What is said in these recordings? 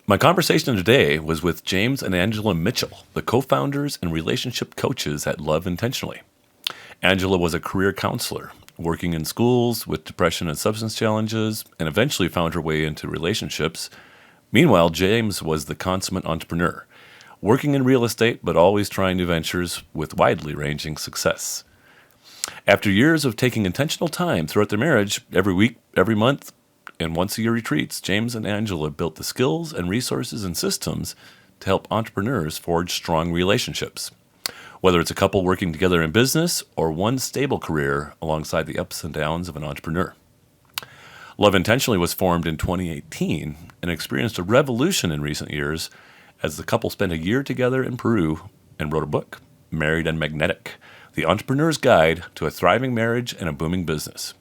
My conversation today was with James and Angela Mitchell, the co-founders and relationship coaches at Love Intentionally. Angela was a career counselor, working in schools with depression and substance challenges, and eventually found her way into relationships. Meanwhile, James was the consummate entrepreneur, working in real estate but always trying new ventures with widely ranging success. After years of taking intentional time throughout their marriage, every week, every month, and once-a-year retreats, James and Angela built the skills and resources and systems to help entrepreneurs forge strong relationships. Whether it's a couple working together in business or one stable career alongside the ups and downs of an entrepreneur. Love Intentionally was formed in 2018 and experienced a revolution in recent years as the couple spent a year together in Peru and wrote a book, Married and Magnetic, The Entrepreneur's Guide to a Thriving Marriage and a Booming Business.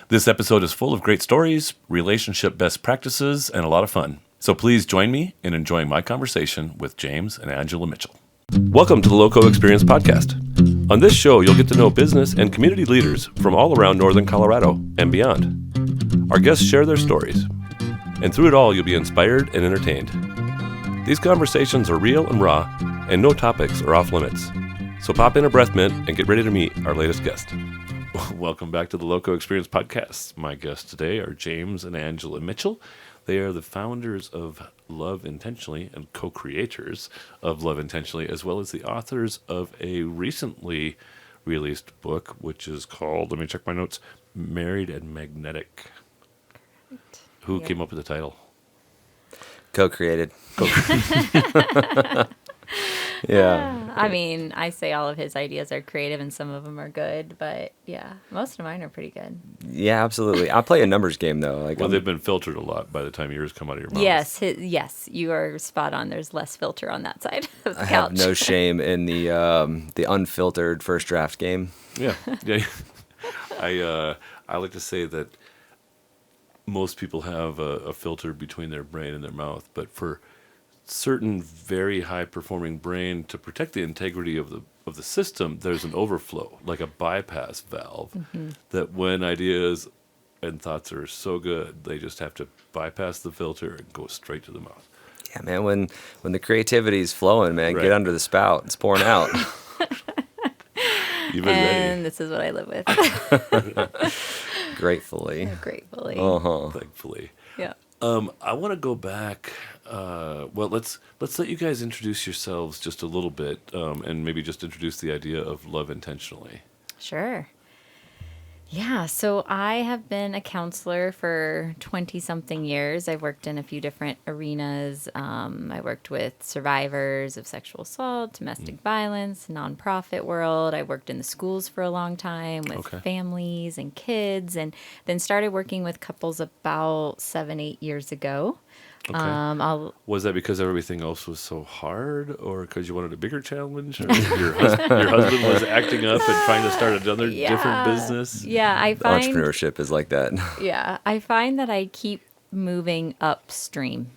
This episode is full of great stories, relationship best practices, and a lot of fun. So please join me in enjoying my conversation with James and Angela Mitchell. Welcome to the Loco Experience Podcast. On this show, you'll get to know business and community leaders from all around Northern Colorado and beyond. Our guests share their stories, and through it all, you'll be inspired and entertained. These conversations are real and raw, and no topics are off limits. So pop in a breath mint and get ready to meet our latest guest. Welcome back to the Loco Experience Podcast. My guests today are James and Angela Mitchell. They are the founders of Love Intentionally and co-creators of Love Intentionally, as well as the authors of a recently released book, which is called, let me check my notes, Married and Magnetic. Correct. Who came up with the title? Co-created. Yeah. I mean, I say all of his ideas are creative and some of them are good, but yeah, most of mine are pretty good. Yeah, absolutely. I play a numbers game though. Well, they've been filtered a lot by the time yours come out of your mouth. Yes, you are spot on. There's less filter on that side of the I couch. have no shame in the unfiltered first draft game. Yeah. I like to say that most people have a filter between their brain and their mouth, but for certain very high performing brain, to protect the integrity of the system, there's an overflow, like a bypass valve, that when ideas and thoughts are so good, they just have to bypass the filter and go straight to the mouth. Yeah, man, when the creativity's flowing, man, Right. Get under the spout. It's pouring out. You've been And this is what I live with. Gratefully. Gratefully. Uh-huh. thankfully. Yeah. I want to go back. Let's let you guys introduce yourselves just a little bit, and maybe just introduce the idea of Love Intentionally. Sure. Yeah, so I have been a counselor for 20-something years. I've worked in a few different arenas. I worked with survivors of sexual assault, domestic violence, nonprofit world. I worked in the schools for a long time with families and kids, and then started working with couples about 7-8 years ago. Okay. Was that because everything else was so hard, or because you wanted a bigger challenge, or your husband was acting up and trying to start another different business? Yeah, I find Entrepreneurship is like that. Yeah, I find that I keep moving upstream.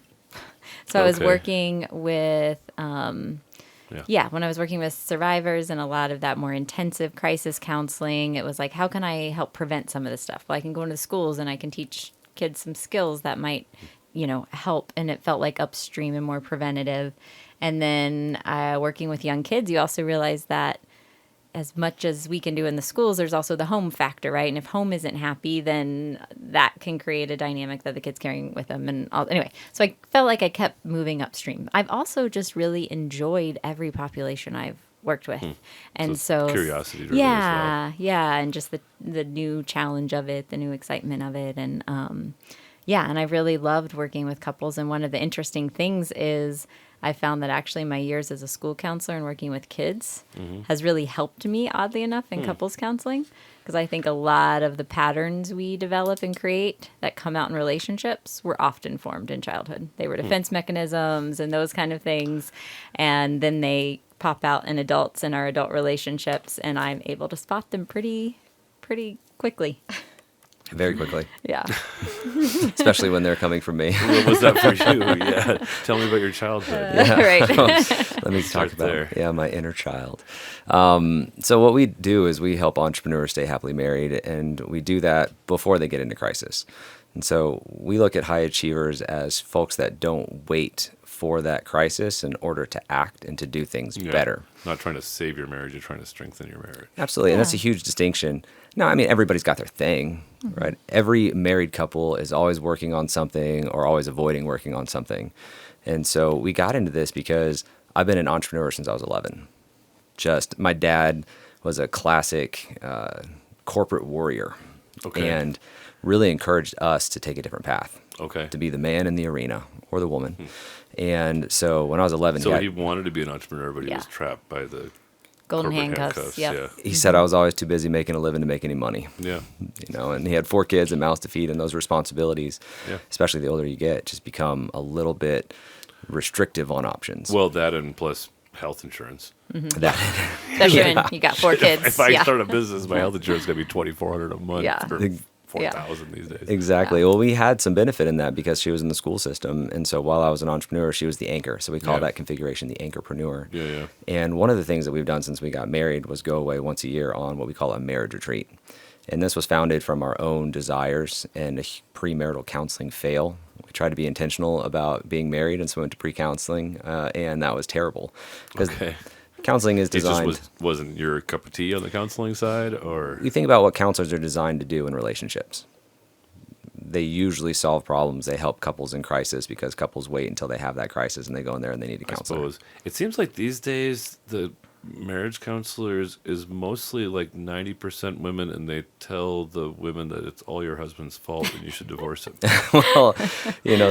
So I was working with, when I was working with survivors and a lot of that more intensive crisis counseling, it was like, how can I help prevent some of this stuff? Well, I can go into schools and I can teach kids some skills that might help. And it felt like upstream and more preventative. And then working with young kids, you also realize that as much as we can do in the schools, there's also the home factor, right? And if home isn't happy, then that can create a dynamic that the kid's carrying with them. And anyway, so I felt like I kept moving upstream. I've also just really enjoyed every population I've worked with. And so curiosity driven as well. Yeah, and just the new challenge of it, the new excitement of it. And and I really loved working with couples. And one of the interesting things is I found that actually my years as a school counselor and working with kids has really helped me, oddly enough, in couples counseling. Because I think a lot of the patterns we develop and create that come out in relationships were often formed in childhood. They were defense mechanisms and those kind of things. And then they pop out in adults in our adult relationships. And I'm able to spot them pretty quickly. Very quickly. Yeah. Especially when they're coming from me. What was that for you? Yeah. Tell me about your childhood. Right. Let me Start talk about there. my inner child. So what we do is we help entrepreneurs stay happily married, and we do that before they get into crisis. And so we look at high achievers as folks that don't wait for that crisis in order to act and to do things better. Not trying to save your marriage, you're trying to strengthen your marriage. Absolutely. And that's a huge distinction. No, I mean, everybody's got their thing, right? Every married couple is always working on something or always avoiding working on something. And so we got into this because I've been an entrepreneur since I was 11. My dad was a classic corporate warrior and really encouraged us to take a different path. To be the man in the arena or the woman. And so when I was 11, he wanted to be an entrepreneur, but he was trapped by the golden handcuffs. Yeah. He said I was always too busy making a living to make any money. Yeah. And he had 4 kids and mouths to feed, and those responsibilities, especially the older you get, just become a little bit restrictive on options. Well, that and plus health insurance. Especially when you got 4 kids. If I start a business, my health insurance is going to be $2,400 a month. For 4,000 these days. Exactly. Well, we had some benefit in that because she was in the school system, and so while I was an entrepreneur, she was the anchor. So we call that configuration the anchorpreneur. And one of the things that we've done since we got married was go away once a year on what we call a marriage retreat. And this was founded from our own desires and a premarital counseling fail. We tried to be intentional about being married, and so went to pre-counseling, and that was terrible. Because counseling is designed... It just wasn't your cup of tea on the counseling side, or... You think about what counselors are designed to do in relationships. They usually solve problems. They help couples in crisis because couples wait until they have that crisis, and they go in there and they need a counselor. I suppose. It seems like these days the marriage counselors is mostly like 90% women, and they tell the women that it's all your husband's fault and you should divorce him. Well,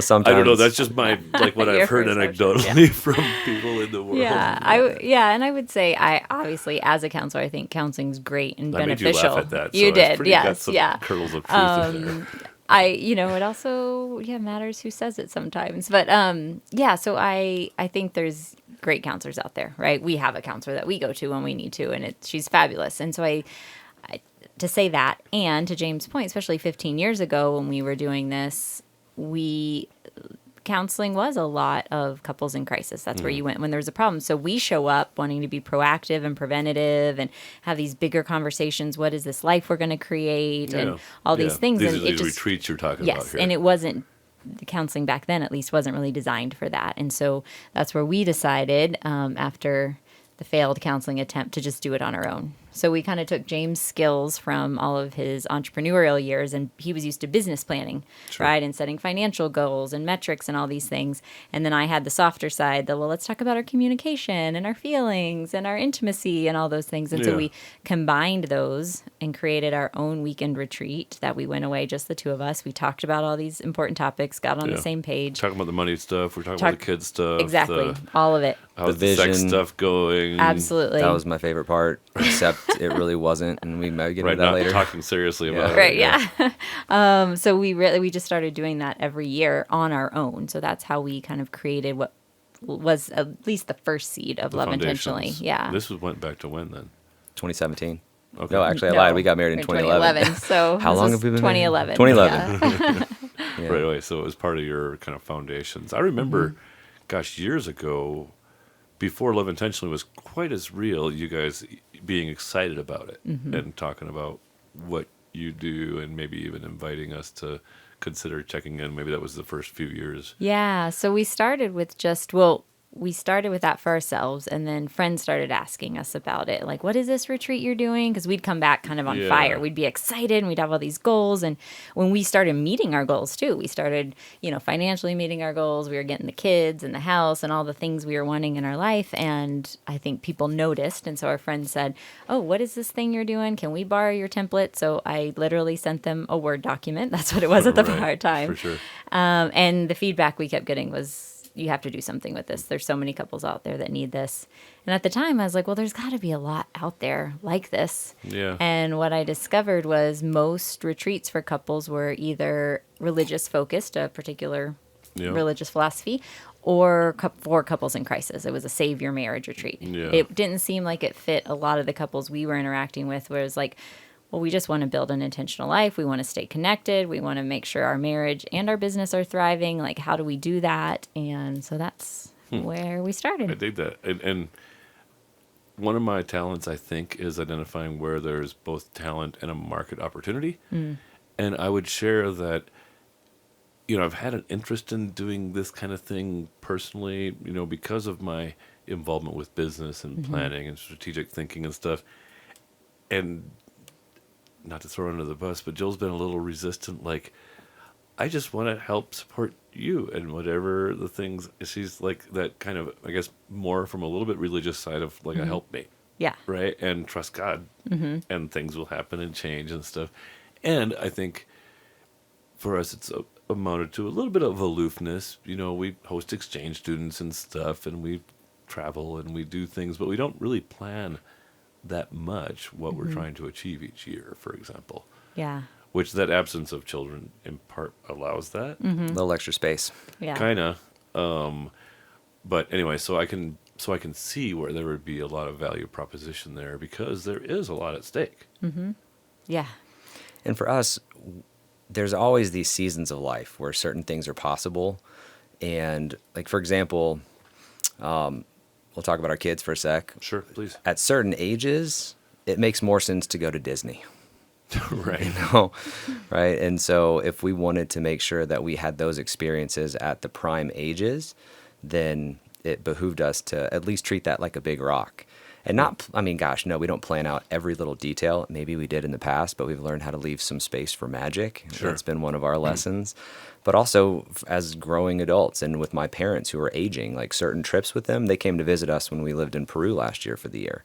sometimes... I don't know. That's just my, what I've heard anecdotally from people in the world. And I would say, I obviously, as a counselor, I think counseling's great and beneficial. I made you laugh at that. You did, yes, kernels of truth in there. It also matters who says it sometimes. But so I think there's great counselors out there, right? We have a counselor that we go to when we need to, and she's fabulous. And so I to say that, and to James' point, especially 15 years ago when we were doing this, counseling was a lot of couples in crisis. That's where you went when there was a problem. So we show up wanting to be proactive and preventative and have these bigger conversations. What is this life we're going to create and all these things. These are these retreats you're talking about here. And it wasn't, the counseling back then at least wasn't really designed for that. And so that's where we decided after the failed counseling attempt to just do it on our own. So we kind of took James' skills from all of his entrepreneurial years, and he was used to business planning, right, and setting financial goals and metrics and all these things. And then I had the softer side, let's talk about our communication and our feelings and our intimacy and all those things. And so we combined those and created our own weekend retreat that we went away, just the two of us. We talked about all these important topics, got on the same page. Talking about the money stuff, we're talking about the kids stuff. Exactly, all of it. How's the sex stuff going? Absolutely. That was my favorite part, except it really wasn't, and we might get into that later. Talking seriously about it. Right, so we just started doing that every year on our own. So that's how we kind of created what was at least the first seed of Love Intentionally. Yeah. This went back to when then? 2017. Okay. No, actually, I lied. We got married in 2011. So how long have we been 2011. 2011. Right away. So it was part of your kind of foundations. I remember, years ago, before Love Intentionally was quite as real, you guys being excited about it and talking about what you do and maybe even inviting us to consider checking in. Maybe that was the first few years. Yeah. So we started with we started with that for ourselves, and then friends started asking us about it. Like, what is this retreat you're doing? Because we'd come back kind of on fire. We'd be excited, and we'd have all these goals. And when we started meeting our goals, too, we started, financially meeting our goals. We were getting the kids and the house and all the things we were wanting in our life. And I think people noticed. And so our friends said, oh, what is this thing you're doing? Can we borrow your template? So I literally sent them a Word document. That's what it was at the time. For sure. And the feedback we kept getting was, you have to do something with this. There's so many couples out there that need this. And at the time, I was like, well, there's got to be a lot out there like this. Yeah. And what I discovered was most retreats for couples were either religious focused, a particular religious philosophy, or for couples in crisis. It was a save your marriage retreat. Yeah. It didn't seem like it fit a lot of the couples we were interacting with, where it was like, well, we just want to build an intentional life. We want to stay connected. We want to make sure our marriage and our business are thriving. Like, how do we do that? And so that's where we started. I dig that. And one of my talents, I think, is identifying where there's both talent and a market opportunity. And I would share that I've had an interest in doing this kind of thing personally, because of my involvement with business and planning and strategic thinking and stuff. And not to throw her under the bus, but Jill's been a little resistant. Like, I just want to help support you and whatever the things. She's like that kind of, I guess, more from a little bit religious side of like a helpmate. Yeah. Right. And trust God, and things will happen and change and stuff. And I think for us, it's amounted to a little bit of aloofness. We host exchange students and stuff, and we travel and we do things, but we don't really plan that much what we're trying to achieve each year, for example. Yeah. Which that absence of children in part allows that. A little extra space. Yeah. Kinda. But anyway, so I can see where there would be a lot of value proposition there because there is a lot at stake. Yeah. And for us, there's always these seasons of life where certain things are possible. And like, for example, we'll talk about our kids for a sec. Sure, please. At certain ages, it makes more sense to go to Disney. Right. Right. And so if we wanted to make sure that we had those experiences at the prime ages, then it behooved us to at least treat that like a big rock. And not, I mean, gosh, no, we don't plan out every little detail. Maybe we did in the past, but we've learned how to leave some space for magic. Sure. That's been one of our lessons. But also as growing adults and with my parents who are aging, like certain trips with them, they came to visit us when we lived in Peru last year for the year.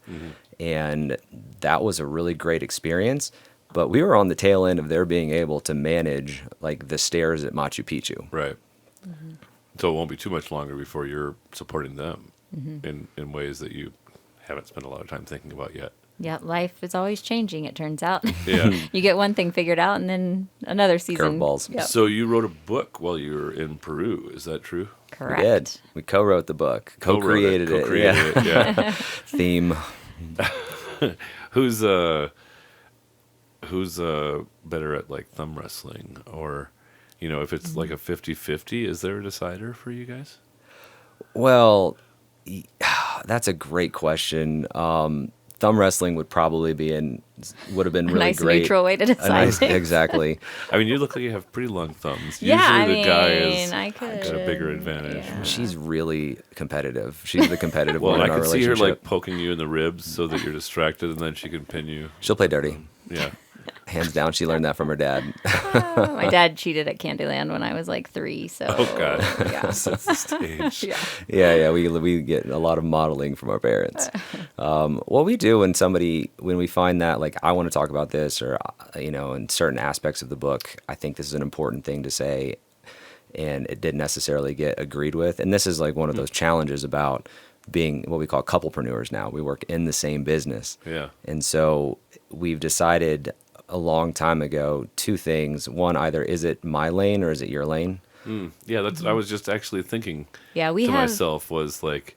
And that was a really great experience. But we were on the tail end of their being able to manage like the stairs at Machu Picchu. Right. So it won't be too much longer before you're supporting them in ways that you haven't spent a lot of time thinking about yet. Yeah, life is always changing, it turns out. Yeah. You get one thing figured out and then another season. Curveballs. Yep. So you wrote a book while you were in Peru. Is that true? Correct. We did. We co-wrote the book, co-created it. Co-created it, yeah. Theme. Who's better at like thumb wrestling, or if it's like a 50-50, is there a decider for you guys? Well, that's a great question. Thumb wrestling would probably would have been really nice great. neutral way to decide things. Exactly. I mean, you look like you have pretty long thumbs. Yeah, Usually the guy I has got a bigger advantage. Yeah. She's really competitive. She's the competitive Well, one I in our can see her relationship. like poking you in the ribs so that you're distracted, and then she can pin you. She'll play dirty. Yeah. Hands down, she learned that from her dad. My dad cheated at Candyland when I was like 3, so Oh God. yeah. Sets the stage. Yeah. Yeah, we get a lot of modeling from our parents. What we do when we find that, like, I want to talk about this, or, in certain aspects of the book, I think this is an important thing to say, and it didn't necessarily get agreed with. And this is like one of those challenges about being what we call couplepreneurs now. We work in the same business. Yeah. And so we've decided a long time ago 2 things. One, either is it my lane or is it your lane? Yeah, that's. I was just actually thinking. Yeah, we to have myself was like,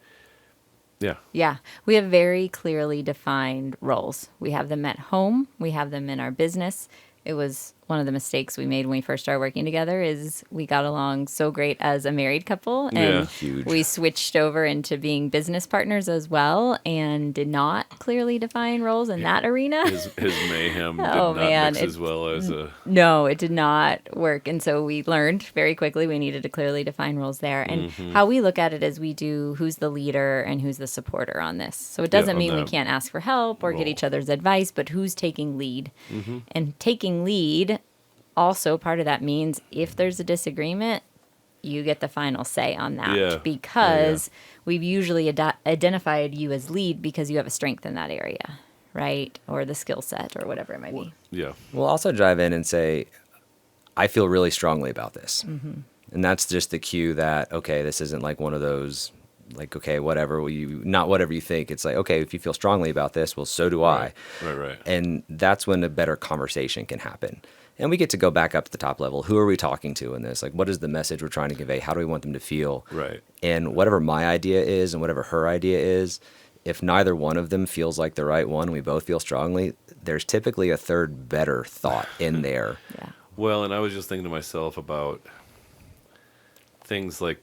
yeah. Yeah, we have very clearly defined roles. We have them at home, we have them in our business. It was one of the mistakes we made when we first started working together is we got along so great as a married couple, and Yeah. Huge. we switched over into being business partners as well and did not clearly define roles in that arena. His mayhem did Oh, not man, mix as well as a. No, it did not work. And so we learned very quickly we needed to clearly define roles there. And how we look at it is we do who's the leader and who's the supporter on this. So it doesn't on mean we that can't ask for help or role. get each other's advice, but who's taking lead. And taking lead, also part of that means if there's a disagreement, you get the final say on that. Yeah. Because we've usually identified you as lead because you have a strength in that area, right? Or the skill set or whatever it might be. Yeah. We'll also drive in and say, I feel really strongly about this. And that's just the cue that, okay, this isn't like one of those, like, okay, whatever, not whatever you think. It's like, okay, if you feel strongly about this, well, so do I. Right. And that's when a better conversation can happen. And we get to go back up to the top level. Who are we talking to in this? Like, what is the message we're trying to convey? How do we want them to feel? Right. And whatever my idea is and whatever her idea is, if neither one of them feels like the right one, we both feel strongly, there's typically a third better thought in there. Yeah. Well, and I was just thinking to myself about things like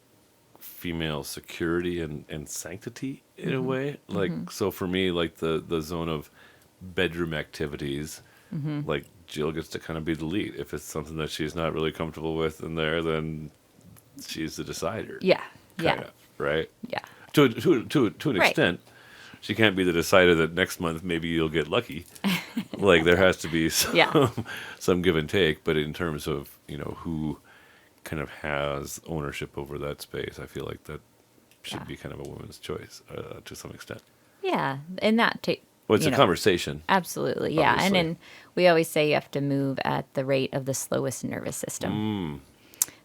female security and sanctity in a way. Like, so for me, like the zone of bedroom activities, like Jill gets to kind of be the lead. If it's something that she's not really comfortable with in there, then she's the decider. Yeah. Kind of, right? Yeah. To an Right. extent, she can't be the decider that next month maybe you'll get lucky. Like there has to be some, Yeah. some give and take. But in terms of who kind of has ownership over that space, I feel like that should be kind of a woman's choice to some extent. Yeah. And that Well, it's a conversation. Absolutely. Yeah. Obviously. And then we always say you have to move at the rate of the slowest nervous system.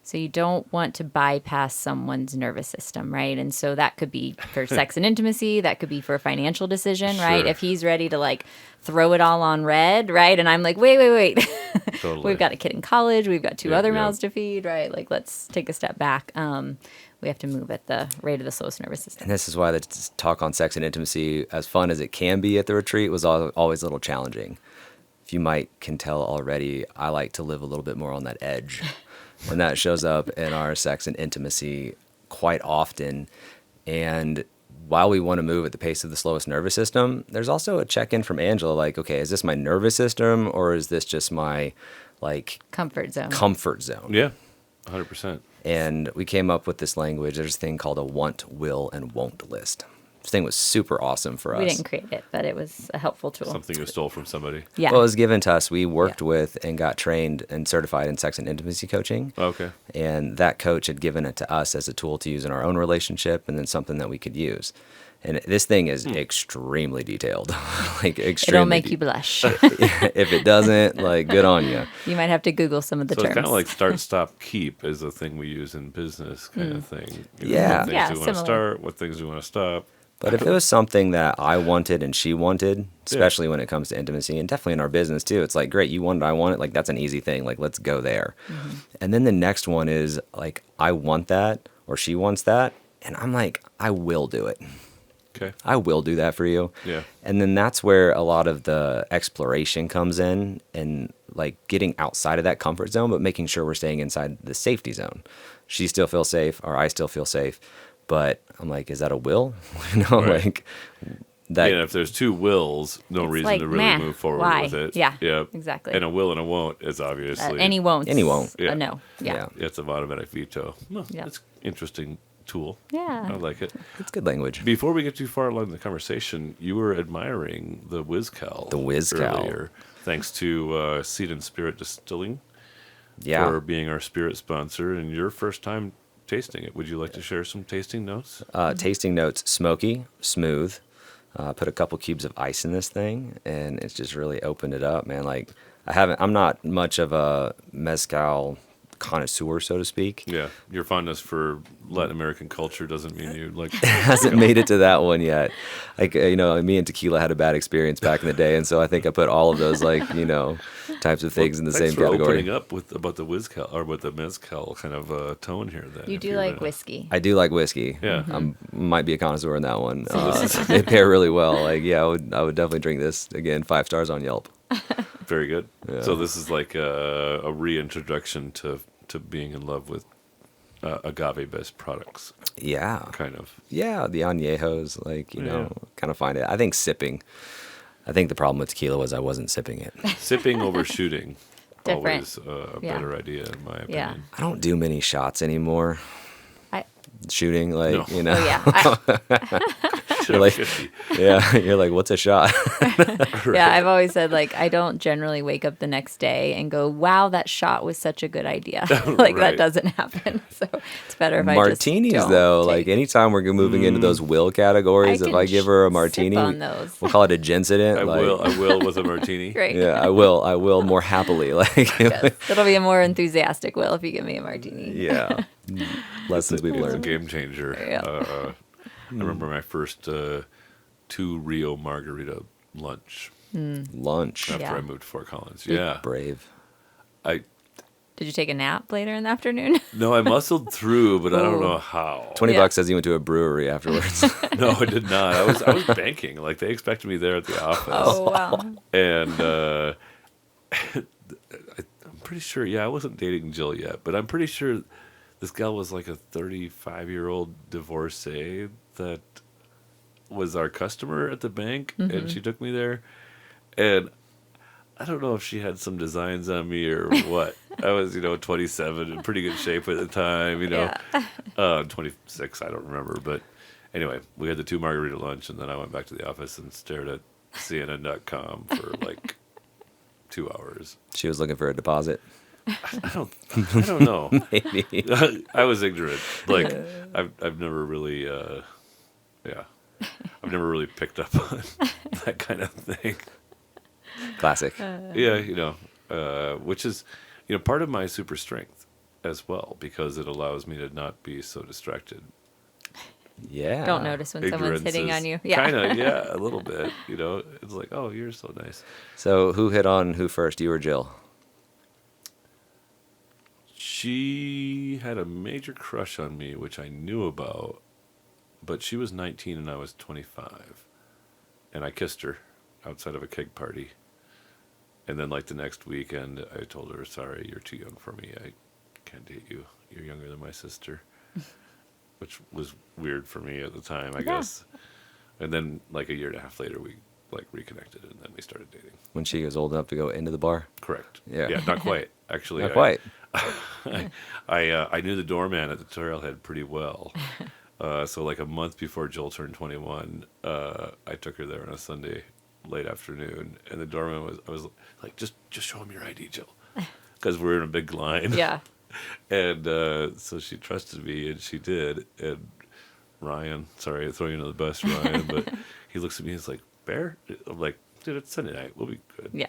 So you don't want to bypass someone's nervous system, right? And so that could be for sex and intimacy. That could be for a financial decision, right? Sure. If he's ready to like throw it all on red, right? And I'm like, wait. Totally. We've got a kid in college. We've got two other yeah. mouths to feed, right? Like, let's take a step back. We have to move at the rate of the slowest nervous system. And this is why the talk on sex and intimacy, as fun as it can be at the retreat, was always a little challenging. If you can tell already, I like to live a little bit more on that edge. And that shows up in our sex and intimacy quite often. And while we want to move at the pace of the slowest nervous system, there's also a check-in from Angela, like, okay, is this my nervous system or is this just my, Comfort zone. comfort zone? Yeah, 100%. And we came up with this language. There's a thing called a want, will, and won't list. This thing was super awesome for us. We didn't create it, but it was a helpful tool. Something you stole from somebody. Yeah. Well, it was given to us. We worked with and got trained and certified in sex and intimacy coaching. Okay. And that coach had given it to us as a tool to use in our own relationship and then something that we could use. And this thing is extremely detailed. Extremely It'll make you blush. If it doesn't, good on you. You might have to Google some of the So terms. it's kind of like start, stop, keep is a thing we use in business kind of thing. Yeah. What things Yeah, we want to similar. start, what things we want to stop. But if it was something that I wanted and she wanted, especially when it comes to intimacy and definitely in our business too, it's like, great, you want it, I want it. That's an easy thing. Let's go there. Mm-hmm. And then the next one is I want that or she wants that. And I'm like, I will do it. Okay. I will do that for you. Yeah. And then that's where a lot of the exploration comes in and getting outside of that comfort zone, but making sure we're staying inside the safety zone. She still feels safe or I still feel safe. But I'm like, is that a will? Right. That. Yeah, if there's two wills, no It's reason like, to really meh, move forward why? with it. Yeah, Yeah. exactly. And a will and a won't is obviously Any won't. Any won't. Yeah. No. Yeah. It's an automatic veto. No, Yeah. it's interesting tool. Yeah. I like it. It's good language. Before we get too far along the conversation, you were admiring the WizCal. The WizCal. earlier, thanks to Seed and Spirit Distilling Yeah. for being our spirit sponsor and your first time tasting it. Would you like to share some tasting notes? Tasting notes, smoky, smooth. Put a couple cubes of ice in this thing, and it's just really opened it up, man. I'm not much of a mezcal connoisseur, so to speak. Yeah, your fondness for Latin American culture doesn't mean you like. Hasn't made it to that one yet. Me and tequila had a bad experience back in the day, and so I think I put all of those types of things in the Thanks same for category. opening up about the WizCal or with the mezcal kind of tone here. Then You if do you're like gonna- whiskey. I do like whiskey. Yeah. I might be a connoisseur in that one. They pair really well. I would definitely drink this again. 5 stars on Yelp. Very good. Yeah. So this is like a reintroduction to being in love with agave-based products, Yeah. kind of. Yeah, the añejos, Yeah. kind of find it. I think sipping. I think the problem with tequila was I wasn't sipping it. Sipping over shooting. Different. Always a Yeah. better idea, in my Yeah. opinion. I don't do many shots anymore. Shooting, No. Oh yeah. Should have like- 50. yeah, you're like, what's a shot? Yeah, I've always said I don't generally wake up the next day and go, "Wow, that shot was such a good idea." Right. That doesn't happen. So it's better if Martinis, I just don't though, take- anytime we're moving into those will categories, I if can I give her a sip martini, on those. we'll call it a gincident. I will with a martini. Great. Yeah, I will more happily. Yes. It'll be a more enthusiastic will if you give me a martini. Yeah. Lessons we've It's a learned. game changer. Yeah. I remember my first 2 Rio margarita lunch Lunch. after Yeah. I moved to Fort Collins. Yeah. Brave. Did you take a nap later in the afternoon? No, I muscled through, but I don't Ooh. know how. $20 Yeah. says he went to a brewery afterwards. No, I did not. I was banking. They expected me there at the office. Oh wow. And I'm pretty sure, I wasn't dating Jill yet, but I'm pretty sure this gal was like a 35-year-old divorcee that was our customer at the bank, and she took me there. And I don't know if she had some designs on me or what. I was, 27 in pretty good shape at the time, 26, I don't remember. But anyway, we had the 2 margarita lunch, and then I went back to the office and stared at CNN.com for like 2 hours. She was looking for a deposit. I don't know. Maybe. I was ignorant. Like, I've never really, I've never really picked up on that kind of thing. Classic. Yeah, which is, part of my super strength as well, because it allows me to not be so distracted. Yeah. Don't notice when someone's hitting on you. Yeah. Kind of, yeah, a little bit. It's like, oh, you're so nice. So who hit on who first, you or Jill? She had a major crush on me, which I knew about, but she was 19 and I was 25. And I kissed her outside of a keg party. And then, like, the next weekend, I told her, sorry, you're too young for me. I can't date you. You're younger than my sister. Which was weird for me at the time, I guess. And then, like, a year and a half later, we, like, reconnected, and then we started dating. When she was old enough to go into the bar? Correct. Yeah. Yeah, not quite. Actually, Not quite. I knew the doorman at the Trailhead pretty well. So, like, a month before Jill turned 21, I took her there on a Sunday late afternoon, and the doorman I was like, just show him your ID, Jill, because we're in a big line. Yeah. And so she trusted me, and she did. And Ryan, sorry to throw you under the bus, Ryan, but he looks at me and he's like, Bear? I'm like, dude, it's Sunday night. We'll be good. Yeah.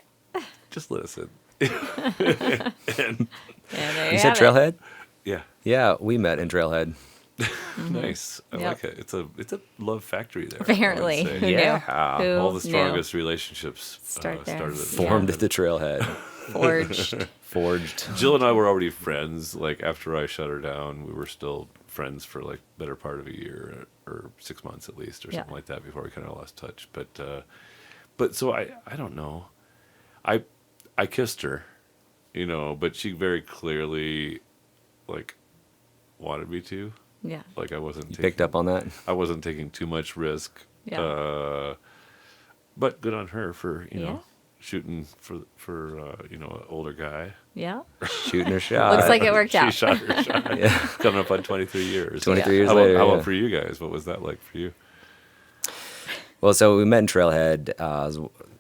Just let us in. And there You said Trailhead? Yeah. Yeah, we met in Trailhead. Nice. I Yep. like it. It's a love factory there. I would Apparently. say. Who Yeah. knew? Who All the knew? strongest relationships Start there. started at Formed Trailhead. at the Trailhead. Forged. Forged. Jill and I were already friends. Like, after I shut her down, we were still friends for like better part of a year or 6 months at least, or something like that, before we kind of lost touch. But so I don't know. I kissed her, but she very clearly like wanted me to. Yeah. Like, I wasn't You taking, picked up on that? I wasn't taking too much risk. Yeah. But good on her for Yeah. shooting for an older guy. Yeah. Shooting her shot. Looks like it worked She out. shot her shot. Yeah. Coming up on 23 years. 23 years How later. about yeah. for you guys? What was that like for you? Well, so we met in Trailhead.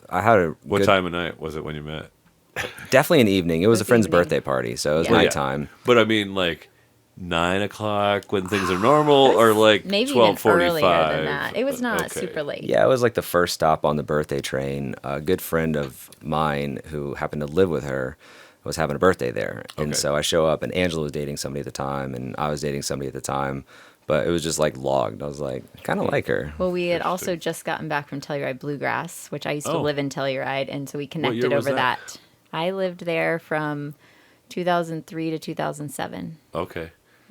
I had a What good- time of night was it when you met? Definitely an evening. It was a friend's evening. birthday party, so it was Yeah. nighttime. But I mean, like 9 o'clock when things are normal, or like Maybe even 12:45. earlier than that. It was not Okay. super late. Yeah, it was like the first stop on the birthday train. A good friend of mine who happened to live with her was having a birthday there. And Okay. so I show up, and Angela was dating somebody at the time, and I was dating somebody at the time. But it was just like logged. I was like, kind of like her. Well, we had also just gotten back from Telluride Bluegrass, which I used to Oh. live in Telluride, and so we year connected was over that? that. I lived there from 2003 to 2007. Okay.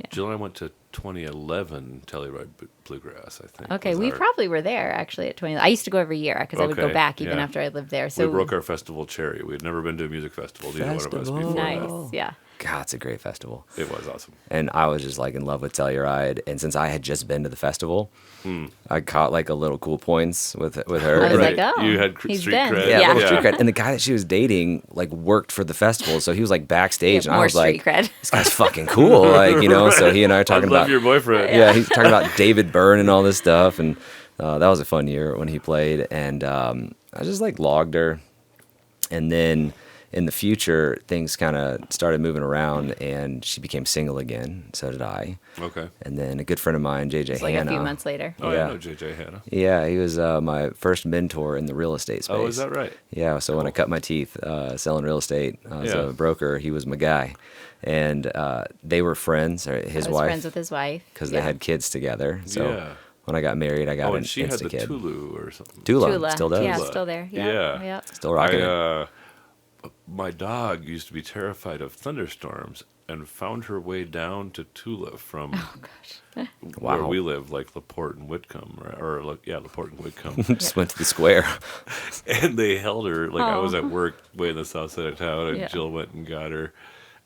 Jill and I went to 2011 Telluride Bluegrass, I think. Okay, was we our- probably were there actually at 20. I used to go every year because I would go Okay, back even yeah. after I lived there. So we broke our festival cherry. We had never been to a music festival, neither one of us Festival. before nice, that. yeah. God, it's a great festival. It was awesome. And I was just like in love with Telluride. And since I had just been to the festival, I caught like a little cool points with her. I was Right. like, oh, You had he's street been. cred. Yeah, Yeah. little street cred. And the guy that she was dating like worked for the festival, so he was like backstage, and I more was like, street cred. "This guy's fucking cool!" Like, So he and I are talking I love about your boyfriend. yeah, he's talking about David Byrne and all this stuff, and that was a fun year when he played. And I just like logged her, and then in the future things kind of started moving around, and she became single again. So did I. Okay. And then a good friend of mine, JJ It's like Hanna. a few months later. Oh, Yeah. I know JJ Hanna. Yeah, he was my first mentor in the real estate space. Oh, is that right? Yeah, so when I cut my teeth selling real estate as Yeah. a broker, he was my guy. And they were friends, or his I was wife, friends with his wife. because Yeah. they had kids together. So Yeah. when I got married, I got Oh, an and she had the instant kid. Tulu or something. Tula, still does. Yeah, Tula. still there. Yeah. Yeah. Yeah. Still rocking it. My dog used to be terrified of thunderstorms and found her way down to Tula from Oh gosh. where Wow. we live, like LaPorte and Whitcomb, LaPorte and Whitcomb. Just went to the square. And they held her, like I was Aw. at work way in the south side of town, and Yeah. Jill went and got her.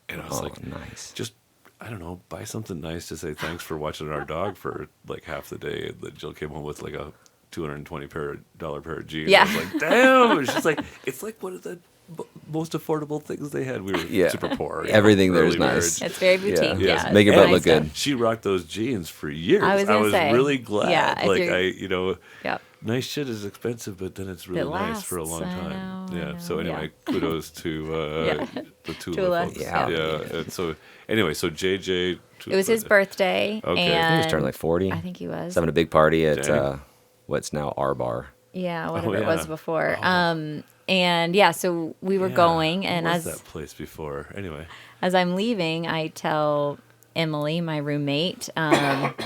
And I was Oh, like, nice. just, I don't know, buy something nice to say thanks for watching our dog for like half the day. And then Jill came home with like a $220 pair of jeans. Yeah. I was like, damn. And she's like, it's like one of the most affordable things they had. We were Yeah. super poor. Everything there is early nice. marriage. It's very boutique. Yeah. Yeah. Make your it's butt nice look good. stuff. She rocked those jeans for years. I was gonna say, really glad. yeah, if like you're- Yep. nice shit is expensive, but then it's really nice for a lasts, long I time. know, I Yeah. know, So anyway, kudos to the Tula Tula, folks. yeah. And so anyway, so JJ. It was his birthday. Okay. He And was turning like 40. I think he was. He's having a big party at Dang. what's now our bar. Yeah, whatever it yeah. was before. And yeah, so we were going, and what was as that place before? Anyway. as I'm leaving, I tell Emily, my roommate,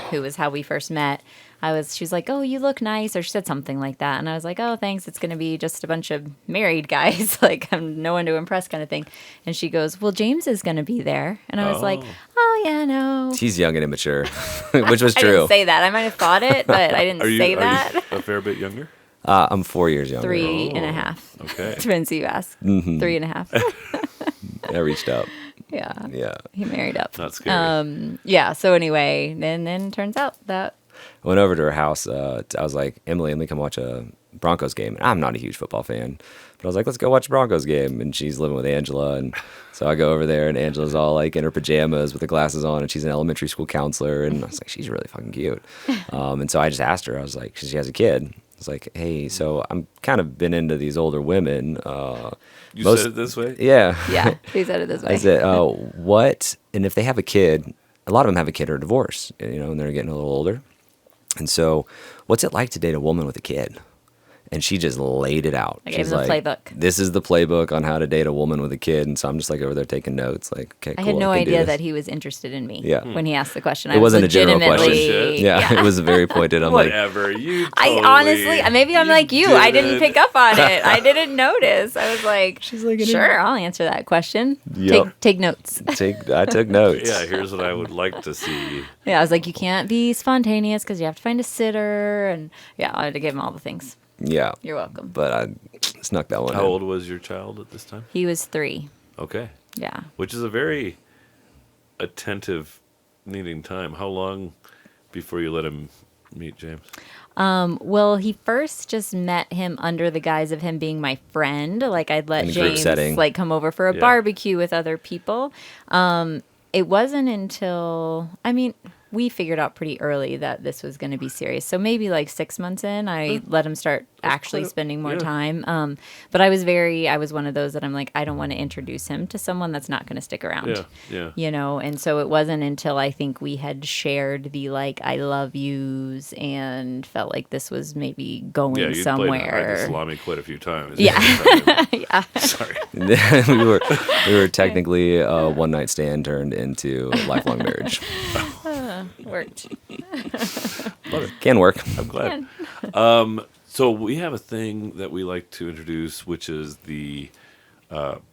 who was how we first met. She was like, "Oh, you look nice," or she said something like that, and I was like, "Oh, thanks. It's gonna be just a bunch of married guys, like I'm no one to impress, kind of thing." And she goes, "Well, James is gonna be there," and I was like, "Oh yeah, no." He's young and immature, which was I true. didn't say that. I might have thought it, but I didn't say that. Are you a fair bit younger? I'm 4 years younger. 3.5. Okay. Depends who you ask. Mm-hmm. 3.5. I reached up. Yeah. Yeah. He married up. Not scary. Yeah. So anyway, then it turns out that I went over to her house. I was like, Emily, let me come watch a Broncos game. And I'm not a huge football fan, but I was like, let's go watch a Broncos game. And she's living with Angela. And so I go over there, and Angela's all like in her pajamas with the glasses on, and she's an elementary school counselor. And I was like, she's really fucking cute. And so I just asked her, I was like, 'cause she has a kid. I was like, hey, so I'm kind of been into these older women. You said it this way? Yeah. yeah, he said it this way. I said, what? And if they have a kid, a lot of them have a kid or a divorce, and they're getting a little older. And so, what's it like to date a woman with a kid? And she just laid it out. I gave She's him the like, playbook. This is the playbook on how to date a woman with a kid. And so I'm just like over there taking notes. Like, okay, cool. I had no can do idea this. that he was interested in me Yeah. when he asked the question. It wasn't a general question. legitimately- Yeah, it was very pointed. I'm like, Whatever. You I totally- honestly, maybe I'm like you. I didn't did. pick up on it. I didn't notice. I was like, She's like, sure, I'll answer that question. Yep. Take notes. I took notes. Yeah, here's what I would like to see. Yeah, I was like, you can't be spontaneous because you have to find a sitter. And yeah, I had to give him all the things. Yeah. You're welcome. But I snuck that one How in. old was your child at this time? He was 3. Okay. Yeah. Which is a very attentive, needing time. How long before you let him meet James? Well, he first just met him under the guise of him being my friend. Like I'd let In a group James setting. like come over for a Yeah. barbecue with other people. It wasn't until we figured out pretty early that this was going to be serious. So maybe like 6 months in, I let him start actually quite a- spending more yeah. time. But I was one of those that I'm like, I don't want to introduce him to someone that's not going to stick around. Yeah. And so it wasn't until I think we had shared the like I love yous and felt like this was maybe going Yeah, you played somewhere. salami quite a few times. Yeah. Yeah. Sorry. we were technically a one night stand turned into a lifelong marriage. Worked. Can work. I'm glad. So we have a thing that we like to introduce, which is the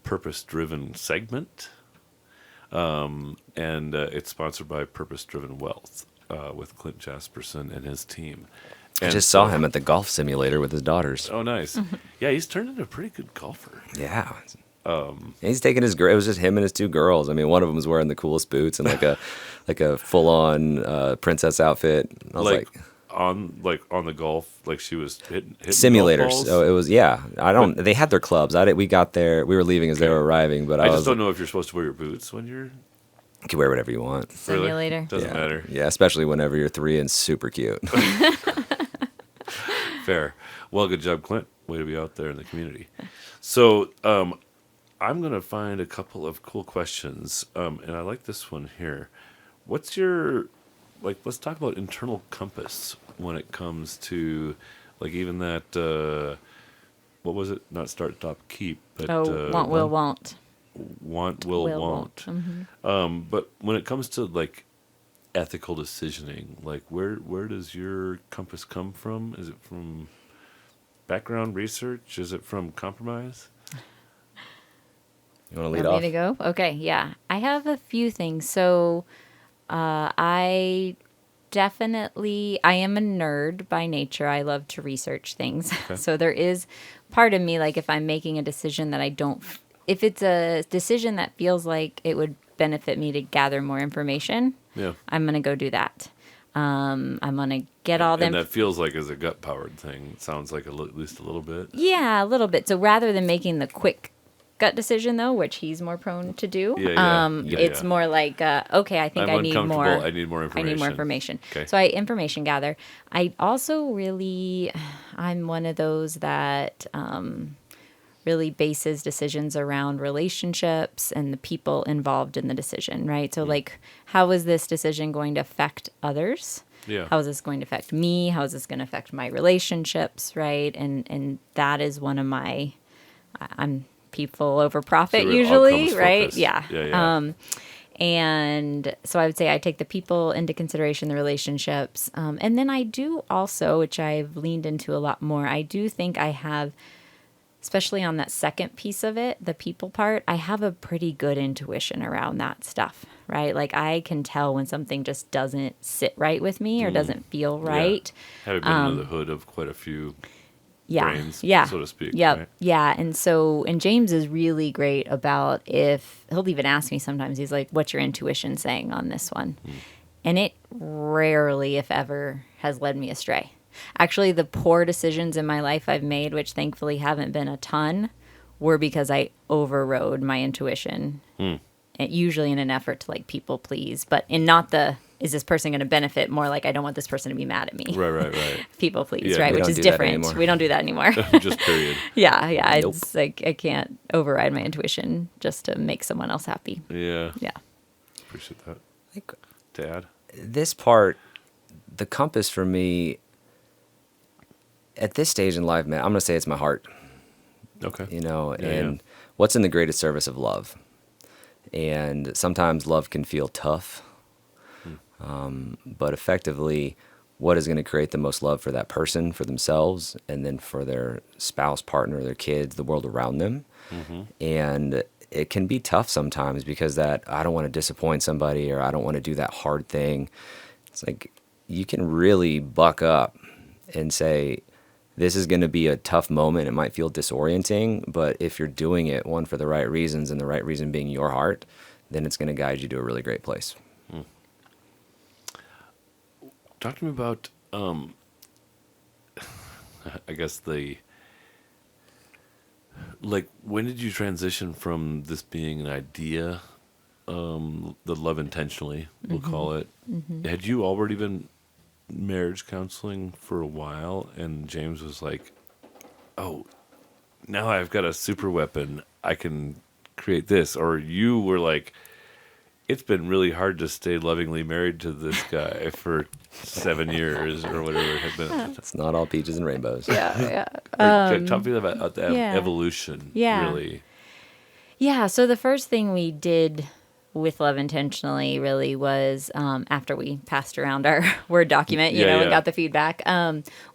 purpose-driven segment. And it's sponsored by Purpose-Driven Wealth with Clint Jasperson and his team. I And just saw so- him at the golf simulator with his daughters. Oh, nice. Yeah, he's turned into a pretty good golfer. Yeah. He's taking his. It was just him and his 2 girls. I mean, one of them was wearing the coolest boots and like a full on princess outfit. I was like, on the golf, like she was hitting simulators. golf balls? So it was They had their clubs. We got there. We were leaving as they were arriving. But I I just was don't know if you're supposed to wear your boots when you're. You can wear whatever you want. Really? Simulator. Doesn't matter. Yeah, especially whenever you're 3 and super cute. Fair. Well, good job, Clint. Way to be out there in the community. So, I'm going to find a couple of cool questions, and I like this one here. What's your, let's talk about internal compass when it comes to, even that, what was it? Not start, stop, keep, but... Want, will, won't. Want, will, won't. Mm-hmm. But when it comes to, ethical decisioning, where does your compass come from? Is it from background research? Is it from compromise? You want to lead Want off? me to go? Okay, yeah. I have a few things. So I am a nerd by nature. I love to research things. Okay. So there is part of me, if I'm making a decision that if it's a decision that feels like it would benefit me to gather more information, Yeah. I'm going to go do that. I'm going to get all them. And that feels like is a gut-powered thing. It sounds like at least a little bit. Yeah, a little bit. So rather than making the quick gut decision though, which he's more prone to do. Yeah. It's more like, okay, I think I'm I need uncomfortable. more. I need more I need more information. information. Okay. So I information gather. I also really, I'm one of those that really bases decisions around relationships and the people involved in the decision, right? So like, how is this decision going to affect others? Yeah. How is this going to affect me? How is this going to affect my relationships, right? And that is one of my, I'm people over profit So usually, outcomes right? focused. Yeah. Yeah. And so I would say I take the people into consideration, the relationships. And then I do also, which I've leaned into a lot more, I do think I have, especially on that second piece of it, the people part, I have a pretty good intuition around that stuff, right? Like I can tell when something just doesn't sit right with me or doesn't feel right. Yeah. Having been under the hood of quite a few brains, so to speak. Yep. Right? Yeah. And James is really great about if he'll even ask me sometimes, he's like, what's your intuition saying on this one? And it rarely, if ever, has led me astray. Actually, the poor decisions in my life I've made, which thankfully haven't been a ton, were because I overrode my intuition. Usually in an effort to like people please, but in not the, is this person going to benefit, more like I don't want this person to be mad at me. Right. People please, Yeah, right? we Which don't is do that different. anymore. We don't do that anymore. Just period. Yeah. Nope. It's like I can't override my intuition just to make someone else happy. Yeah. Yeah. Appreciate that. Like, Dad? this part, the compass for me at this stage in life, man, I'm going to say it's my heart, Okay. and what's in the greatest service of love. And sometimes love can feel tough, but effectively, what is going to create the most love for that person, for themselves, and then for their spouse, partner, their kids, the world around them. And it can be tough sometimes because that I don't want to disappoint somebody or I don't want to do that hard thing. It's like you can really buck up and say, this is going to be a tough moment. It might feel disorienting, but if you're doing it, one, for the right reasons, and the right reason being your heart, then it's going to guide you to a really great place. Talk to me about, I guess when did you transition from this being an idea, the love intentionally, we'll call it? Had you already been marriage counseling for a while, and James was like, oh, now I've got a super weapon, I can create this? Or you were like, it's been really hard to stay lovingly married to this guy for 7 years or whatever it had been. It's not all peaches and rainbows. Yeah. Talk to me about the evolution, really. Yeah. So the first thing we did with Love Intentionally really was after we passed around our Word document, and got the feedback,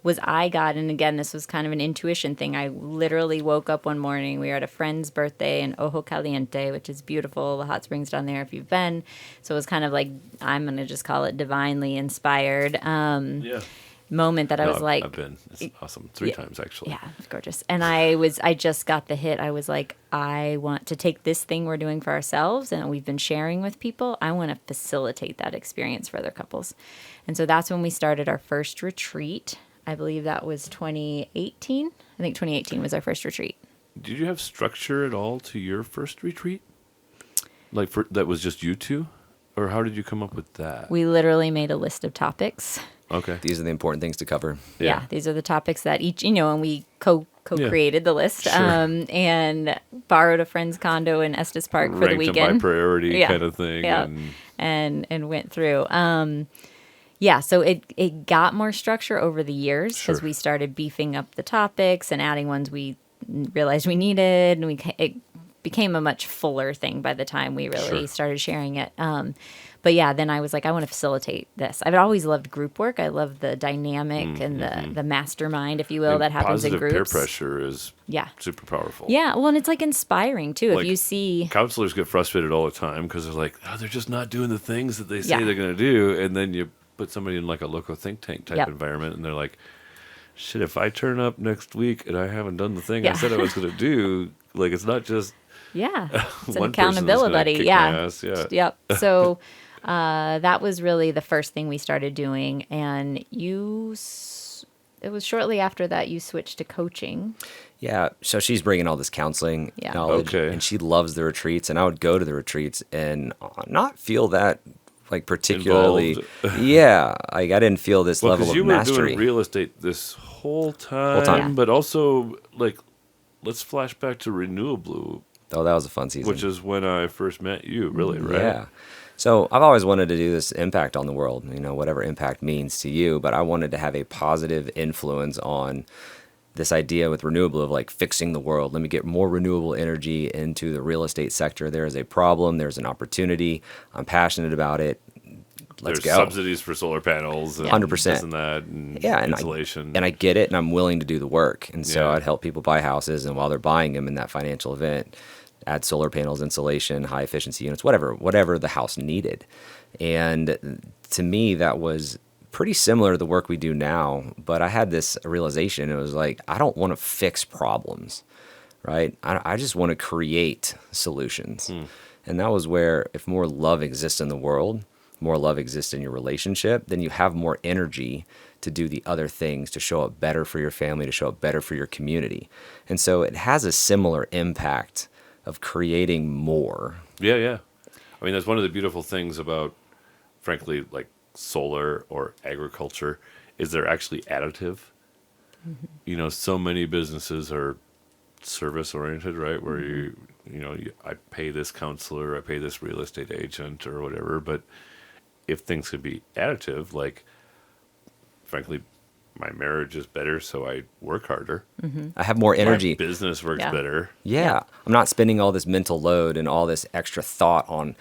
was I got, and again, this was kind of an intuition thing. I literally woke up one morning. We were at a friend's birthday in Ojo Caliente, which is beautiful. The hot springs down there if you've been. So it was kind of like, I'm going to just call it divinely inspired. Moment that I was like, I've been. It's awesome. 3 times actually. Yeah, it's gorgeous. And I just got the hit. I was like, I want to take this thing we're doing for ourselves and we've been sharing with people. I want to facilitate that experience for other couples. And so that's when we started our first retreat. I believe that was 2018. I think 2018 was our first retreat. Did you have structure at all to your first retreat? Like that was just you two? Or how did you come up with that? We literally made a list of topics. Okay. These are the important things to cover. Yeah, these are the topics that each, and we co-created the list, and borrowed a friend's condo in Estes Park for the weekend. Ranked by priority kind of thing. Yeah, and went through. So it got more structure over the years because we started beefing up the topics and adding ones we realized we needed, and it became a much fuller thing by the time we really started sharing it. But yeah, then I was like, I want to facilitate this. I've always loved group work. I love the dynamic and the mastermind, if you will, that happens in groups. Positive peer pressure is super powerful. Yeah, well, and it's like inspiring too. If you see counselors get frustrated all the time because they're like, they're just not doing the things that they say they're going to do, and then you put somebody in like a local think tank type environment, and they're like, shit, if I turn up next week and I haven't done the thing I said I was going to do, like it's not just it's an one accountability. kick my ass. Yep. So. That was really the first thing we started doing, and it was shortly after that you switched to coaching. Yeah, so she's bringing all this counseling knowledge, Okay. and she loves the retreats. And I would go to the retreats and not feel that like particularly, yeah, like I didn't feel this level of you mastery. were doing real estate this whole time, time. but also like, let's flash back to Renewable, Oh, that was a fun season. which is when I first met you, really, right? Yeah. So I've always wanted to do this impact on the world, whatever impact means to you, but I wanted to have a positive influence on this idea with renewable of like fixing the world. Let me get more renewable energy into the real estate sector. There is a problem. There's an opportunity. I'm passionate about it. Let's There's go. subsidies for solar panels, and 100%. this and that, and Yeah, and insulation. I get it, and I'm willing to do the work. And so Yeah. I'd help people buy houses, and while they're buying them in that financial event, add solar panels, insulation, high efficiency units, whatever the house needed. And to me, that was pretty similar to the work we do now. But I had this realization. It was like, I don't want to fix problems, right? I just want to create solutions. And that was where if more love exists in the world, more love exists in your relationship, then you have more energy to do the other things, to show up better for your family, to show up better for your community. And so it has a similar impact of creating more. Yeah, yeah. I mean, that's one of the beautiful things about, frankly, like solar or agriculture, is they're actually additive. Mm-hmm. So many businesses are service oriented, right? Where I pay this counselor, I pay this real estate agent or whatever. But if things could be additive, like, frankly, my marriage is better, so I work harder. Mm-hmm. I have more energy. My business works better. Yeah. I'm not spending all this mental load and all this extra thought on,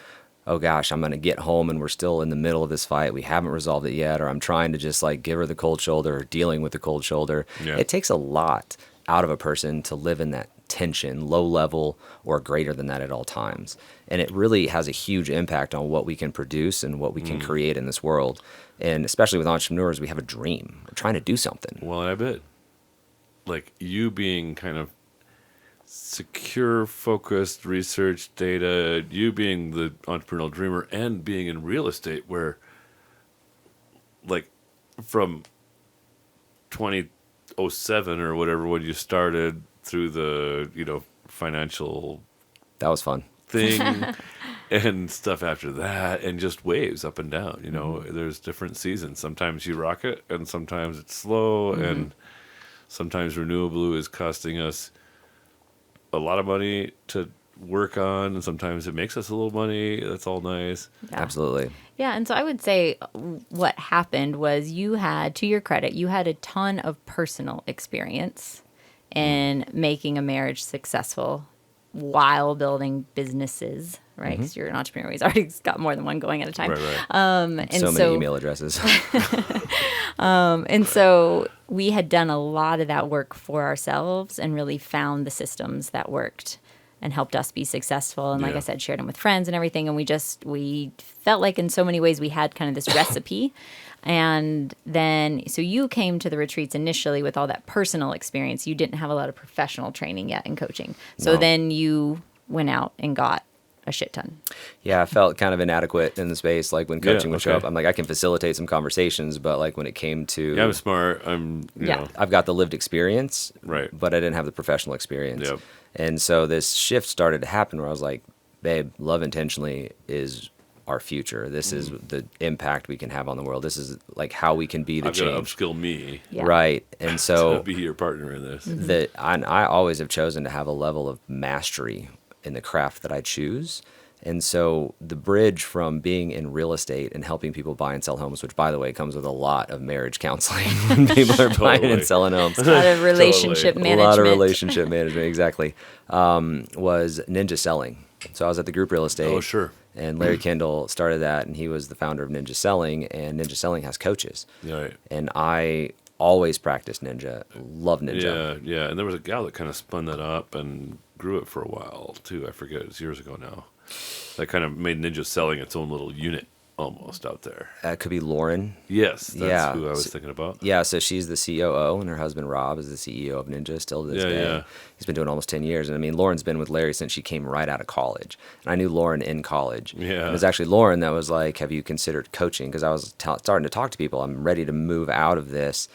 oh gosh, I'm going to get home and we're still in the middle of this fight. We haven't resolved it yet. Or I'm trying to just like give her the cold shoulder or dealing with the cold shoulder. Yeah. It takes a lot out of a person to live in that tension, low level or greater than that at all times. And it really has a huge impact on what we can produce and what we can create in this world. And especially with entrepreneurs, we have a dream. We're trying to do something. Well, and I bet, like, you being kind of secure, focused, research, data, you being the entrepreneurial dreamer and being in real estate where, like, from 2007 or whatever, when you started through the, financial That was fun. thing and stuff after that, and just waves up and down. There's different seasons. Sometimes you rock it, and sometimes it's slow, and sometimes Renewable is costing us a lot of money to work on, and sometimes it makes us a little money. That's all nice. Yeah. Absolutely. Yeah, and so I would say what happened was you had, to your credit, you had a ton of personal experience in making a marriage successful while building businesses, right? Because you're an entrepreneur, he's already got more than one going at a time. Right. And So many email addresses. And so we had done a lot of that work for ourselves and really found the systems that worked and helped us be successful. And like Yeah. I said, shared them with friends and everything. And we felt like in so many ways we had kind of this recipe. And then, so you came to the retreats initially with all that personal experience. You didn't have a lot of professional training yet in coaching. So No. then you went out and got a shit ton. Yeah, I felt kind of inadequate in the space. Like when coaching would show okay. up, I'm like, I can facilitate some conversations, but like when it came to, Yeah, I'm smart. You know. I've got the lived experience, Right. but I didn't have the professional experience. Yep. And so this shift started to happen where I was like, babe, love intentionally is our future. This is the impact we can have on the world. This is like how we can be the I've got to change. upskill me Yeah. Right. And to so be your partner in this. I always have chosen to have a level of mastery in the craft that I choose. And so the bridge from being in real estate and helping people buy and sell homes, which by the way comes with a lot of marriage counseling when people are buying Totally. and selling homes. A lot of relationship Totally. A management. lot of relationship management, exactly. Was ninja selling. So I was at the group real estate. Oh, sure. And Larry Kendall started that, and he was the founder of Ninja Selling, and Ninja Selling has coaches. Right. And I always practiced ninja, love ninja. Yeah. And there was a gal that kind of spun that up and grew it for a while, too. I forget. It's years ago now. That kind of made Ninja Selling its own little unit almost out there. Could be Lauren. Yes, that's Yeah. who I was thinking about. Yeah, so she's the COO, and her husband Rob is the CEO of Ninja still to this Yeah, day. yeah. He's been doing almost 10 years. And I mean, Lauren's been with Larry since she came right out of college. And I knew Lauren in college. Yeah. And it was actually Lauren that was like, have you considered coaching? Because I was starting to talk to people. I'm ready to move out of this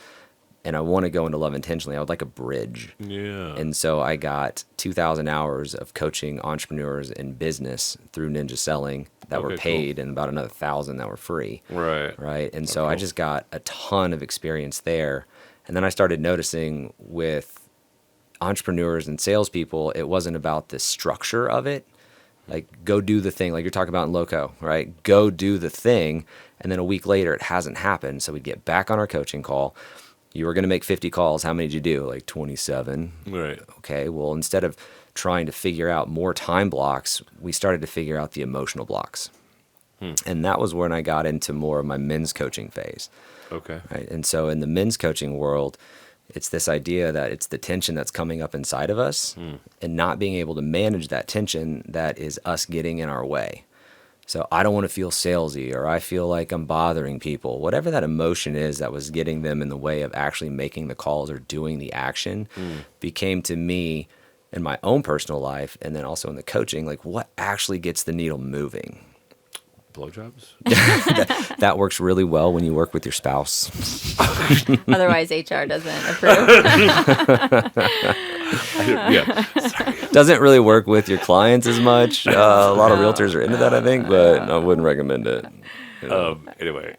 and I want to go into love intentionally. I would like a bridge. Yeah. And so I got 2,000 hours of coaching entrepreneurs in business through Ninja Selling that were paid, and about another 1,000 that were free. Right. And so I just got a ton of experience there. And then I started noticing with entrepreneurs and salespeople, it wasn't about the structure of it. Like, go do the thing, like you're talking about in Loco, right? Go do the thing. And then a week later, it hasn't happened. So we'd get back on our coaching call. You were going to make 50 calls. How many did you do? Like 27. Right. Okay. Well, instead of trying to figure out more time blocks, we started to figure out the emotional blocks. And that was when I got into more of my men's coaching phase. Okay. Right. And so in the men's coaching world, it's this idea that it's the tension that's coming up inside of us and not being able to manage that tension that is us getting in our way. So I don't want to feel salesy, or I feel like I'm bothering people. Whatever that emotion is that was getting them in the way of actually making the calls or doing the action became to me in my own personal life, and then also in the coaching, like what actually gets the needle moving. Blowjobs? That works really well when you work with your spouse. Otherwise, HR doesn't approve. Yeah. Sorry. Doesn't really work with your clients as much. A lot of realtors are into that, I think, but I wouldn't recommend it. You know? Anyway,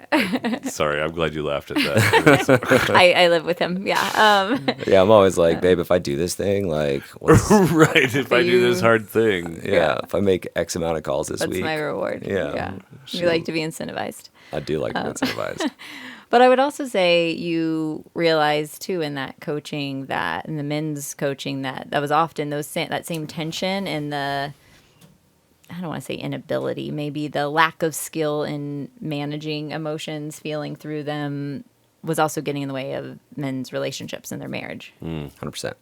sorry. I'm glad you laughed at that. I live with him. Yeah. Yeah, I'm always like, babe, if I do this thing, like, what's, Right. If I do this hard thing. yeah, if I make X amount of calls this That's week, my reward. Yeah. You like to be incentivized. I do like to be incentivized. But I would also say you realize too in that coaching that in the men's coaching that was often that same tension and the, I don't want to say inability, maybe the lack of skill in managing emotions, feeling through them, was also getting in the way of men's relationships and their marriage. 100%.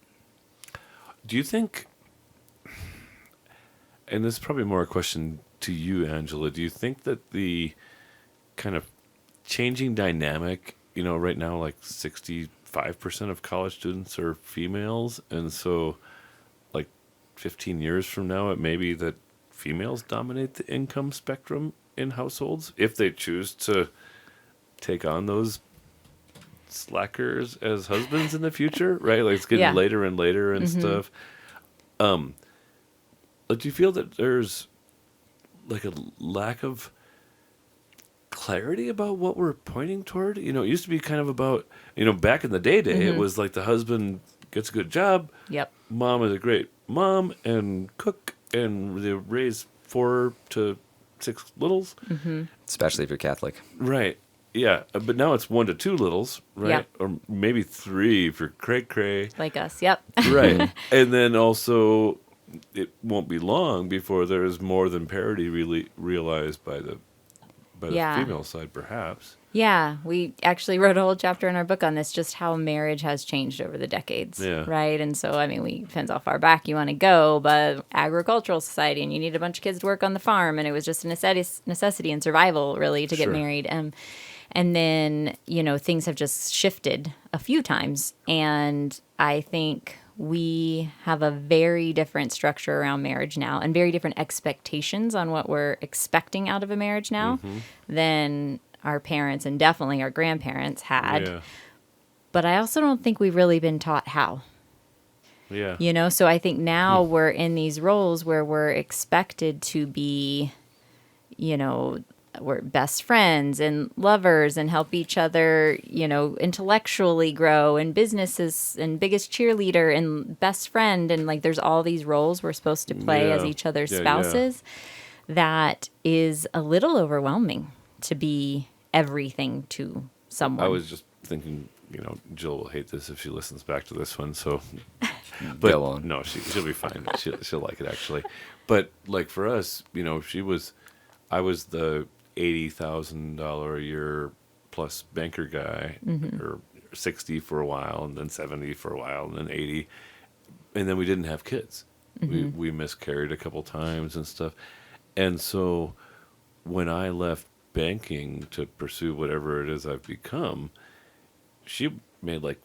Do you think, and this is probably more a question to you, Angela, do you think that the kind of changing dynamic, right now, like 65% of college students are females, and so like 15 years from now, it may be that females dominate the income spectrum in households if they choose to take on those slackers as husbands in the future, right? Like it's getting later and later and stuff. But do you feel that there's like a lack of clarity about what we're pointing toward? It used to be kind of about, back in the day, it was like the husband gets a good job. Yep. Mom is a great mom and cook, and they raise 4 to 6 littles. Especially if you're Catholic. Right. Yeah. But now it's 1 to 2 littles, right? Yep. Or maybe 3 for cray-cray. Like us. Yep. Right. And then also, it won't be long before there is more than parity really realized by the female side, perhaps. Yeah, we actually wrote a whole chapter in our book on this, just how marriage has changed over the decades, right? And so, depends how far back you want to go, but agricultural society, and you need a bunch of kids to work on the farm, and it was just a necessity and survival, really, to get married. And then, things have just shifted a few times, and I think we have a very different structure around marriage now and very different expectations on what we're expecting out of a marriage now than our parents and definitely our grandparents had. Yeah. But I also don't think we've really been taught how. Yeah. So I think now we're in these roles where we're expected to be, we're best friends and lovers and help each other, intellectually grow, and businesses and biggest cheerleader and best friend. And like, there's all these roles we're supposed to play as each other's spouses. That is a little overwhelming to be everything to someone. I was just thinking, Jill will hate this if she listens back to this one. So, but Go on. No, she'll be fine. She'll like it actually. But like for us, I was the $80,000 a year plus banker guy, or 60 for a while, and then 70 for a while, and then 80, and then we didn't have kids. We miscarried a couple times and stuff, and so when I left banking to pursue whatever it is I've become, she made like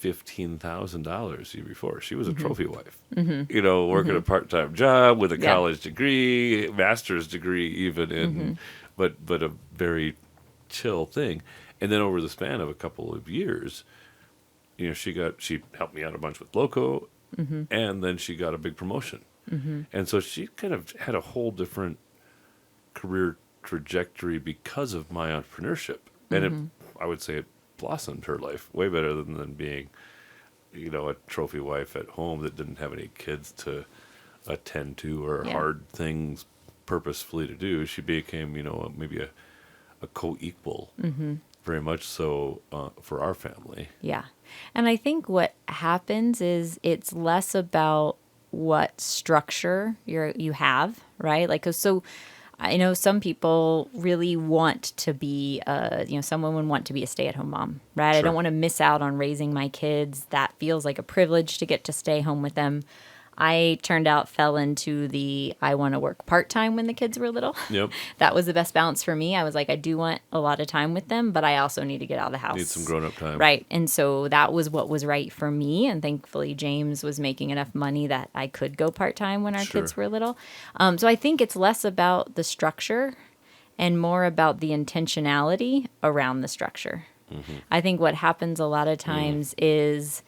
$15,000 the year before. She was a trophy wife, working a part-time job with a college degree, master's degree, even in, but a very chill thing. And then over the span of a couple of years, she helped me out a bunch with Loco, and then she got a big promotion. And so she kind of had a whole different career trajectory because of my entrepreneurship. And I would say it blossomed her life way better than being, a trophy wife at home that didn't have any kids to attend to or hard things purposefully to do. She became, maybe a co-equal, very much so for our family. Yeah. And I think what happens is it's less about what structure you have, right? Like, so I know some people really want to be, some women want to be a stay-at-home mom, right? Sure. I don't want to miss out on raising my kids. That feels like a privilege to get to stay home with them. I fell into I want to work part-time when the kids were little. Yep. That was the best balance for me. I was like, I do want a lot of time with them, but I also need to get out of the house. Need some grown-up time. Right. And so that was what was right for me. And thankfully, James was making enough money that I could go part-time when our kids were little. So I think it's less about the structure and more about the intentionality around the structure. I think what happens a lot of times is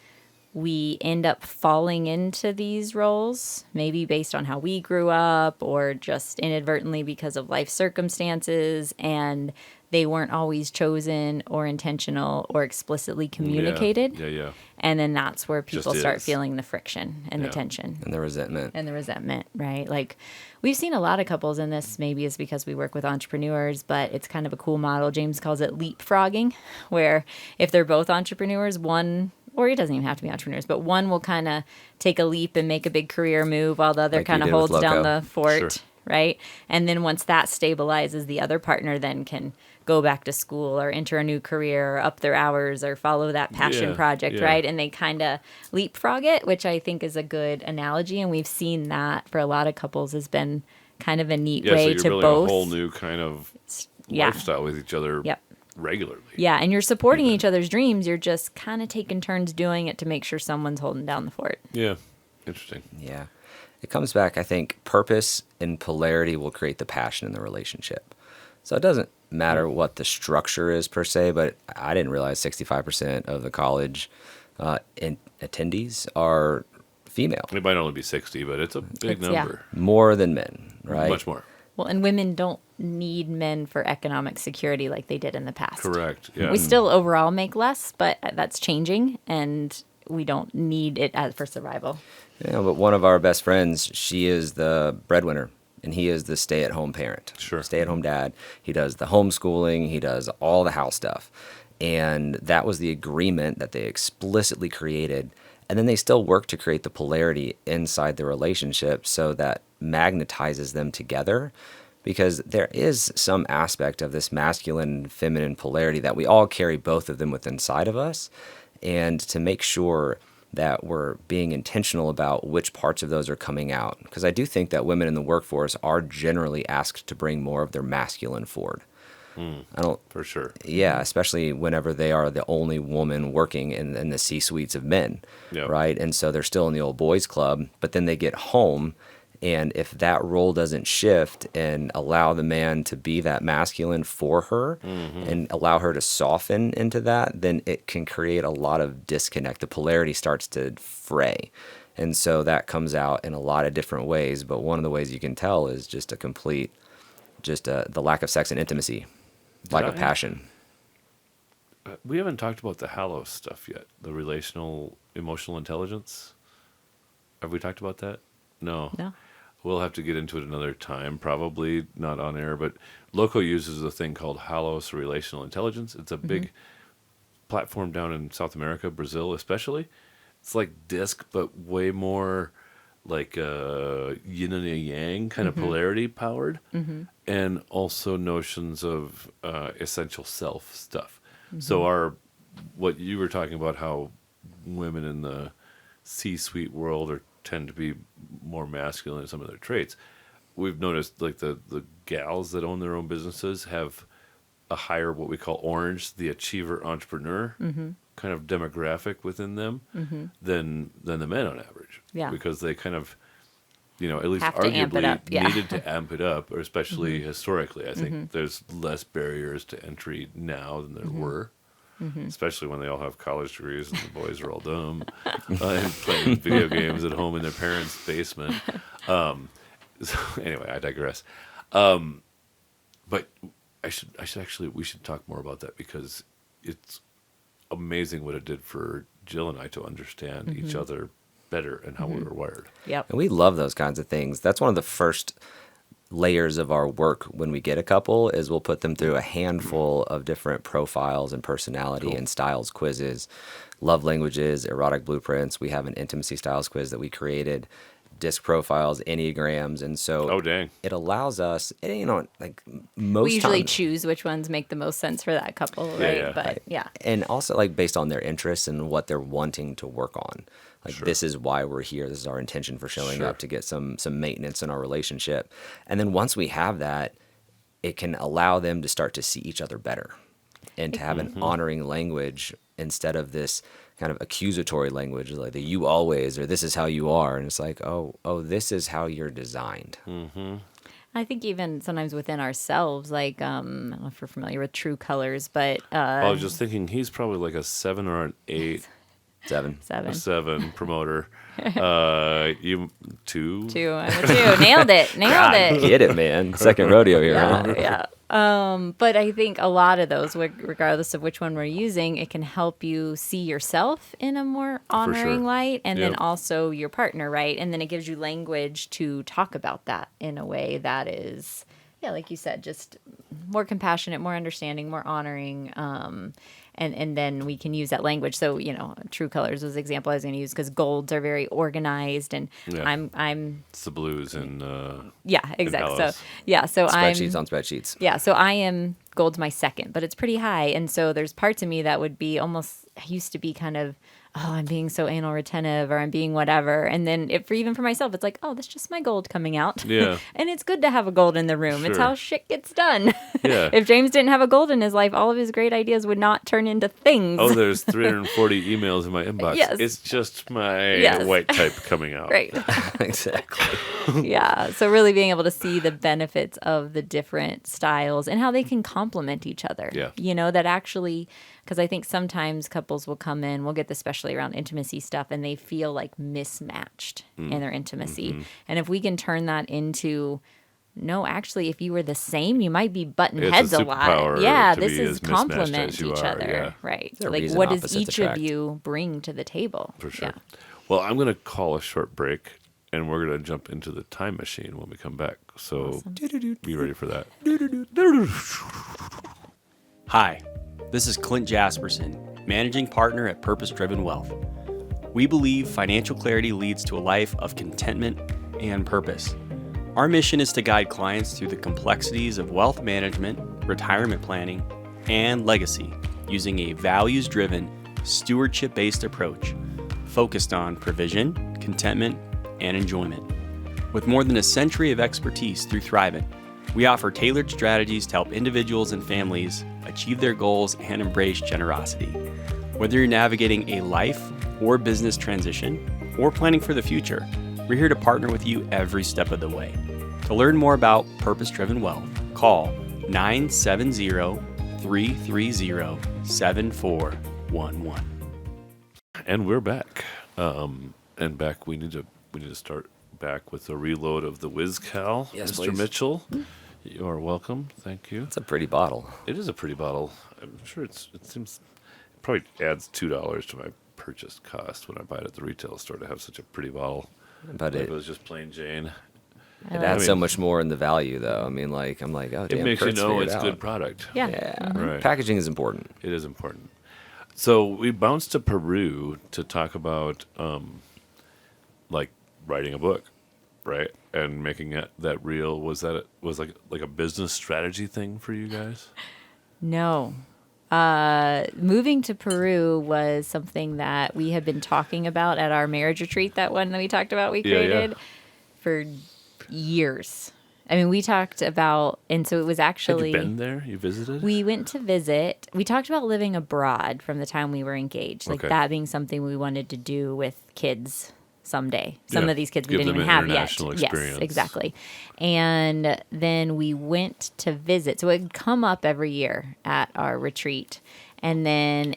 we end up falling into these roles, maybe based on how we grew up or just inadvertently because of life circumstances, and they weren't always chosen or intentional or explicitly communicated. Yeah. And then that's where people start feeling the friction and the tension. And the resentment. Right? Like, we've seen a lot of couples, and this maybe is because we work with entrepreneurs, but it's kind of a cool model. James calls it leapfrogging, where if they're both entrepreneurs, or it doesn't even have to be entrepreneurs, but one will kind of take a leap and make a big career move while the other kind of holds down the fort, right? And then once that stabilizes, the other partner then can go back to school or enter a new career or up their hours or follow that passion project, right? And they kind of leapfrog it, which I think is a good analogy. And we've seen that for a lot of couples has been kind of a neat way so to building both. a whole new kind of lifestyle with each other. Regularly. Yeah, and you're supporting each other's dreams. You're just kind of taking turns doing it to make sure someone's holding down the fort. Yeah, interesting. Yeah. It comes back, I think, purpose and polarity will create the passion in the relationship. So it doesn't matter what the structure is per se, but I didn't realize 65% of the college attendees are female. It might only be 60, but it's a big number. Yeah. More than men, right? Much more. Well, and women don't need men for economic security like they did in the past. Correct. Yeah. We still overall make less, but that's changing, and we don't need it for survival. Yeah, but one of our best friends, she is the breadwinner, and he is the stay-at-home parent. Sure. Stay-at-home dad. He does the homeschooling. He does all the house stuff. And that was the agreement that they explicitly created. And then they still work to create the polarity inside the relationship so that magnetizes them together, because there is some aspect of this masculine and feminine polarity that we all carry both of them within inside of us. And to make sure that we're being intentional about which parts of those are coming out. Because I do think that women in the workforce are generally asked to bring more of their masculine forward. For sure. Yeah, especially whenever they are the only woman working in the C-suites of men, right? And so they're still in the old boys club, but then they get home, and if that role doesn't shift and allow the man to be that masculine for her and allow her to soften into that, then it can create a lot of disconnect. The polarity starts to fray. And so that comes out in a lot of different ways, but one of the ways you can tell is just the lack of sex and intimacy. Lack of passion. We haven't talked about the Hallow stuff yet. The relational, emotional intelligence. Have we talked about that? No. We'll have to get into it another time, probably not on air, but Loco uses a thing called Hallows relational intelligence. It's a big platform down in South America, Brazil especially. It's like DISC, but way more like yin and a yang kind of polarity powered, and also notions of essential self stuff. So what you were talking about, how women in the C-suite world tend to be more masculine in some of their traits. We've noticed like the gals that own their own businesses have a higher, what we call orange, the achiever entrepreneur kind of demographic within them than the men on average. Yeah. Because they kind of, at least have to amp it arguably up. Yeah. needed to amp it up, or especially historically. I think there's less barriers to entry now than there were. especially when they all have college degrees and the boys are all dumb and playing video games at home in their parents' basement. So anyway, I digress. But we should talk more about that, because it's amazing what it did for Jill and I to understand each other better and how we were wired. Yep. And we love those kinds of things. That's one of the first layers of our work when we get a couple, is we'll put them through a handful of different profiles and personality and styles quizzes, love languages, erotic blueprints. We have an intimacy styles quiz that we created, disc profiles, enneagrams, and so it allows us, like most we usually times, choose which ones make the most sense for that couple, right? And also like based on their interests and what they're wanting to work on. Like this is why we're here. This is our intention for showing up, to get some maintenance in our relationship. And then once we have that, it can allow them to start to see each other better and to have an honoring language instead of this kind of accusatory language, like the "you always" or "this is how you are." And it's like, oh, this is how you're designed. I think even sometimes within ourselves, like, I don't know if you're familiar with True Colors, but I was just thinking he's probably like a 7 or an 8. 7. A 7 promoter. You 2? 2. I'm a 2. Nailed it. Get it, man. Second rodeo here, huh? Yeah. But I think a lot of those, regardless of which one we're using, it can help you see yourself in a more honoring light, and then also your partner, right? And then it gives you language to talk about that in a way that is, like you said, just more compassionate, more understanding, more honoring. And then we can use that language. So, True Colors was the example I was going to use, because golds are very organized, and I'm it's the blues and exactly. And so spreadsheets on spreadsheets. Yeah, so I am gold's my second, but it's pretty high, and so there's parts of me that would be almost, I used to be kind of, I'm being so anal retentive, or I'm being whatever. And then even for myself, it's like, that's just my gold coming out. Yeah. And it's good to have a gold in the room. It's how shit gets done. Yeah. If James didn't have a gold in his life, all of his great ideas would not turn into things. Oh, there's 340 emails in my inbox. Yes. It's just my white type coming out. Right. Exactly. Yeah. So really being able to see the benefits of the different styles and how they can complement each other. Yeah. That actually, because I think sometimes couples will come in, we'll get this especially around intimacy stuff, and they feel like mismatched in their intimacy. And if we can turn that into, no, actually, if you were the same, you might be butting heads a lot. Yeah, this is complement each other. Right. So like, what does each of you bring to the table? For sure. Yeah. Well, I'm going to call a short break, and we're going to jump into the time machine when we come back. So be ready for that. Hi, this is Clint Jasperson, Managing Partner at Purpose Driven Wealth. We believe financial clarity leads to a life of contentment and purpose. Our mission is to guide clients through the complexities of wealth management, retirement planning, and legacy using a values-driven, stewardship-based approach focused on provision, contentment, and enjoyment. With more than a century of expertise through Thrivent, we offer tailored strategies to help individuals and families achieve their goals and embrace generosity. Whether you're navigating a life or business transition or planning for the future, we're here to partner with you every step of the way. To learn more about Purpose Driven Wealth, call 970-330-7411. And we're back. We need to start back with a reload of the WizCal. Yes, Mr. please. Mitchell, you are welcome. Thank you. It's a pretty bottle. It is a pretty bottle. I'm sure it probably adds $2 to my purchase cost when I buy it at the retail store to have such a pretty bottle. But it was just plain Jane. It adds so much more in the value, though. I mean, like, I'm like, oh, damn. It makes Kurt's you know it's figured good out. product. Yeah. Right. Packaging is important. It is important. So we bounced to Peru to talk about, like writing a book, right? And making that real. Was like a business strategy thing for you guys? No. Moving to Peru was something that we had been talking about at our marriage retreat, that one that we talked about we created for years. I mean, we talked about, and so it was actually... Had you been there? You visited? We went to visit. We talked about living abroad from the time we were engaged, like that being something we wanted to do with kids someday. Some of these kids we didn't even have yet. Experience. Yes, exactly. And then we went to visit. So it would come up every year at our retreat. And then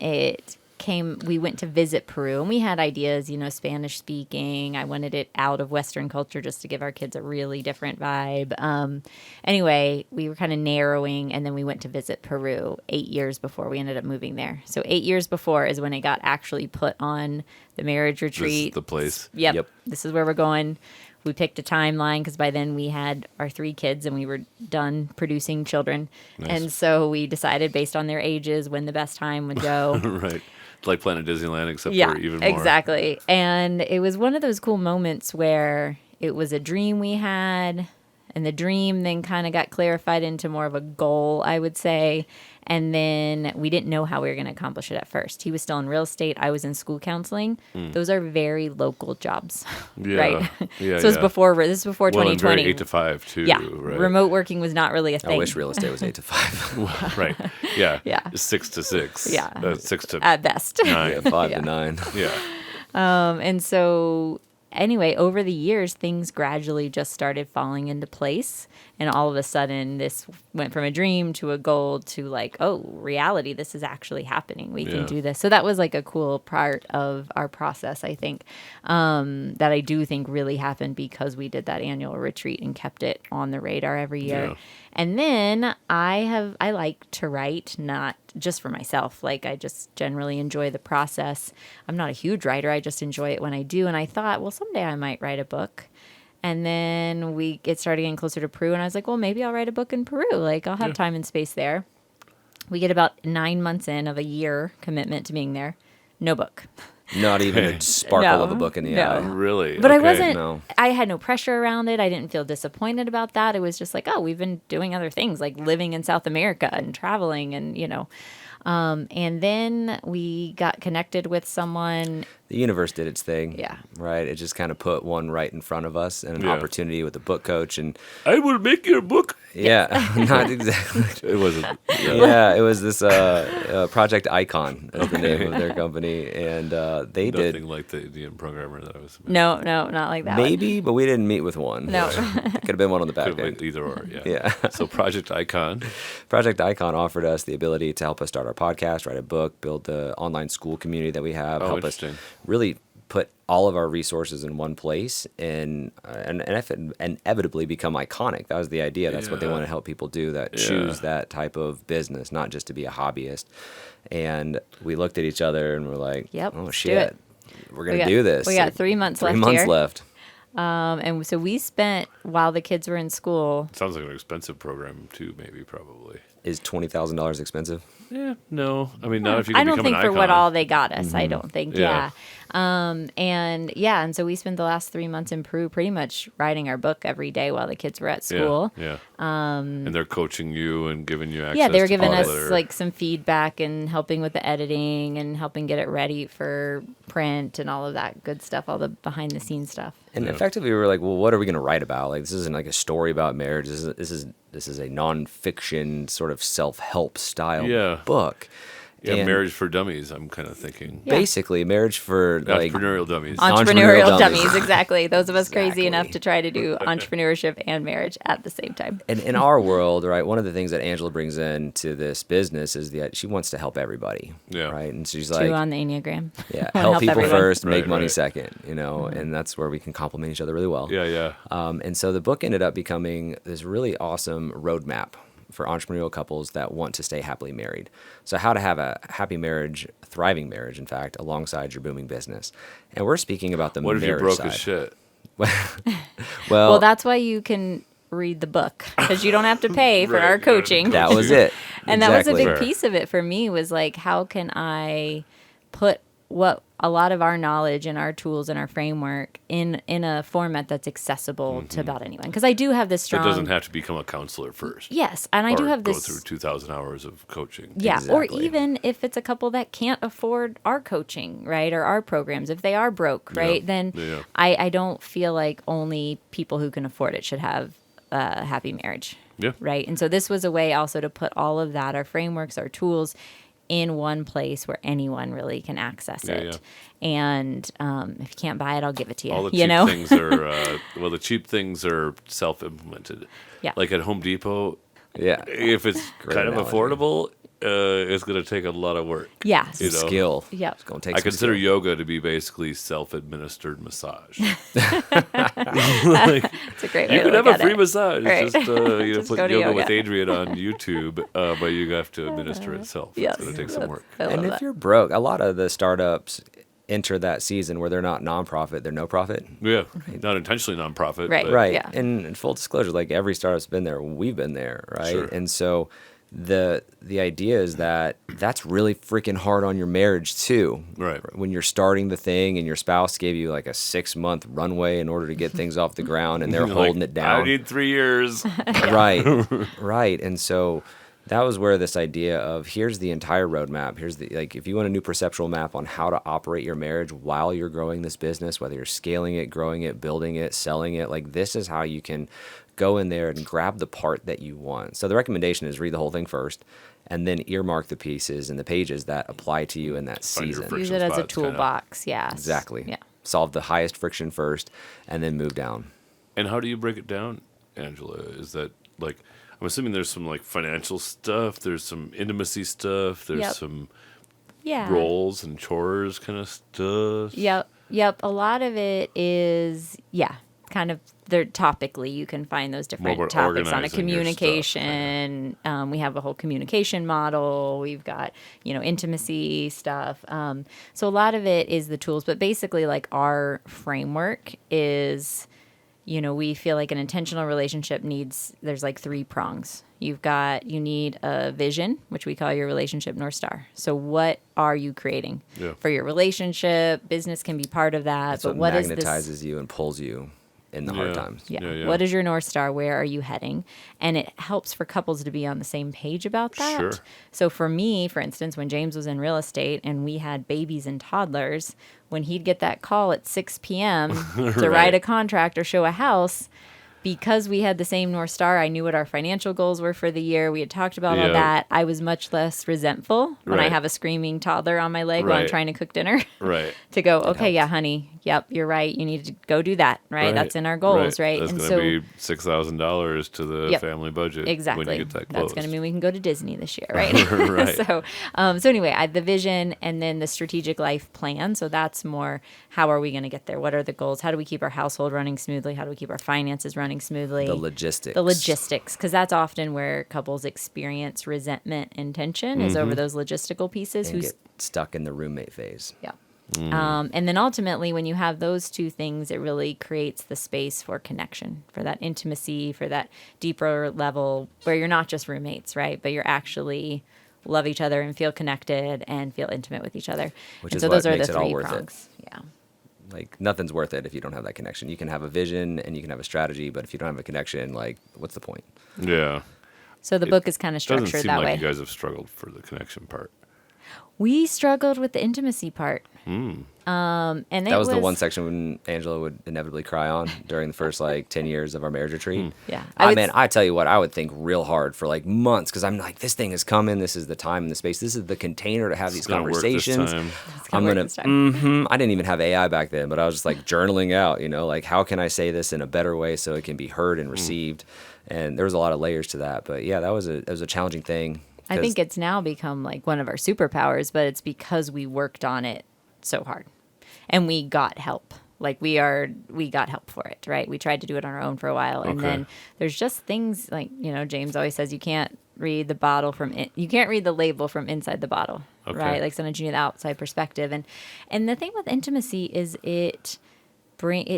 we went to visit Peru, and we had ideas, Spanish speaking. I wanted it out of Western culture just to give our kids a really different vibe. Anyway, we were kind of narrowing, and then we went to visit Peru 8 years before we ended up moving there. So 8 years before is when it got actually put on the marriage retreat. This is the place. Yep. This is where we're going. We picked a timeline because by then we had our 3 kids and we were done producing children. Nice. And so we decided based on their ages when the best time would go. Right. It's like Planet Disneyland, except for even more. Exactly. And it was one of those cool moments where it was a dream we had, and the dream then kind of got clarified into more of a goal, I would say. And then we didn't know how we were going to accomplish it at first. He was still in real estate. I was in school counseling. Those are very local jobs, right? Yeah, so this is before 2020. And very 8 to 5 too. Yeah, right? Remote working was not really a thing. I wish real estate was 8 to 5. Right. Yeah. Yeah. 6 to 6. Yeah. 6 to At best. 9. Yeah, 5 to 9. Yeah. And so anyway, over the years, things gradually just started falling into place. And all of a sudden, this went from a dream to a goal to like, oh, reality, this is actually happening. We can do this. So that was like a cool part of our process, I think, that I do think really happened because we did that annual retreat and kept it on the radar every year. Yeah. And then I like to write, not just for myself. Like I just generally enjoy the process. I'm not a huge writer. I just enjoy it when I do. And I thought, well, someday I might write a book. And then it started getting closer to Peru. And I was like, well, maybe I'll write a book in Peru. Like I'll have time and space there. We get about 9 months in of a year commitment to being there. No book. Not even a sparkle of a book in the eye. Really? But Okay. I had no pressure around it. I didn't feel disappointed about that. It was just like, oh, we've been doing other things like living in South America and traveling and, and then we got connected with someone. The universe did its thing. Yeah. Right? It just kind of put one right in front of us and an opportunity with a book coach. And I will make your book. yeah, not exactly. It wasn't. Yeah, it was this Project Icon is the name of their company. And they Nothing did. like the Indian programmer that I was. No, not like that. Maybe, but we didn't meet with one. No. Could have been one on the back Could have end. been either or. Yeah. Yeah. So Project Icon. Project Icon offered us the ability to help us start our podcast, write a book, build the online school community that we have, Oh, help us interesting. really put all of our resources in one place and inevitably become iconic. That was the idea. That's what they Yeah. want to help people do, that Yeah. choose that type of business, not just to be a hobbyist. And we looked at each other and we're like, Yep, oh, let's do shit. it. We're going to do this. We got 3 months left 3 months here. left. And so we spent, while the kids were in school. Sounds like an expensive program too. Maybe probably. Is $20,000 expensive? Yeah. No. I mean, not if you can I don't become think an for icon. what all they got us. I don't think. Yeah. And so we spent the last 3 months in Peru pretty much writing our book every day while the kids were at school. Yeah. And they're coaching you and giving you access. Yeah, they were to giving all us their- like some feedback and helping with the editing and helping get it ready for print and all of that good stuff, all the behind the scenes stuff. And effectively, we were like, well, what are we going to write about? Like, this isn't like a story about marriage. This is a nonfiction sort of self-help style book. Yeah, And marriage for dummies. I'm kind of thinking basically marriage for like entrepreneurial dummies. Entrepreneurial Entrepreneurial dummies, dummies. exactly. Those of us crazy Exactly. enough to try to do entrepreneurship and marriage at the same time. And in our world, right, one of the things that Angela brings into this business is that she wants to help everybody. Yeah. Right. And she's 2 like, on the Enneagram. yeah, Wanna help people everyone. first, make Right, money right. second, and that's where we can complement each other really well. Yeah. And so the book ended up becoming this really awesome roadmap for entrepreneurial couples that want to stay happily married. So how to have a happy marriage, a thriving marriage, in fact, alongside your booming business. And we're speaking about the What if marriage you broke side. as shit? Well, that's why you can read the book because you don't have to pay for Right, our right. coaching. that was it. And that was a Exactly. big piece of it for me was like, how can I put what a lot of our knowledge and our tools and our framework in a format that's accessible to about anyone? Because I do have this It strong. doesn't have to become a counselor first. Yes, and I do Or have go this. through 2,000 hours of coaching. Yeah, or Exactly. even if it's a couple that can't afford our coaching, right, or our programs, if they are broke, right, then Yeah. I don't feel like only people who can afford it should have a happy marriage. Yeah. Right. And so this was a way also to put all of that, our frameworks, our tools, in one place where anyone really can access Yeah, it. And if you can't buy it, I'll give it to you. All the you cheap know? things are the cheap things are self-implemented. Yeah. Like at Home Depot, Yeah. if it's Great kind of analogy. affordable, it's going to take a lot of work. Yeah. You know? Skill. Yep. It's going to take I some consider skill. yoga to be basically self-administered massage. It's a great way You to can have look a at free it. massage. Right. Just Just put go to yoga yoga. with Adrian on YouTube, but you have to administer it itself. Yes. It's going to take some work. I love And if that. you're broke, a lot of the startups enter that season where they're not nonprofit, they're no profit. Yeah, not intentionally nonprofit. Right. But Right. Yeah. And in full disclosure, like every startup's been there, we've been there, right? Sure. And so the idea is that that's really freaking hard on your marriage too. Right. When you're starting the thing and your spouse gave you like a 6-month runway in order to get things off the ground and they're Like, holding it down. I need 3 years. Right. Right. And so that was where this idea of here's the entire roadmap. Here's the, like, if you want a new perceptual map on how to operate your marriage while you're growing this business, whether you're scaling it, growing it, building it, selling it, like this is how you can go in there and grab the part that you want. So the recommendation is read the whole thing first and then earmark the pieces and the pages that apply to you in that Find your season. friction Use it as a spots, kinda. toolbox. Yeah. Exactly. Yeah. Solve the highest friction first and then move down. And how do you break it down, Angela? Is that like, I'm assuming there's some like financial stuff, there's some intimacy stuff, there's Yep. some Yeah. roles and chores kind of stuff. Yep. A lot of it is, kind of they're topically. You can find those different about topics on a organizing your stuff, communication. We have a whole communication model. We've got, intimacy stuff. So a lot of it is the tools, but basically like our framework is, we feel like an intentional relationship there's like 3 prongs. You need a vision, which we call your relationship North Star. So what are you creating for your relationship? Business can be part of that. That's but what what is magnetizes you and pulls you in the hard times. Yeah. What is your North Star? Where are you heading? And it helps for couples to be on the same page about that. Sure. So for me, for instance, when James was in real estate and we had babies and toddlers, when he'd get that call at 6 p.m. to write a contract or show a house, because we had the same North Star, I knew what our financial goals were for the year. We had talked about all that. I was much less resentful when I have a screaming toddler on my leg while I'm trying to cook dinner. Right. To go, okay, yeah, honey, yep, you're right. You need to go do that, right? That's in our goals, right? That's And going so to be $6,000 to the family budget. exactly, when you get that that's close. going to mean we can go to Disney this year, right? Right. So anyway, the vision and then the strategic life plan. So that's more, how are we going to get there? What are the goals? How do we keep our household running smoothly? How do we keep our finances running smoothly? The logistics, because that's often where couples experience resentment and tension is over those logistical pieces. and get stuck in the roommate phase. Yeah. And then ultimately, when you have those 2 things, it really creates the space for connection, for that intimacy, for that deeper level where you're not just roommates, right? But you're actually love each other and feel connected and feel intimate with each other. Which and is so what those are makes the it all 3 worth it. prongs. Yeah. Like nothing's worth it if you don't have that connection. You can have a vision and you can have a strategy, but if you don't have a connection, like what's the point? Yeah. So the book is kind of Doesn't structured seem that like way. you guys have struggled for the connection part. We struggled with the intimacy part. And That was the one section when Angela would inevitably cry on during the first 10 years of our marriage retreat. Yeah. I tell you what, I would think real hard for months because I'm like, this thing is coming. This is the time and the space. This is the container to have these gonna work this conversations. time. I'm going to, I didn't even have AI back then, but I was just journaling out, how can I say this in a better way so it can be heard and received? And there was a lot of layers to that. But yeah, it was a challenging thing. I think it's now become one of our superpowers, but it's because we worked on it so hard and we got help. We got help for it, right? We tried to do it on our own for a while. And then there's just things James always says, you can't read the label from inside the bottle, right? Sometimes you need the outside perspective. And the thing with intimacy is it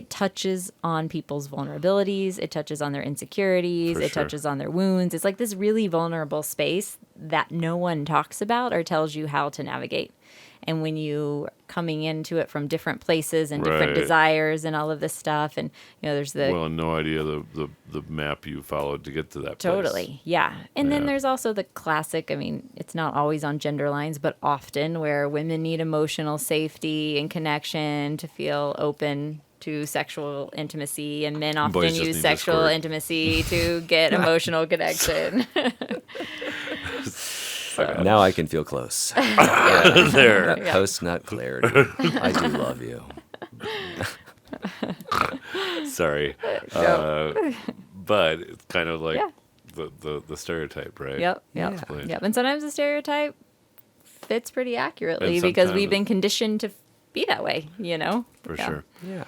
touches on people's vulnerabilities. It touches on their insecurities. It touches on their wounds. It's this really vulnerable space that no one talks about or tells you how to navigate. And when you coming into it from different places and different desires and all of this stuff, and there's no idea the map you followed to get to that place. Totally, yeah. And then there's also the classic, it's not always on gender lines, but often where women need emotional safety and connection to feel open to sexual intimacy, and men often Boys just use need sexual Discord. intimacy to get emotional connection. Now I can feel close. There. That post-nut clarity. I do love you. Sorry. But it's kind of the stereotype, right? Yep. Yeah. Yep. And sometimes the stereotype fits pretty accurately And because we've sometimes- been conditioned to be that way, For Yeah. sure. Yeah.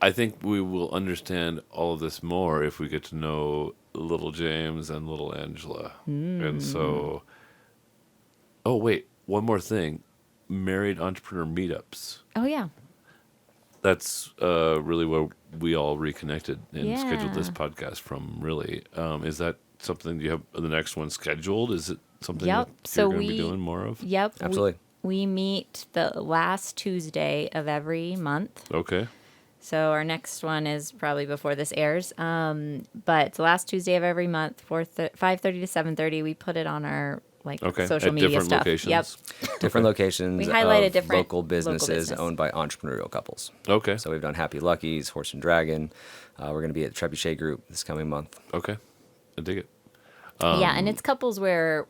I think we will understand all of this more if we get to know little James and little Angela. And so, oh, wait, one more thing. Married entrepreneur meetups. Oh, yeah. That's really where we all reconnected and scheduled this Yeah. podcast from, really. Is that something, do you have the next one scheduled? Is it something Yep. that So you're going to be we- doing more of? Yep. Absolutely. We meet the last Tuesday of every month. Okay. So our next one is probably before this airs. But it's the last Tuesday of every month, 5:30 to 7:30. We put it on our Okay. social At media different stuff. locations? Yep. Different locations We highlighted of different local businesses business. owned by entrepreneurial couples. Okay. So we've done Happy Lucky's, Horse and Dragon. We're going to be at Trebuchet Group this coming month. Okay. I dig it. Yeah, and it's couples where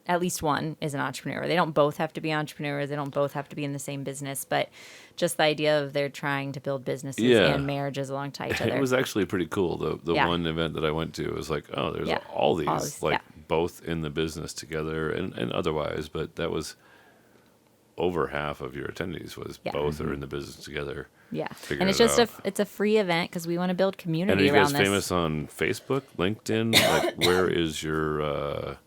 at least one is an entrepreneur. They don't both have to be entrepreneurs. They don't both have to be in the same business, but just the idea of they're trying to build businesses Yeah. and marriages alongside each other. It was actually pretty cool. The Yeah. one event that I went to was like, oh, there's Yeah. all these, All these, like, yeah. both in the business together and otherwise, but that was over half of your attendees was Yeah. both are in the business together. Yeah, Figure and it's it just out. it's a free event because we want to build And are community you around guys this. famous on Facebook, LinkedIn? Like, where is your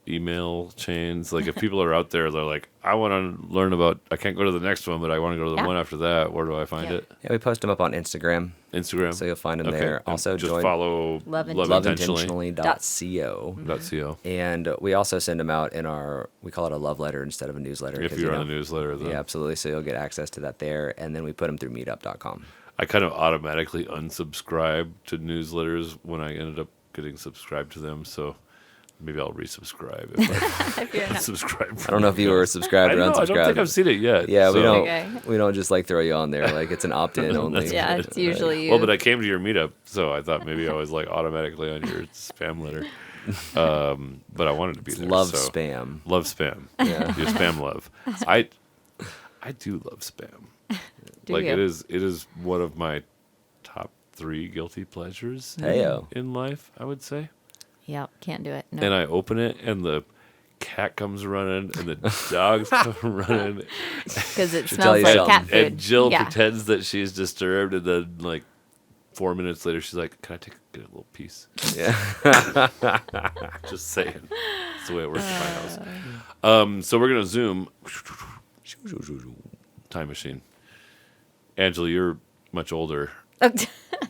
email chains? Like, if people are out there, they're like, I want to learn about, I can't go to the next one, but I want to go to the Yeah. one after that. Where do I find Yeah. it? Yeah, we post them up on Instagram, Instagram. so you'll find them Okay. there. And Also, just join follow Love Intentionally. loveintentionally.co. .co. And we also send them out in we call it a love letter instead of a newsletter. If 'cause, you're on the newsletter, then Yeah, absolutely. So you'll get access to that there. And then we put them through meetup.com. I kind of automatically unsubscribed to newsletters when I ended up getting subscribed to them. So maybe I'll resubscribe if If you're I not- subscribe. I don't know if you were subscribed or I unsubscribed. don't think I've seen it yet. Yeah, we so- don't. Okay. We don't just like throw you on there. Like it's an opt-in only. Yeah, it's usually you. Well, but I came to your meetup, so I thought maybe I was like automatically on your spam letter. But I wanted to be there. Love so. spam. Love spam. Yeah. Your spam love. I do love spam. Do like you? it is one of my top 3 guilty pleasures Heyo. in life, I would say. Yep, can't do it. No. And I open it, and the cat comes running, and the dogs come running, Because it tell smells you like something. cat food. and Jill yeah. pretends that she's disturbed, and then like 4 minutes later, she's like, "Can I get a little piece?" Yeah. Just saying, that's the way it works in my house. So we're gonna zoom time machine. Angela, you're much older,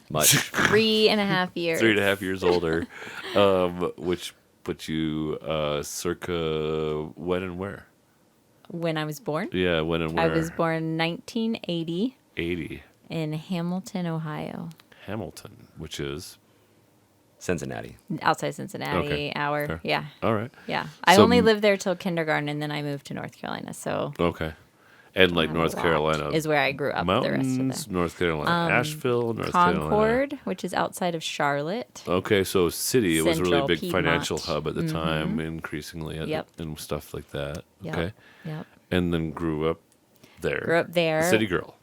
Much. 3.5 years. 3.5 years older, which puts you circa when and where? When I was born, Yeah, when and I where? was born 1980 80. in Hamilton, Ohio, Hamilton, which is Cincinnati. outside Cincinnati. Okay. Hour. Fair. Yeah. all right. Yeah. I So only m- lived there till kindergarten, and then I moved to North Carolina. So Okay. And like a North lot Carolina is where I grew up. mountains, The rest of North Carolina, Asheville, North the Carolina. Concord, which is outside of Charlotte. Okay, so city, it was a really Central big Piedmont. financial hub at the time, increasingly, Yep. and stuff like that. Yep. Okay, Yep. and then grew up there. Grew up there. A city girl.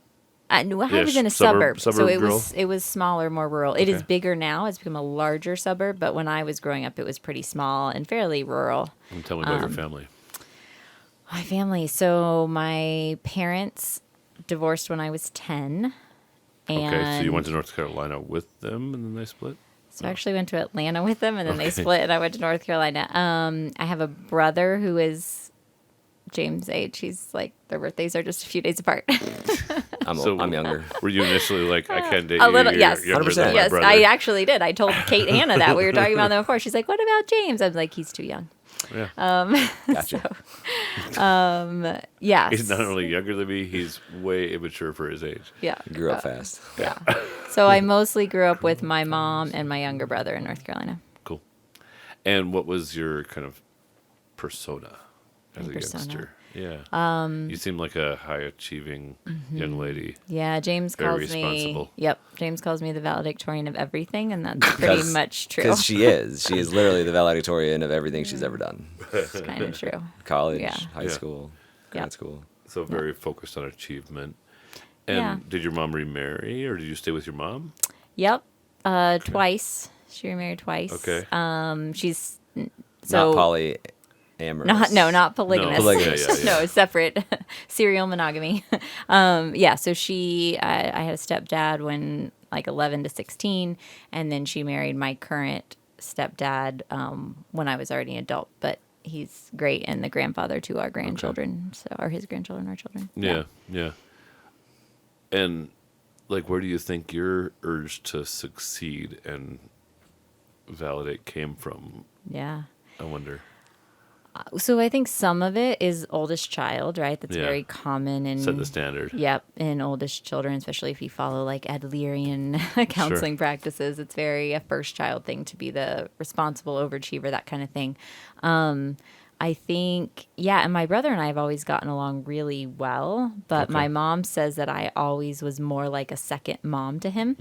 No, I was Ish. in a Suburb suburb, so it girl? was smaller, more rural. It is Okay. bigger now; it's become a larger suburb. But when I was growing up, it was pretty small and fairly rural. And tell me about your family. My family. So my parents divorced when I was 10, and Okay, so you went to North Carolina with them, and then they split. So I actually went to Atlanta with them, and then they Okay. split, and I went to North Carolina. I have a brother who is James' age. He's like, their birthdays are just a few days apart. I'm younger. Were you initially like, I can't date A you? little, you're yes. younger than 100%. my Yes, brother. I actually did. I told Kate Hannah that. We were talking about them before. She's like, what about James? I was like, he's too young. Yeah. Gotcha. Yes. He's not only younger than me, he's way immature for his age. Yeah. Grew up fast. Yeah. So I mostly grew up with my mom and my younger brother in North Carolina. Cool. And what was your kind of persona as My a persona? youngster? Yeah. You seem like a high achieving young lady. Yeah, James Very calls me. responsible. Yep, James calls me the valedictorian of everything, and that's pretty much true. Because she is. She is literally the valedictorian of everything she's ever done. It's kind of true. College, Yeah. high Yeah. school, grad Yeah. school. So very focused on achievement. And Yeah. did your mom remarry or did you stay with your mom? Yep, twice. She remarried twice. Okay. She's Not polyamorous. Not polygamous. No, Polygamous. No, separate. Serial monogamy. So I had a stepdad when like 11 to 16, and then she married my current stepdad when I was already an adult. But he's great and the grandfather to our grandchildren. So are his grandchildren our children? Yeah. And like, where do you think your urge to succeed and validate came from? Yeah. I wonder. So I think some of it is oldest child, right? That's very common in Set the standard. Yep, in oldest children, especially if you follow like Adlerian counseling practices, it's very a first child thing to be the responsible overachiever, that kind of thing. I think, and my brother and I have always gotten along really well, but my mom says that I always was more like a second mom to him.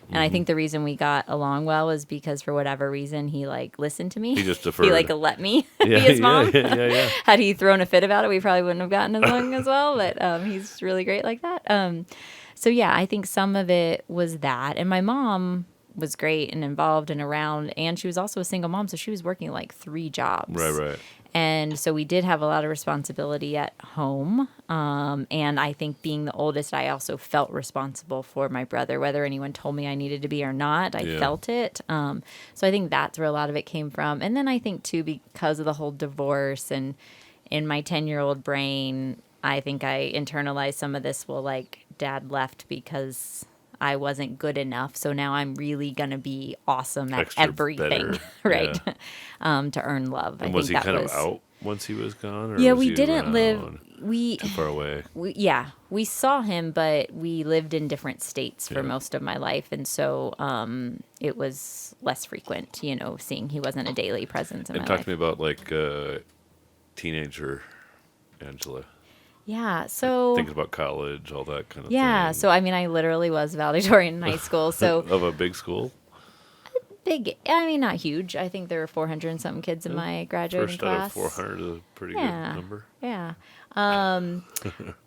And I think the reason we got along well was because for whatever reason, he like listened to me. He just deferred. He like let me be his mom. Yeah. Had he thrown a fit about it, we probably wouldn't have gotten along as well, but he's really great like that. I think some of it was that. And my mom was great and involved and around, and she was also a single mom, so she was working like 3 jobs. Right. And so we did have a lot of responsibility at home. And I think being the oldest, I also felt responsible for my brother, whether anyone told me I needed to be or not. I felt it. So I think that's where a lot of it came from. And then I think, too, because of the whole divorce and in my 10-year-old brain, I think I internalized some of this, well, like, Dad left because I wasn't good enough, so now I'm really gonna be awesome at Extra everything, better. right? To earn love. And I was think he that kind was, of out once he was gone? Or yeah, was we he didn't live. around? We Too far away. we saw him, but we lived in different states for most of my life, and so it was less frequent. Seeing he wasn't a daily presence in And my talk life. to me about like teenager Angela. Yeah, so Thinking about college, all that kind of thing. so I mean, I literally was valedictorian in high school, so Of a big school? big. I mean, not huge. I think there were 400 and something kids in my graduating First class. out of 400 is a pretty good number. Yeah.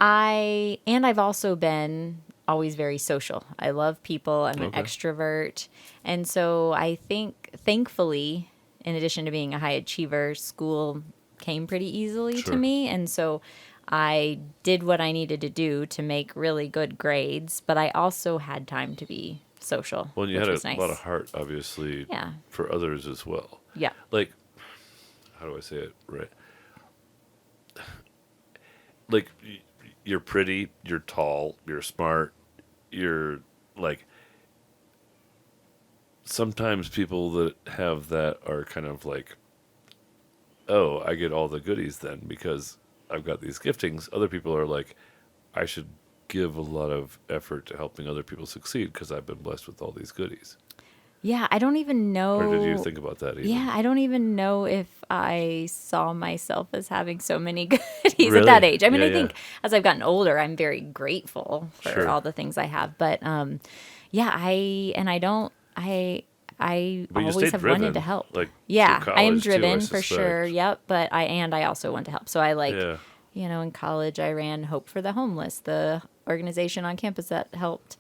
I've also been always very social. I love people. I'm an extrovert. And so I think, thankfully, in addition to being a high achiever, school came pretty easily to me. And so I did what I needed to do to make really good grades, but I also had time to be social. Well, and you which had was a nice. lot of heart, obviously, for others as well. Yeah. Like, how do I say it right? Like, you're pretty, you're tall, you're smart, you're like, sometimes people that have that are kind of like, oh, I get all the goodies then because I've got these giftings. Other people are like, I should give a lot of effort to helping other people succeed because I've been blessed with all these goodies. Yeah, I don't even know. Or did you think about that either? Yeah, I don't even know if I saw myself as having so many goodies Really? at that age. I mean, Yeah, I think as I've gotten older, I'm very grateful for all the things I have. But I But you always stayed have driven, wanted to help. like, Yeah, through I am college, too, I driven for suspect. sure. Yep, but I also want to help. So I Yeah. in college, I ran Hope for the Homeless, the organization on campus that helped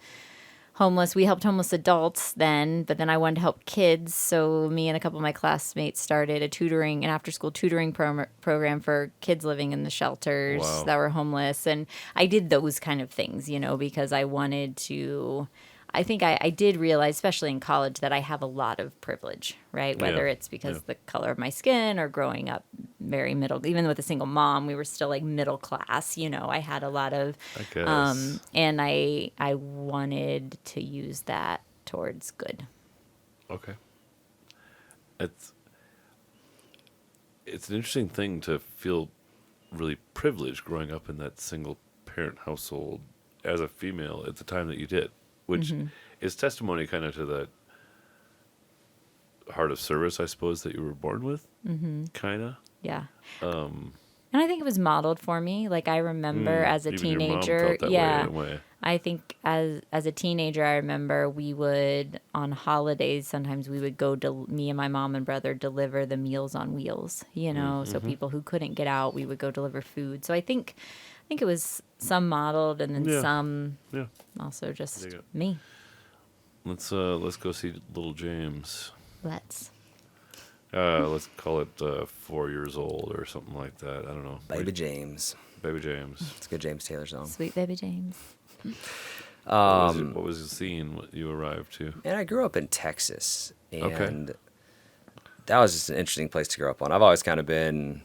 homeless. We helped homeless adults then, but then I wanted to help kids. So me and a couple of my classmates started an after-school tutoring program for kids living in the shelters that were homeless. And I did those kind of things, because I wanted to. I think I did realize, especially in college, that I have a lot of privilege, right? Whether it's because the color of my skin or growing up very middle, even with a single mom, we were still like middle class. I had a lot of, I guess. and I wanted to use that towards good. Okay. It's an interesting thing to feel really privileged growing up in that single parent household as a female at the time that you did, which is testimony kind of to that heart of service, I suppose, that you were born with, kind of. Yeah. And I think it was modeled for me. Like I remember as a Even your mom teenager, felt that way in a way. I think as a teenager, I remember we would, on holidays, sometimes we would go to, me and my mom and brother deliver the Meals on Wheels, so people who couldn't get out, we would go deliver food. So I think it was some modeled and then some also just me. Let's go see little James. Let's call it 4 years old or something like that. I don't know. Baby James. Baby James. It's a good James Taylor song. Sweet baby James. What was the scene you arrived to? And I grew up in Texas, and Okay. that was just an interesting place to grow up on. I've always kind of been,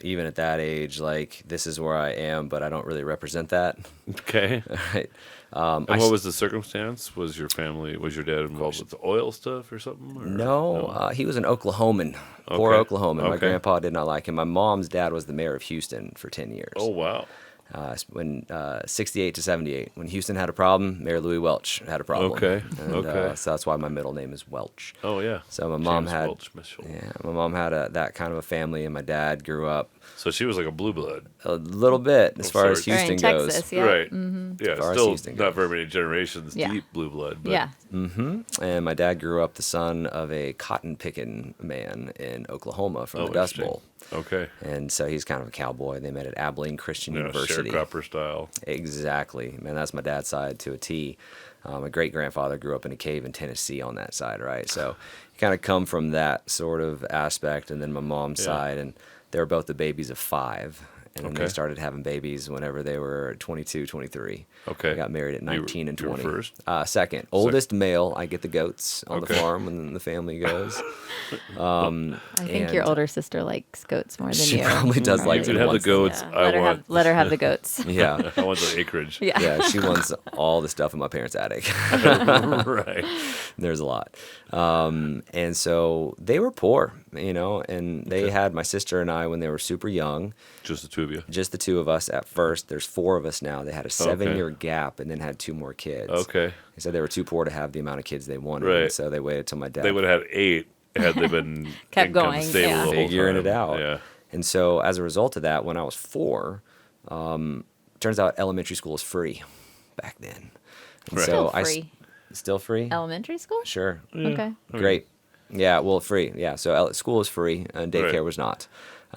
even at that age, like, this is where I am, but I don't really represent that. Okay. Right? And what was the circumstance? Was your dad involved with the oil stuff or something? Or? No, he was an Oklahoman, poor Okay. Oklahoman. My Okay. grandpa did not like him. My mom's dad was the mayor of Houston for 10 years. Oh, wow. When 68 to 78, when Houston had a problem, Mayor Louis Welch had a problem. Okay, And, okay. so that's why my middle name is Welch. Oh, yeah. So my mom James had, Welch Mitchell. my mom had that kind of a family, and my dad grew up So she was like a blue blood. a little bit as far as sorry. Or in Houston goes. Texas, yeah. Right. Yeah, far as still Houston not goes. very many generations Yeah. deep blue blood. But Yeah. And my dad grew up the son of a cotton picking man in Oklahoma from the Dust interesting. Bowl. Okay. And so he's kind of a cowboy. They met at Abilene Christian Yeah, University. sharecropper style. Exactly. Man, that's my dad's side to a T. My great grandfather grew up in a cave in Tennessee on that side, right? So you kind of come from that sort of aspect. And then my mom's Yeah. side, and they were both the babies of 5. And then Okay. they started having babies whenever they were 22, 23. Okay. They got married at 19 and you were 20. first? Second. Oldest male. I get the goats on the Okay. farm when the family goes. I think your And- older sister likes goats more than She you. probably does Right. like You them can have the once. goats. Yeah. I Let her want. let her have the goats. Yeah. I want the acreage. Yeah. Yeah, she wants all the stuff in my parents' attic. Right. There's a lot. And so they were poor, and they had my sister and I when they were super young, Just the two of you. just the two of us at first. There's 4 of us now. They had a 7-year gap and then had 2 more kids. Okay. They said they were too poor to have the amount of kids they wanted. Right. And so they waited till my dad. They would have had 8 had they been Kept income going, stable yeah. the whole figuring time. it out. Yeah. And so as a result of that, when I was 4, turns out elementary school was free back then. And Right. Still so free. Still free? Elementary school? Sure. Okay. Great. Yeah, well, free. Yeah, so school was free and daycare Right. was not.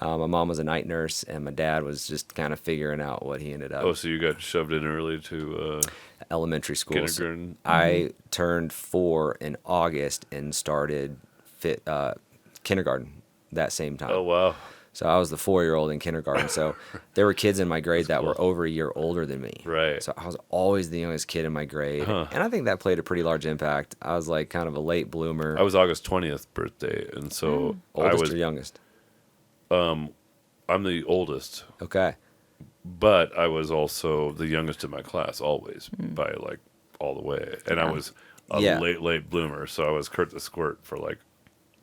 My mom was a night nurse, and my dad was just kind of figuring out what he ended up. Oh, so you got shoved in early to Elementary school. So kindergarten. I turned 4 in August and started kindergarten that same time. Oh, wow. So I was the 4-year-old in kindergarten. So there were kids in my grade that were over a year older than me. Right. So I was always the youngest kid in my grade. Huh. And I think that played a pretty large impact. I was like kind of a late bloomer. I was August 20th birthday, and so I Oldest was. or youngest? I'm the oldest, Okay. but I was also the youngest in my class always by like all the way, and I was a Yeah. late bloomer, so I was Kurt the Squirt for like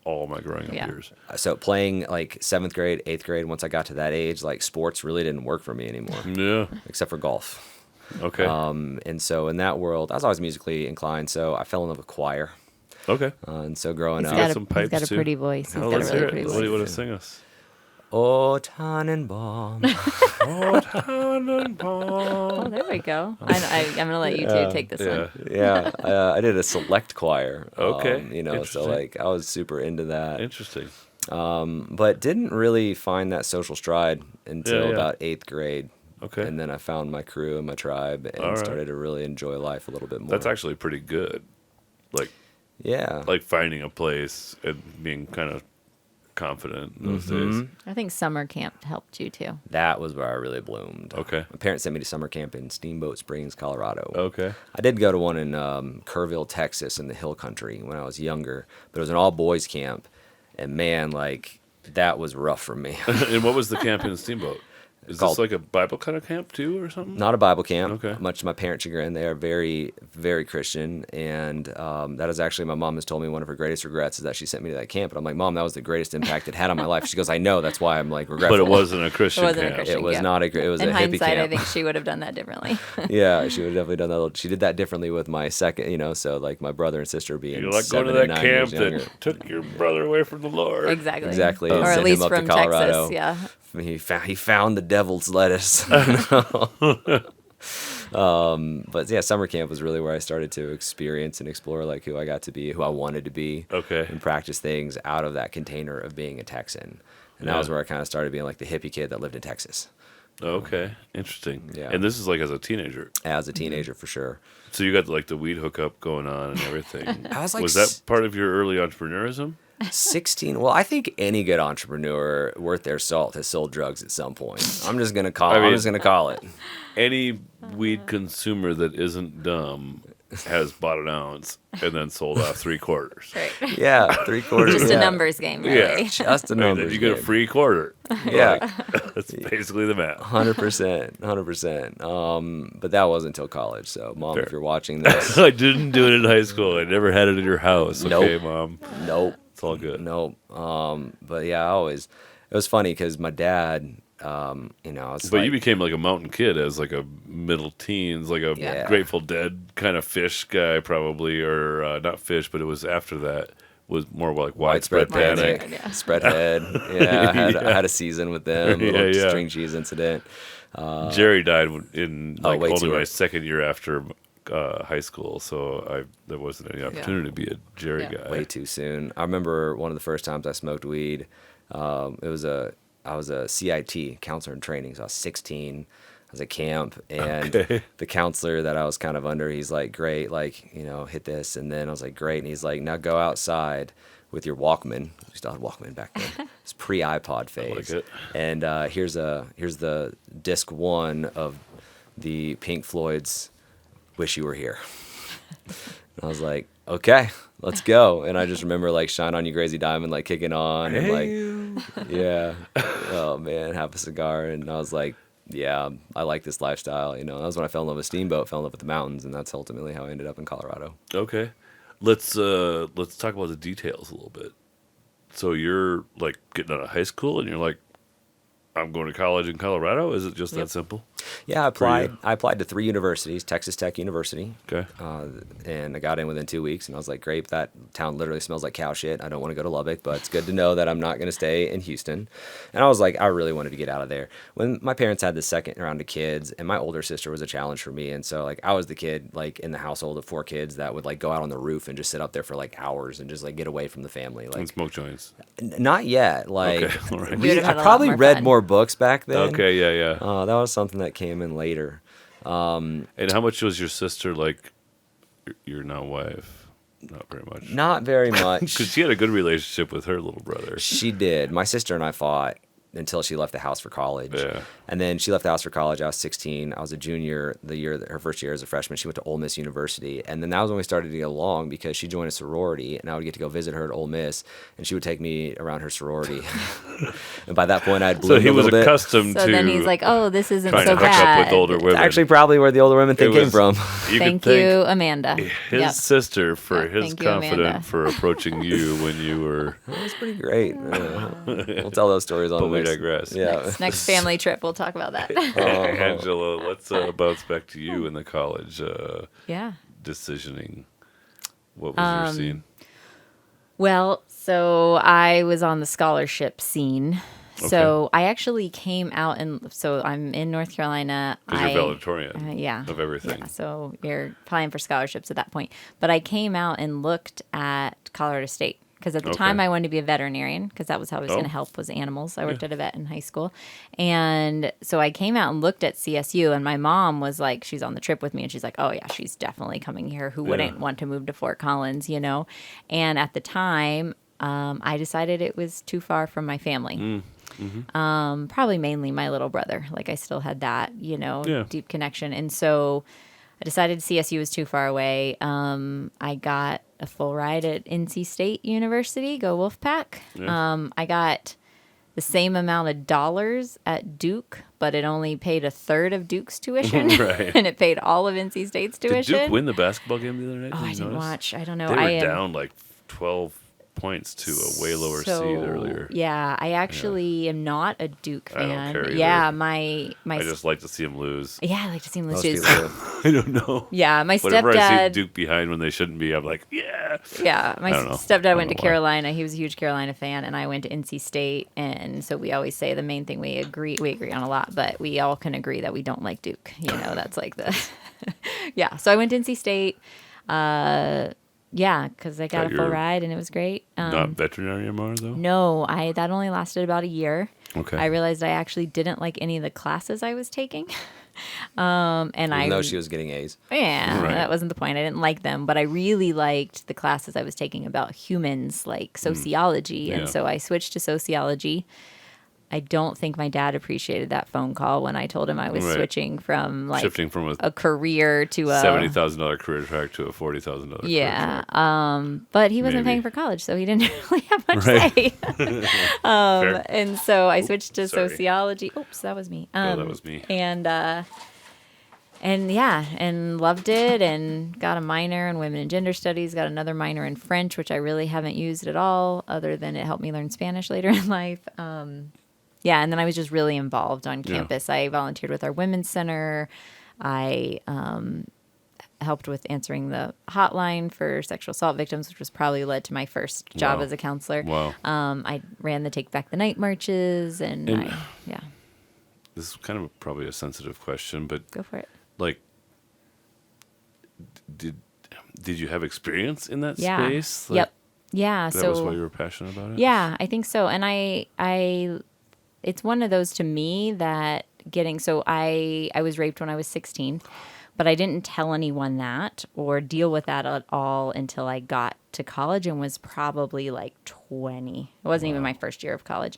all my growing up Yeah. years. So playing like 7th grade, 8th grade, once I got to that age, like sports really didn't work for me anymore, Yeah. except for golf. Okay. And so in that world, I was always musically inclined. So I fell in love with choir. Okay. And so growing He's up, got, some he's got pipes, a too? pretty voice. He's Oh, got a let's really hear pretty it. voice. What do you want to sing us? Oh, Tannenbaum. Oh, Tannenbaum. Oh, there we go. I'm going to let you two take this Yeah. one. Yeah, I did a select choir. Okay, So interesting. like I was super into that. Interesting. But didn't really find that social stride until Yeah, yeah. about 8th grade. Okay. And then I found my crew and my tribe and All right. started to really enjoy life a little bit more. That's actually pretty good. Yeah. Like finding a place and being kind of confident in those days. I think summer camp helped you too. That was where I really bloomed. Okay. My parents sent me to summer camp in Steamboat Springs, Colorado. Okay. I did go to one in Kerrville, Texas, in the Hill Country when I was younger, but it was an all boys camp, and man, like that was rough for me. And what was the camp in Steamboat? Is Called- this like a Bible kind of camp too, or something? Not a Bible camp. Okay. Much to my parents' chagrin, they are very, very Christian, and that is actually my mom has told me one of her greatest regrets is that she sent me to that camp. And I'm like, Mom, that was the greatest impact it had on my life. She goes, I know, that's why I'm like regretful. But it wasn't a Christian wasn't a camp. Christian It was camp. not a. It was In a hippie hindsight, camp. I think she would have done that differently. Yeah, she would have definitely done that. She did that differently with my second, so like my brother and sister being You're like 7 going to and that 9 years camp younger. that took your brother away from the Lord. Exactly. Exactly. Or Sent at him least up to from Colorado. Texas. Yeah. He found the devil's lettuce. But yeah, summer camp was really where I started to experience and explore like who I got to be, who I wanted to be, Okay. and practice things out of that container of being a Texan. And that Yeah. was where I kind of started being like the hippie kid that lived in Texas. Okay, interesting. Yeah. And this is like as a teenager. As a teenager, for sure. So you got like the weed hookup going on and everything. I was like, was that part of your early entrepreneurism? 16. Well, I think any good entrepreneur worth their salt has sold drugs at some point. I'm just gonna call it. Any weed consumer that isn't dumb has bought an ounce and then sold off 3/4. Right. Yeah, 3/4. Just a numbers game, really. Yeah. Just a And number. then you get a free quarter. Yeah, That's basically the math. 100%. But that wasn't until college. So, Mom, Fair. if you're watching this, I didn't do it in high school. I never had it in your house. Okay, Nope. Mom. nope, It's all good. nope. But yeah, it was funny because my dad, I was But like, you became like a mountain kid as like a middle teens, like a Yeah. Grateful Dead kind of Fish guy, probably, or not Fish, but it was after that. Was more like widespread panic. Panic. Yeah. Spread head. Yeah, I had a season with them. Yeah, Little yeah. string cheese incident. Jerry died in like way only too my early. second year after high school, so there wasn't any opportunity to be a Jerry Yeah. guy. Way too soon. I remember one of the first times I smoked weed. I was a CIT, counselor in training. So I was 16. I was at camp, and the counselor that I was kind of under, he's like, "Great, like hit this." And then I was like, "Great," and he's like, "Now go outside with your Walkman." We still had Walkman back then. It's pre-iPod phase. it. And here's the disc 1 of the Pink Floyd's "Wish You Were Here." And I was like, "Okay, let's go." And I just remember like "Shine On You Crazy Diamond" like kicking on, and like, yeah, oh man, have a cigar. And I was like, yeah, I like this lifestyle. That was when I fell in love with Steamboat, fell in love with the mountains, and that's ultimately how I ended up in Colorado. Okay, let's talk about the details a little bit. So you're like getting out of high school, and you're like, "I'm going to college in Colorado." Is it just that simple? Yeah, For you? I applied to 3 universities, Texas Tech University, Okay. and I got in within 2 weeks, and I was like, great, that town literally smells like cow shit. I don't want to go to Lubbock, but it's good to know that I'm not going to stay in Houston. And I was like, I really wanted to get out of there. When my parents had the second round of kids, and my older sister was a challenge for me, and so like I was the kid like in the household of 4 kids that would like go out on the roof and just sit up there for like hours and just like get away from the family. And Like smoke joints. Not yet. Like Okay, all right. You would've I had a lot probably more read fun. more books back then. Okay, yeah. That was something that came in later. And how much was your sister like your now wife? Not very much. Not very much. Because she had a good relationship with her little brother. She did. My sister and I fought until she left the house for college. Yeah. And then she left the house for college. I was 16. I was a junior her first year as a freshman. She went to Ole Miss University. And then that was when we started to get along because she joined a sorority and I would get to go visit her at Ole Miss and she would take me around her sorority. And by that point I'd So bloomed he a was little bit. accustomed So to then he's like, "Oh, this isn't trying so to hook bad." up with older women. Actually probably where the older women thing It came was- from. You could Thank thank you, Amanda. his Yep. sister for Yeah, his thank you, Amanda. confidence for approaching you when you were. That was pretty great. We'll tell those stories on But the we next. digress. Yeah. Next family trip, we'll talk about that. Angela, let's bounce back to you in the college Yeah. decisioning. What was your scene? Well, so I was on the scholarship scene. So I actually came out and so I'm in North Carolina. Because you're valedictorian Yeah. of everything. Yeah, so you're applying for scholarships at that point. But I came out and looked at Colorado State because at the time I wanted to be a veterinarian because that was how I was going to help was animals. I worked at a vet in high school. And so I came out and looked at CSU and my mom was like, she's on the trip with me and she's like, oh yeah, she's definitely coming here. Who wouldn't want to move to Fort Collins, And at the time, I decided it was too far from my family. Probably mainly my little brother. Like I still had that, deep connection. And so I decided CSU was too far away. I got a full ride at NC State University, go Wolfpack. Yeah. I got the same amount of dollars at Duke, but it only paid a third of Duke's tuition. Right. And it paid all of NC State's Did tuition. Duke win the basketball game the other night? Oh, Did I you didn't notice? watch. I don't know. They were I am down like 12 points to a way lower seed earlier. Yeah, I actually am not a Duke I don't fan. care either. Yeah, my I just like to see them lose. yeah, I like to see him lose. Most too. people do. I don't know. Yeah, my Whenever I see stepdad. Duke behind when they shouldn't be, I'm like, yeah. Yeah, my I don't know. I stepdad don't went to know why. Carolina. He was a huge Carolina fan, and I went to NC State. And so we always say the main thing we agree on a lot, but we all can agree that we don't like Duke. That's like the yeah. So I went to NC State. Yeah, because I got a full your- ride and it was great. Not veterinary MR though. No, that only lasted about a year. Okay. I realized I actually didn't like any of the classes I was taking. And Even though she was getting A's. Yeah, Right. that wasn't the point. I didn't like them, but I really liked the classes I was taking about humans, like sociology. Yeah. And so I switched to sociology. I don't think my dad appreciated that phone call when I told him I was Right. switching from like Shifting from a career to a $70,000 career track to a $40,000 career yeah. track. But he wasn't Maybe. paying for college, so he didn't really have much Right. say. Fair. And so I switched to sorry. sociology. Oops, that was me. Oh, that was me. And yeah, and loved it, and got a minor in women and gender studies, got another minor in French, which I really haven't used at all, other than it helped me learn Spanish later in life. Yeah, and then I was just really involved on Yeah. campus. I volunteered with our women's center. I helped with answering the hotline for sexual assault victims, which was probably led to my first job Wow. as a counselor. Wow. I ran the Take Back the Night marches, and yeah, This is kind of probably a sensitive question, but go for it. like, did you have experience in that Yeah. space? Like, Yep. Yeah. That so was why you were passionate about it? yeah, I think so. And it's one of those to me that I was raped when I was 16, but I didn't tell anyone that or deal with that at all until I got to college and was probably like 20. It wasn't even my first year of college,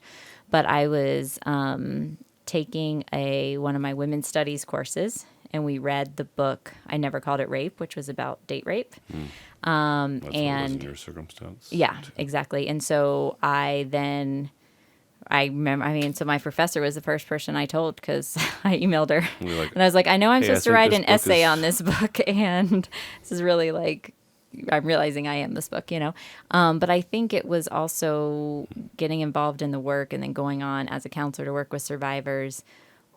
but I was taking one of my women's studies courses, and we read the book I Never Called It Rape, which was about date rape. That's what it was in And your circumstance. yeah, exactly. And so I remember, so my professor was the first person I told, because I emailed her. And you're like, And I was like, I know I'm "Hey, I supposed to think write this an book essay is-" on this book, and this is really like, I'm realizing I am this book, But I think it was also getting involved in the work and then going on as a counselor to work with survivors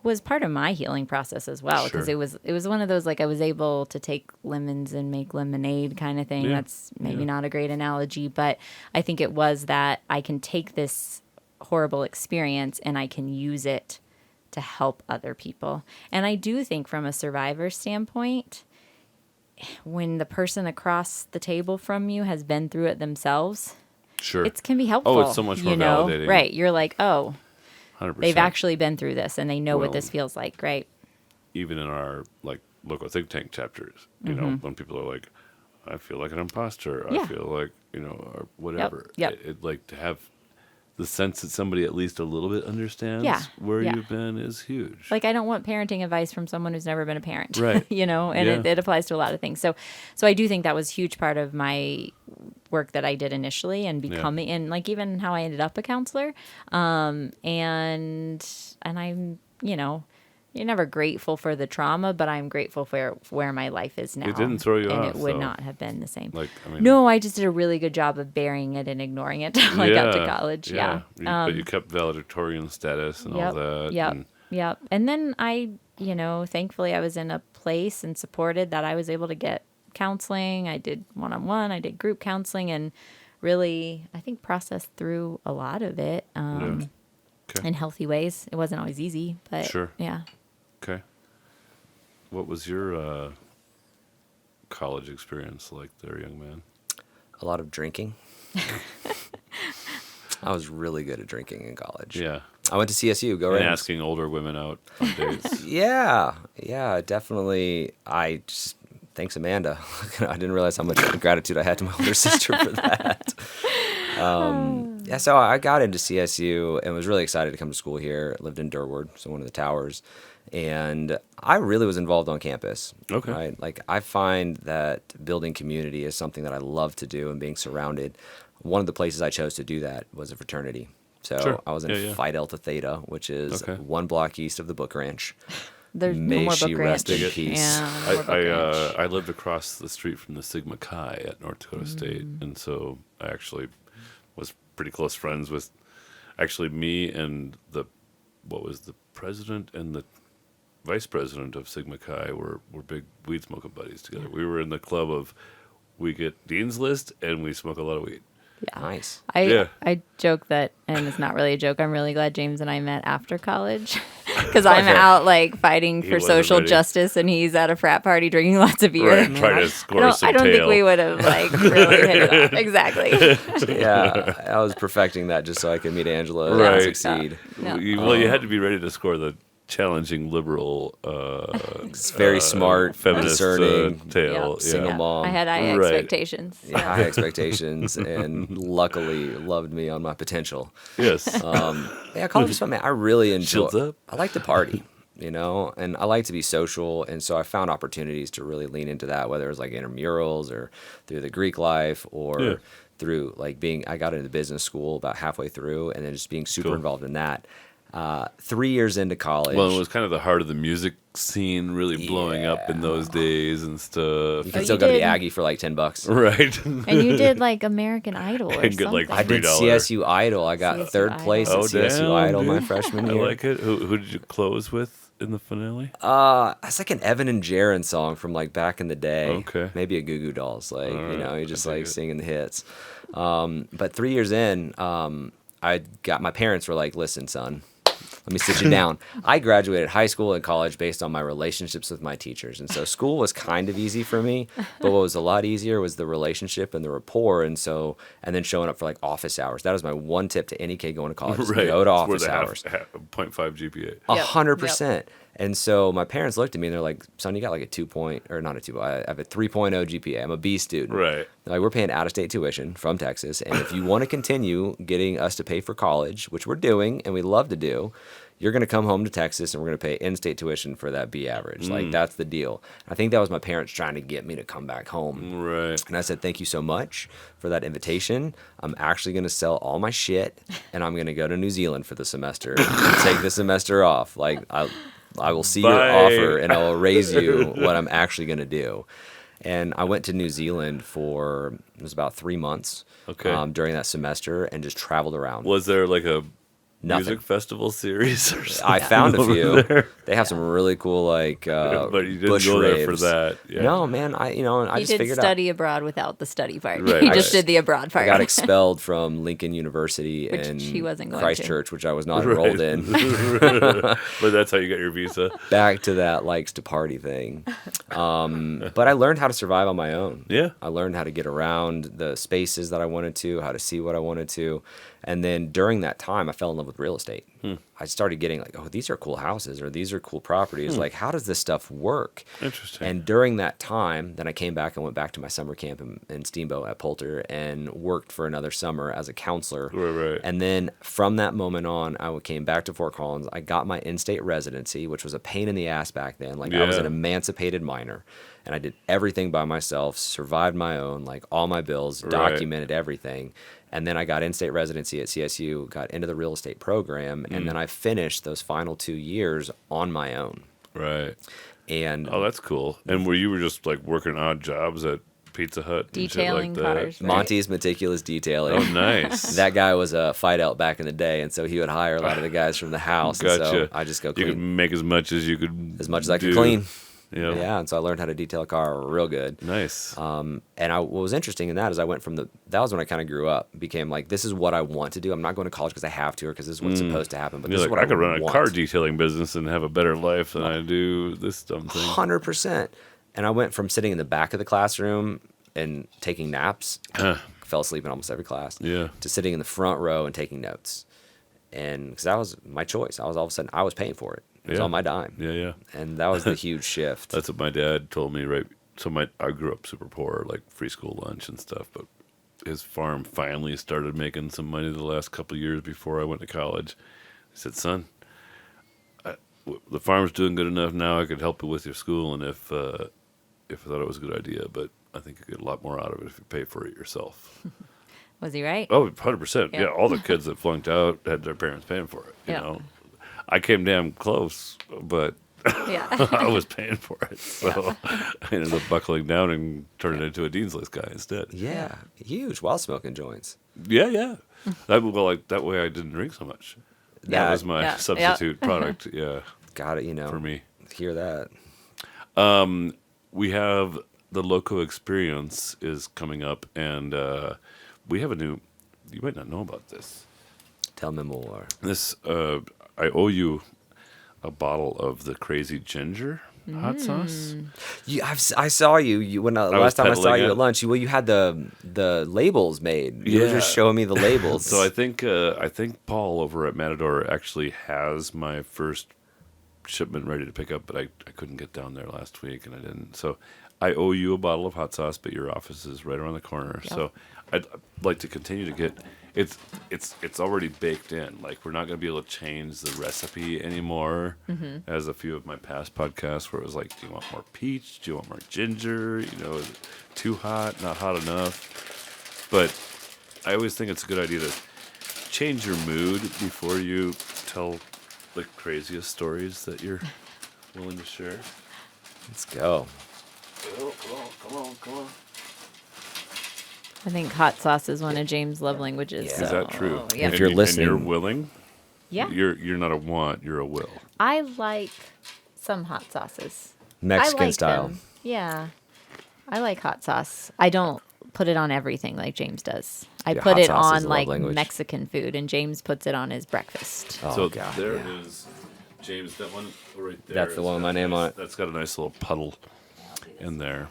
was part of my healing process as well, because Sure. it was one of those, like, I was able to take lemons and make lemonade kind of thing. Yeah. That's maybe not a great analogy, but I think it was that I can take this horrible experience and I can use it to help other people. And I do think from a survivor standpoint, when the person across the table from you has been through it themselves, Sure. it can be helpful. it's so much more validating. Right. You're like, oh, 100%. they've actually been through this and they know Well, what this feels like. Right. Even in our like local think tank chapters, you know, when people are like, I feel like an imposter. I Mm-hmm. Yeah. feel like, or whatever. Yep. It like to have the sense that somebody at least a little bit understands Yeah. where Yeah. you've been is huge. Like, I don't want parenting advice from someone who's never been a parent, Right. and Yeah. it applies to a lot of things. So I do think that was a huge part of my work that I did initially, and becoming, and like even how I ended up a counselor. And I'm, you're never grateful for the trauma, but I'm grateful for where my life is now. It didn't throw you and off, it would though. not have been the same. Like, I mean, No, I just did a really good job of burying it and ignoring it till I got to college. Yeah. But you kept valedictorian status and all that. Yep. And Yep. And then I, thankfully I was in a place and supported that I was able to get counseling. I did one-on-one, I did group counseling, and really, I think, processed through a lot of it Okay. in healthy ways. It wasn't always easy, but Sure. yeah. Okay. What was your college experience like there, young man? A lot of drinking. I was really good at drinking in college. Yeah. I went to CSU. Go And Rams. asking older women out on dates. Yeah, definitely. Thanks, Amanda. I didn't realize how much gratitude I had to my older sister for that. Yeah, so I got into CSU and was really excited to come to school here. Lived in Durward, so one of the towers. And I really was involved on campus. Okay. Right? Like, I find that building community is something that I love to do, and being surrounded. One of the places I chose to do that was a fraternity. So Sure. I was in Yeah. Phi Delta Theta, which is Okay. 1 block east of the Book Ranch. There's May no more she book rest ranch. in peace. Yeah, no more book ranch. I lived across the street from the Sigma Chi at North Dakota State, and so I actually was pretty close friends with me and the president and the vice president of Sigma Chi were big weed smoking buddies together. We were in the club of we get Dean's List and we smoke a lot of weed. Yeah. Nice. I joke that, and it's not really a joke, I'm really glad James and I met after college. Because I'm out like fighting for wasn't social ready. justice, and he's at a frat party drinking lots of beer. Right, trying to score some I don't think tail. we would have like really hit it off. Exactly. Yeah, I was perfecting that just so I could meet Angela Right. and succeed. No. You had to be ready to score the challenging liberal, It's very smart, feminist discerning, tail. Yep. single Yeah. mom. I had high Right. expectations. Yeah, high expectations, and luckily loved me on my potential. Yes. Yeah, college is fun, man. I really enjoy. Shields up. I like to party, and I like to be social, and so I found opportunities to really lean into that, whether it was like intramurals or through the Greek life or Yeah. through like I got into business school about halfway through, and then just being super Cool. involved in that. 3 years into college. Well, it was kind of the heart of the music scene really blowing up in those days and stuff. you can Oh, still you go to the did? Aggie for like $10. Right. And you did like American Idol or And get, like, something. I did $3. CSU Idol. I got CSU third Idol. place at Oh, CSU damn, Idol my dude. freshman I year. like it. Who did you close with in the finale? It's like an Evan and Jaron song from like back in the day. Okay. Maybe a Goo Goo Dolls, like right, you just I dig like it. singing the hits. But 3 years in, I got my parents were like, "Listen, son, let me sit you down." I graduated high school and college based on my relationships with my teachers, and so school was kind of easy for me. But what was a lot easier was the relationship and the rapport, and then showing up for like office hours. That was my one tip to any kid going to college: is Right. go to It's where office the hours. 0.5 GPA. Yep. 100%. And so my parents looked at me and they're like, "Son, you got like a 3.0 GPA. I'm a B student." Right. They're like, "We're paying out of state tuition from Texas. And if you want to continue getting us to pay for college, which we're doing and we love to do, you're going to come home to Texas and we're going to pay in-state tuition for that B average." Like, that's the deal. I think that was my parents trying to get me to come back home. Right. And I said, "Thank you so much for that invitation. I'm actually going to sell all my shit and I'm going to go to New Zealand for the semester, take the semester off. Like, I will see your Bye. offer and I will raise you what I'm actually going to do." And I went to New Zealand for, it was about 3 months during that semester and just traveled around. Was there like a Nothing. music festival series or something? I found a over few. there? They have some really cool like But you didn't bush go there for raves. that. Yeah. No, man. I He just did figured study abroad without the study part. Right, He right. just did the abroad I part. got expelled from Lincoln University Which and he wasn't going to. Christchurch, which I was not enrolled in. But that's how you got your visa. Back to that likes to party thing. But I learned how to survive on my own. Yeah. I learned how to get around the spaces that I wanted to, how to see what I wanted to. And then during that time, I fell in love with real estate. I started getting like, "Oh, these are cool houses or these are cool properties. Like, how does this stuff work?" Interesting. And during that time, then I came back and went back to my summer camp in Steamboat at Poulter and worked for another summer as a counselor. Right. And then from that moment on, I came back to Fort Collins. I got my in-state residency, which was a pain in the ass back then. Like, I was Yeah. an emancipated minor, and I did everything by myself, survived my own, like all my bills, Right. documented everything. And then I got in-state residency at CSU, got into the real estate program, and then I finished those final 2 years on my own. Right. And Oh, that's cool. And where you were just like working odd jobs at Pizza Hut and Detailing shit like that. cars. Right. Monty's meticulous detailing. Oh, nice. That guy was a fight out back in the day, and so he would hire a lot of the guys from the house. And so Gotcha. I just go You clean could make as much as you could. as much as I could do. clean. Yeah. Yeah, and so I learned how to detail a car real good. Nice. And what was interesting in that is I went from that was when I kind of grew up, became like, this is what I want to do. I'm not going to college because I have to or because this is what's supposed to happen, but You're this like, is what I could run a want. car detailing business and have a better life than I do this dumb thing. 100%. And I went from sitting in the back of the classroom and taking naps, fell asleep in almost every class, Yeah. to sitting in the front row and taking notes. And because that was my choice. I was all of a sudden, I was paying for it. It was Yeah. on my dime. Yeah. And that was the huge shift. That's what my dad told me, right? So I grew up super poor, like free school lunch and stuff, but his farm finally started making some money the last couple of years before I went to college. He said, "Son, the farm's doing good enough now. I could help you with your school, and if I thought it was a good idea, but I think you get a lot more out of it if you pay for it yourself." Was he right? Oh, 100%. Yeah. Yeah, all the kids that flunked out had their parents paying for it. You Yeah. know, I came damn close, but Yeah. I was paying for it. So I ended up buckling down and turning into a Dean's List guy instead. Yeah, huge while smoking joints. Yeah. That way I didn't drink so much. That Yeah. was my Yeah. substitute product. Yeah, Got it, for me. Hear that. We have the Loco Experience is coming up, and we have a new. You might not know about this. Tell me more. This I owe you a bottle of the Crazy Ginger hot sauce. I saw you when last time I saw peddling you it. at lunch. You had the labels made. You were Yeah. just showing me the labels. So I think Paul over at Matador actually has my first shipment ready to pick up, but I couldn't get down there last week and I didn't. So I owe you a bottle of hot sauce, but your office is right around the corner. Yep. So I'd like to continue to get it's already baked in. Like we're not going to be able to change the recipe anymore. As a few of my past podcasts where it was like, do you want more peach? Do you want more ginger? You know, is it too hot? Not hot enough? But I always think it's a good idea to change your mood before you tell the craziest stories that you're willing to share. Let's go. Oh, come on. I think hot sauce is one of James' love languages. Yeah. So, Is that true? Yeah. If you're listening- and you're willing, Yeah. you're not a want, you're a will. I like some hot sauces. Mexican I like style. them. Yeah. I like hot sauce. I don't put it on everything like James does. I Yeah, put hot it sauce is on a love like language. Mexican food, and James puts it on his breakfast. Oh, So God, there yeah. it is, James. That one right there. That's the has one with got my a name nice- on it. That's got a nice little puddle in there.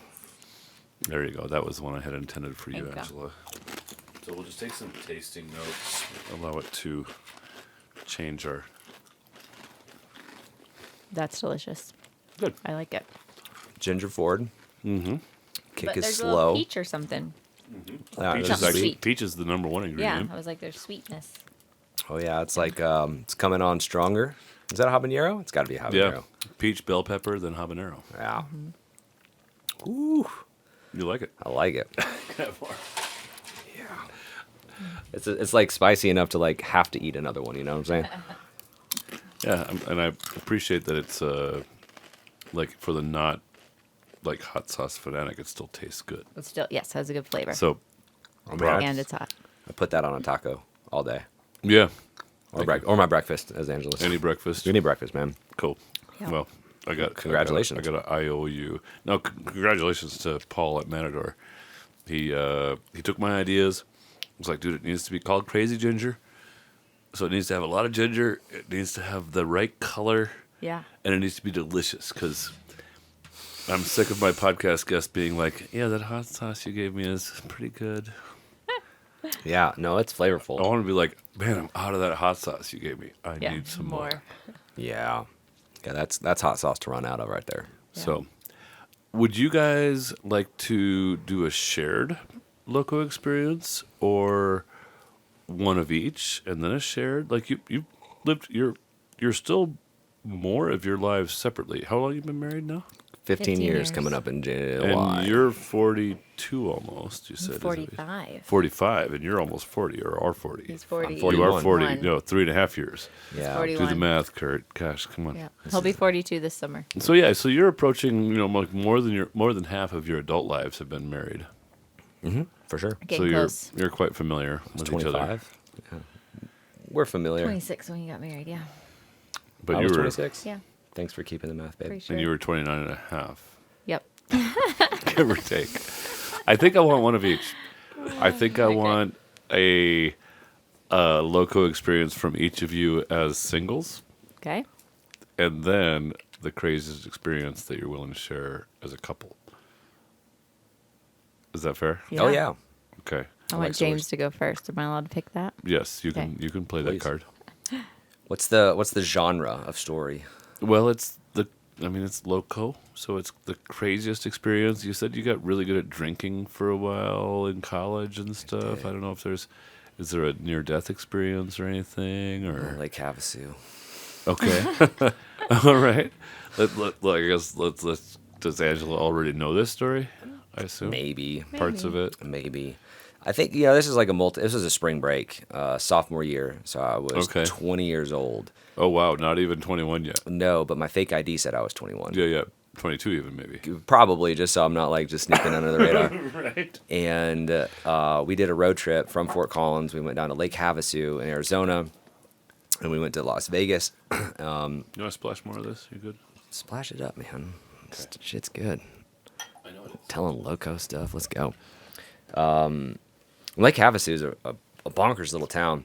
There you go. That was the one I had intended for you, Thank you. Angela. So we'll just take some tasting notes. Allow it to change our. That's delicious. Good. I like it. Ginger forward. Mm-hmm. Kick But is there's a slow. little peach or something. Yeah, Peach it's is Something actually sweet. peach is the number one Yeah, ingredient. I was like, there's sweetness. Oh yeah, it's like it's coming on stronger. Is that a habanero? It's got to be a Yeah. habanero. Peach, bell pepper, then habanero. Yeah. Mm-hmm. Ooh, You like it? I like it. Have more. It's like spicy enough to like have to eat another one. You know what I'm saying? Yeah, and I appreciate that it's like for the not like hot sauce fanatic, it still tastes good. It's still, yes, has a good flavor. So, Brock. And it's hot. I put that on a taco all day, yeah, or my breakfast, as Angela said. any breakfast, Any breakfast, man. cool. Yeah. Well, I got Congratulations. I got an IOU. No, congratulations to Paul at Matador. He took my ideas. I was like, dude, it needs to be called Crazy Ginger. So it needs to have a lot of ginger. It needs to have the right color. Yeah. And it needs to be delicious because I'm sick of my podcast guests being like, yeah, that hot sauce you gave me is pretty good. Yeah, no, it's flavorful. I want to be like, man, I'm out of that hot sauce you gave me. I Yeah. need some more. Yeah, that's hot sauce to run out of right there. Yeah. So, would you guys like to do a shared loco experience or one of each and then a shared? Like you lived, you're still more of your lives separately. How long you been married now? 15 years years. coming up in July. And you're 42 almost. You said is it? 45. 45, and you're almost 40 or are 40. He's 40. I'm You are 41. 40. One. No, 3.5 years. yeah. 40. Do the 41. math, Kurt. Gosh, come on. Yeah. He'll be 42 this summer. So yeah, so you're approaching, like more than half of your adult lives have been married. For sure. Getting so close. you're quite familiar with each other. 25. Yeah. We're familiar. 26 when you got married, yeah. But I you was were 26. Yeah. Thanks for keeping the math, babe. Pretty sure. and you were 29 and a half, Yep. give or take. I think I want one of each. I think I Okay. want a loco experience from each of you as singles, Okay. and then the craziest experience that you're willing to share as a couple. Is that fair? Yeah. Oh yeah. Okay. I like want stories. James to go first. Am I allowed to pick that? Yes, you Okay. can play Please. that card. What's the genre of story? Well, it's loco, so it's the craziest experience. You said you got really good at drinking for a while in college and stuff. I don't know if is there a near-death experience or anything, or Lake Havasu. okay, all right. I guess let's. Does Angela already know this story? I assume Maybe. parts of it. Maybe. I think this is like this was a spring break, sophomore year, so I was Okay. 20 years old. Oh wow, not even 21 yet. No, but my fake ID said I was 21. Yeah, 22 even maybe. Probably just so I'm not like just sneaking under the radar. Right. And we did a road trip from Fort Collins. We went down to Lake Havasu in Arizona, and we went to Las Vegas. You want to splash more of this? You good? Splash it up, man. Shit's good. I know it is. Telling loco stuff. Let's go. Lake Havasu is a bonkers little town.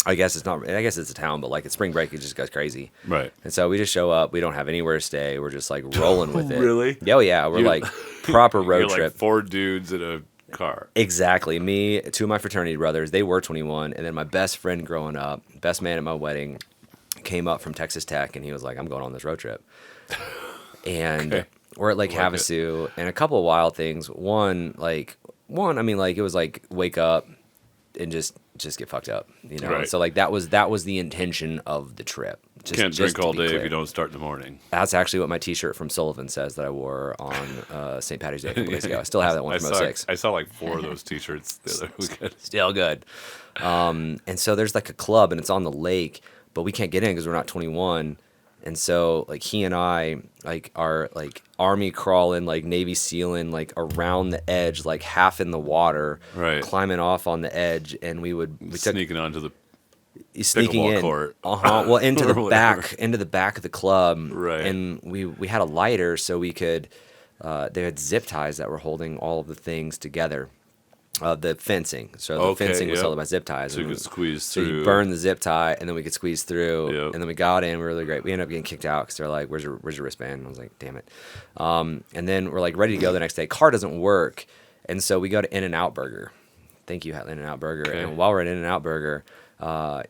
I guess it's not. I guess it's a town, but like at spring break, it just goes crazy. Right. And so we just show up. We don't have anywhere to stay. We're just like rolling with it. Really? Oh yeah. We're like proper road You're trip. like 4 dudes in a car. Exactly. Me, 2 of my fraternity brothers. They were 21, and then my best friend growing up, best man at my wedding, came up from Texas Tech, and he was like, "I'm going on this road trip." And Okay. we're at Lake I like Havasu, and a couple of wild things. One, I mean, like it was like wake up and just get fucked up, you know. Right. So like that was the intention of the trip. Can't drink to all be day clear. if you don't start in the morning. That's actually what my T-shirt from Sullivan says that I wore on St. Patrick's Day a couple days ago. I still have that one from 06. I saw like 4 of those T-shirts the other weekend. Still good. And so there's like a club, and it's on the lake, but we can't get in because we're not 21. And so like he and I like are like army crawling, like Navy SEAling, like around the edge, like half in the water, Right. climbing off on the edge, and we took Sneaking onto the sneaking pickleball in, court. well into Or the whatever. back of the club, Right. And we had a lighter so we could. They had zip ties that were holding all of the things together. The fencing, so the Okay, fencing was yep. held by zip ties. So you and could squeeze So through. you burn the zip tie, and then we could squeeze through. Yep. And then we got in. We were really great. We ended up getting kicked out because they're like, "Where's your wristband?" And I was like, "Damn it!" And then we're like ready to go the next day. Car doesn't work, and so we go to In-N-Out Burger. Thank you, In-N-Out Burger. Okay. And while we're at In-N-Out Burger,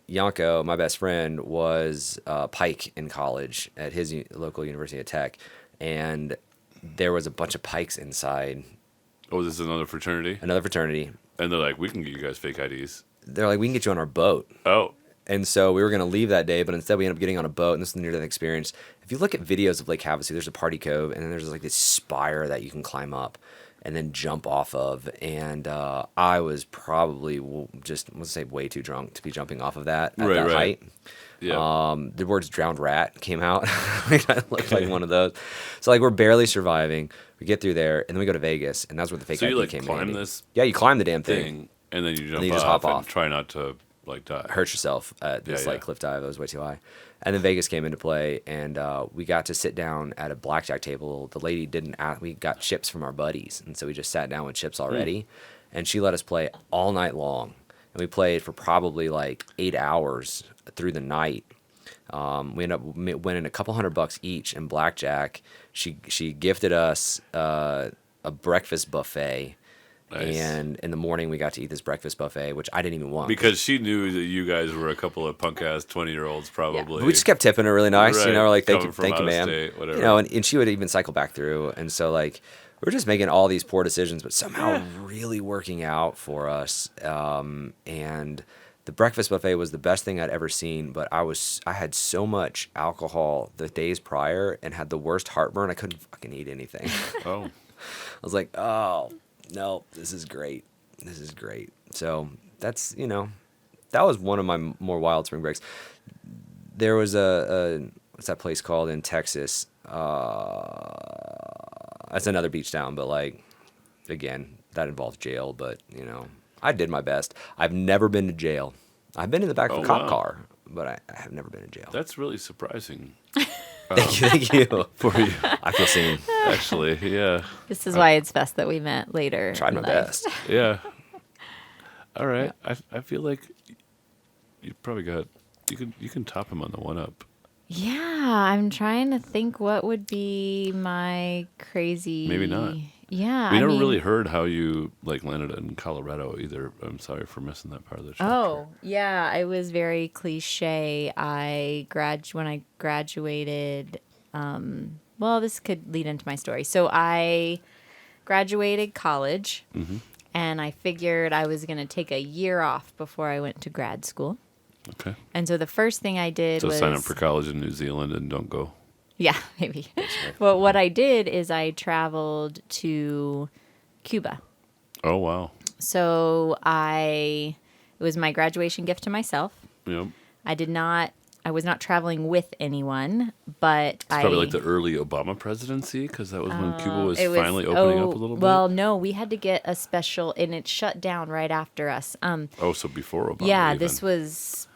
Yanko, my best friend, was Pike in college at his local University of Tech, and there was a bunch of Pikes inside Oh, this is another fraternity? another fraternity. And they're like, we can get you guys fake IDs. They're like, we can get you on our boat. Oh. And so we were going to leave that day, but instead we ended up getting on a boat, and this is a near-death experience. If you look at videos of Lake Havasu, there's a party cove, and then there's like this spire that you can climb up and then jump off of. And I was probably just, let's say, way too drunk to be jumping off of that at that height. Yeah. The words "drowned rat" came out. I looked like one of those. So like we're barely surviving. We get through there, and then we go to Vegas, and that's where the fake So you ID like came in. climb handy. this Yeah, you climb the damn thing. thing, and then you jump then you just off hop and off. try not to like die. Hurt yourself at this Yeah, like yeah. cliff dive that was way too high. And then Vegas came into play, and we got to sit down at a blackjack table. The lady didn't ask, we got chips from our buddies, and so we just sat down with chips already, and she let us play all night long. And we played for probably like 8 hours through the night. We ended up winning a couple $100 each in blackjack. She gifted us a breakfast buffet. Nice. And in the morning, we got to eat this breakfast buffet, which I didn't even want. Because she knew that you guys were a couple of punk ass 20-year-olds, probably. We just kept tipping her really nice, you know, Right. like thank Coming you, from thank you, out of ma'am. state, whatever. You know, and she would even cycle back through, and so like we were just making all these poor decisions, but somehow really working out for us. And the breakfast buffet was the best thing I'd ever seen, but I had so much alcohol the days prior and had the worst heartburn. I couldn't fucking eat anything. Oh. I was like, oh no, this is great. This is great. So that's, you know, that was one of my more wild spring breaks. There was what's that place called in Texas? That's another beach town, but like, again, that involves jail. But you know, I did my best. I've never been to jail. I've been in the back of a cop car, but I have never been in jail. That's really surprising Thank you. for you. I feel seen. Actually, yeah. This is why it's best that we met later. Tried my in life. best. Yeah. All right. I feel like you probably got you can top him on the 1-up. Yeah, I'm trying to think what would be my crazy. Maybe not. Yeah, We never really heard how you like landed in Colorado either. I'm sorry for missing that part of the show. Oh, yeah, I was very cliche. When I graduated. Well, this could lead into my story. So I graduated college, and I figured I was going to take a year off before I went to grad school. Okay. And so the first thing I did So was sign up for college in New Zealand and don't go. Yeah, maybe. Well, what I did is I traveled to Cuba. Oh wow. So it was my graduation gift to myself. Yep. I was not traveling with anyone, but It's probably like the early Obama presidency because that was when Cuba was it finally opening up a little bit. Well, no, we had to get a special, and it shut down right after us. Oh, so before Obama. Yeah, even. this was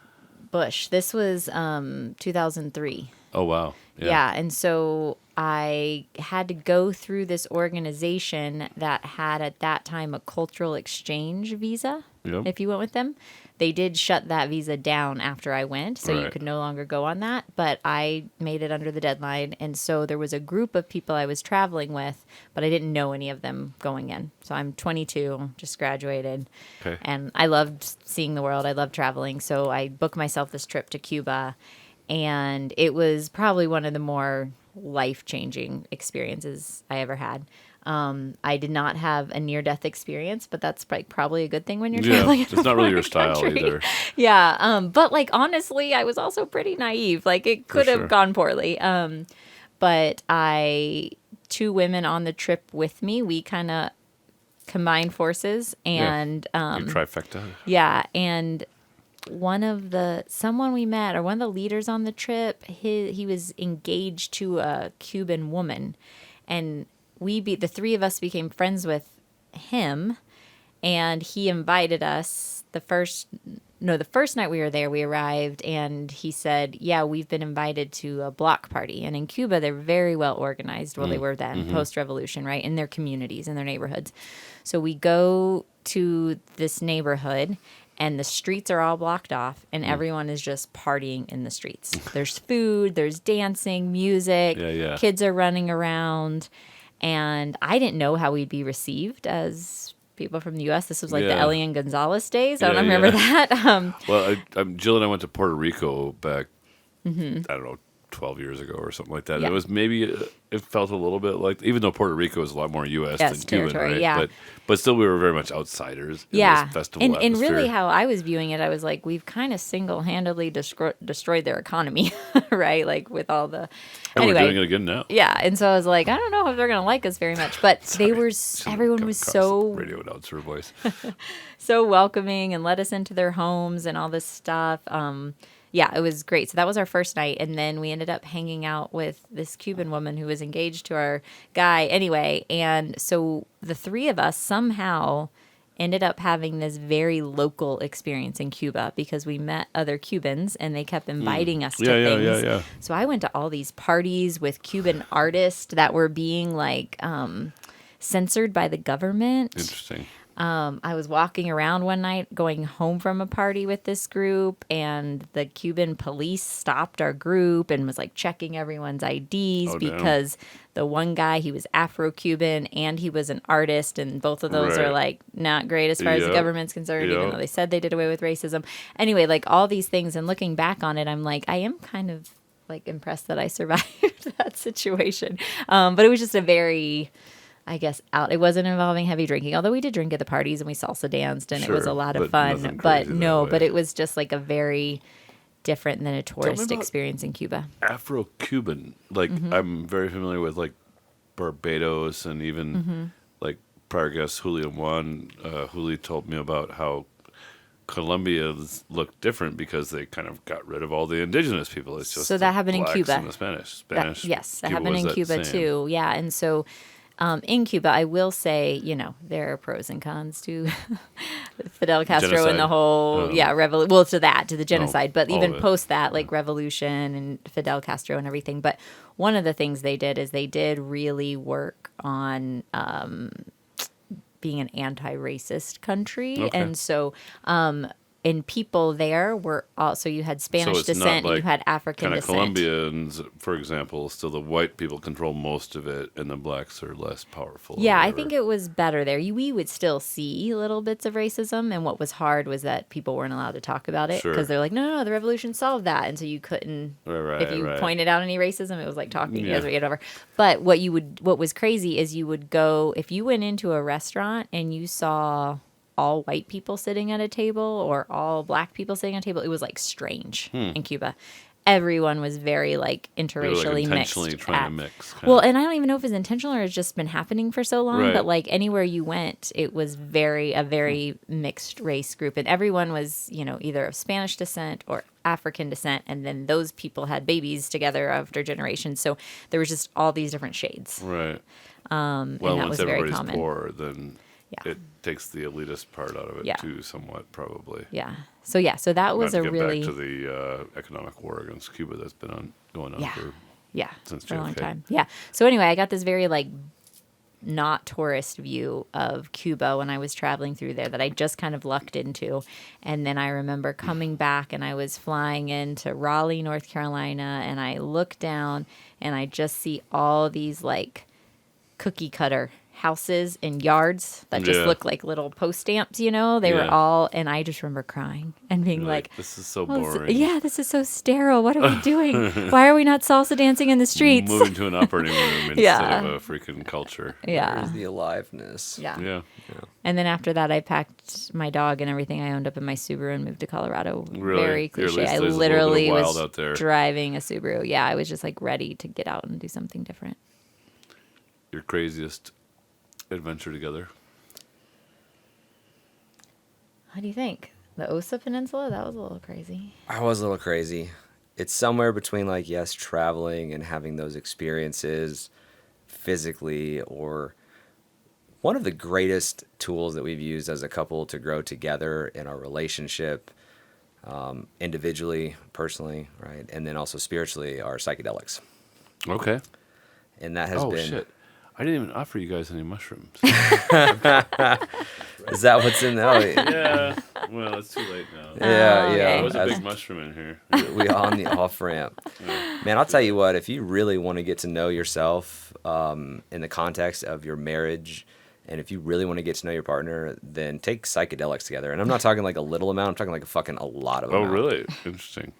Bush. This was 2003. Oh wow. Yeah, and so I had to go through this organization that had at that time a cultural exchange visa. Yep. If you went with them, they did shut that visa down after I went, so you Right. could no longer go on that. But I made it under the deadline, and so there was a group of people I was traveling with, but I didn't know any of them going in. So I'm 22, just graduated, Okay. and I loved seeing the world. I loved traveling, so I booked myself this trip to Cuba, and it was probably one of the more life-changing experiences I ever had. I did not have a near-death experience, but that's probably a good thing when you're Yeah, traveling. it's not really your style either. Yeah, but like honestly, I was also pretty naive. Like it could have sure. gone poorly. But two women on the trip with me, we kind of combined forces, and Your trifecta. yeah, and someone we met, or one of the leaders on the trip, he was engaged to a Cuban woman, and the three of us became friends with him, and he invited us the first night we were there. We arrived, and he said, "Yeah, we've been invited to a block party." And in Cuba, they're very well organized. Well, they were then post-revolution, right, in their communities, in their neighborhoods. So we go to this neighborhood, and the streets are all blocked off, and everyone is just partying in the streets. There's food, there's dancing, music, Yeah. kids are running around, and I didn't know how we'd be received as people from the U.S. This was like the Yeah. Elian Gonzalez days. I Yeah, don't remember yeah. that. Well, Jill and I went to Puerto Rico back, Mm-hmm. I don't know, 12 years ago or something like that. Yeah. It was maybe, it felt a little bit like, even though Puerto Rico is a lot more U.S. Yes, than Cuban, territory, right? yeah. But still, we were very much outsiders in Yeah, this festival and atmosphere. really how I was viewing it, I was like, we've kind of single-handedly destroyed their economy, right? Like with all the and anyway. we're doing it again now. Yeah, and so I was like, I don't know if they're gonna like us very much, but everyone was so Radio announcer voice. so welcoming and let us into their homes and all this stuff. Yeah, it was great. So that was our first night, and then we ended up hanging out with this Cuban woman who was engaged to our guy anyway. And so the three of us somehow ended up having this very local experience in Cuba because we met other Cubans and they kept inviting us to things. Yeah. So I went to all these parties with Cuban artists that were being like censored by the government. Interesting. I was walking around one night going home from a party with this group, and the Cuban police stopped our group and was like checking everyone's IDs Oh, damn. because the one guy, he was Afro-Cuban and he was an artist, and both of those are Right. like not great as far as the Yep. government's concerned, even Yep. though they said they did away with racism. Anyway, like all these things, and looking back on it, I'm like, I am kind of like impressed that I survived that situation. But it was just a very... I guess it wasn't involving heavy drinking, although we did drink at the parties and we salsa danced and it was Sure, a lot but of fun. nothing But crazy that no, way. but it was just like a very different than a tourist about- experience in Cuba. Afro-Cuban. Like, Mm-hmm. I'm very familiar with, like, Barbados and even, Mm-hmm. like, prior guest Julio Juan. Julio told me about how Colombians look different because they kind of got rid of all the indigenous people. It's just So that happened in blacks Cuba. and the Spanish. Yes, that Cuba happened was in that Cuba same. too. Yeah, and so in Cuba, I will say, there are pros and cons to Fidel Castro and Genocide. the whole, to the genocide, but all even of it. post that, like revolution and Fidel Castro and everything. But one of the things they did is they did really work on being an anti-racist country, Okay. and so. And people there were also, you had Spanish it's not descent and like you had African Kind of descent. Colombians, for example, still the white people control most of it, and the blacks are less powerful. or Yeah, I whatever. think it was better there. We would still see little bits of racism, and what was hard was that people weren't allowed to talk about it Sure. because they're like, no, the revolution solved that, and so you couldn't. Right, if you right. pointed out any racism, it was like talking Yeah. whatever. But what was crazy is you would go if you went into a restaurant and you saw all white people sitting at a table or all black people sitting at a table. It was like strange in Cuba. Everyone was very like They were, interracially intentionally mixed. trying to mix. Well, and I don't even know if it's intentional or it's just been happening for so long, Right. but like anywhere you went, it was a very mixed race group. And everyone was, either of Spanish descent or African descent. And then those people had babies together after generations. So there was just all these different shades. Right. And Well, that once was very everybody's common. poor, then Yeah. it takes the elitist part out of it Yeah. too, somewhat probably. Yeah. So that was Not a to get really. back to the economic war against Cuba that's been going on Yeah. for Yeah, Since for a long JFK. time. Yeah. So anyway, I got this very like not tourist view of Cuba when I was traveling through there that I just kind of lucked into. And then I remember coming back and I was flying into Raleigh, North Carolina, and I look down and I just see all these like cookie cutter houses and yards that just Yeah. look like little post stamps, you know? They were Yeah. all, and I just remember crying and being You're like, this is so "Oh, this- boring. yeah, this is so sterile. What are we doing? Why are we not salsa dancing in the streets?" Moving to an operating room instead Yeah. of a freaking culture. Yeah. Where's the aliveness? Yeah. Yeah. And then after that, I packed my dog and everything I owned up in my Subaru and moved to Colorado. Really? Very Or at cliche. least I there's a little bit of literally wild was out there. driving a Subaru. Yeah, I was just like ready to get out and do something different. Your craziest adventure together? How do you think? The Osa Peninsula? That was a little crazy. I was a little crazy. It's somewhere between like, yes, traveling and having those experiences physically, or one of the greatest tools that we've used as a couple to grow together in our relationship, individually, personally, right? And then also spiritually, are psychedelics. Okay. And that has been... Shit. I didn't even offer you guys any mushrooms. Is that what's in there? Oh, yeah, Yeah. Well, it's too late now. yeah. okay. There was a That's- big mushroom in here. we on the off ramp. Man, I'll tell you what, if you really want to get to know yourself in the context of your marriage, and if you really want to get to know your partner, then take psychedelics together. And I'm not talking like a little amount, I'm talking like a lot of Oh, amount. really? Interesting.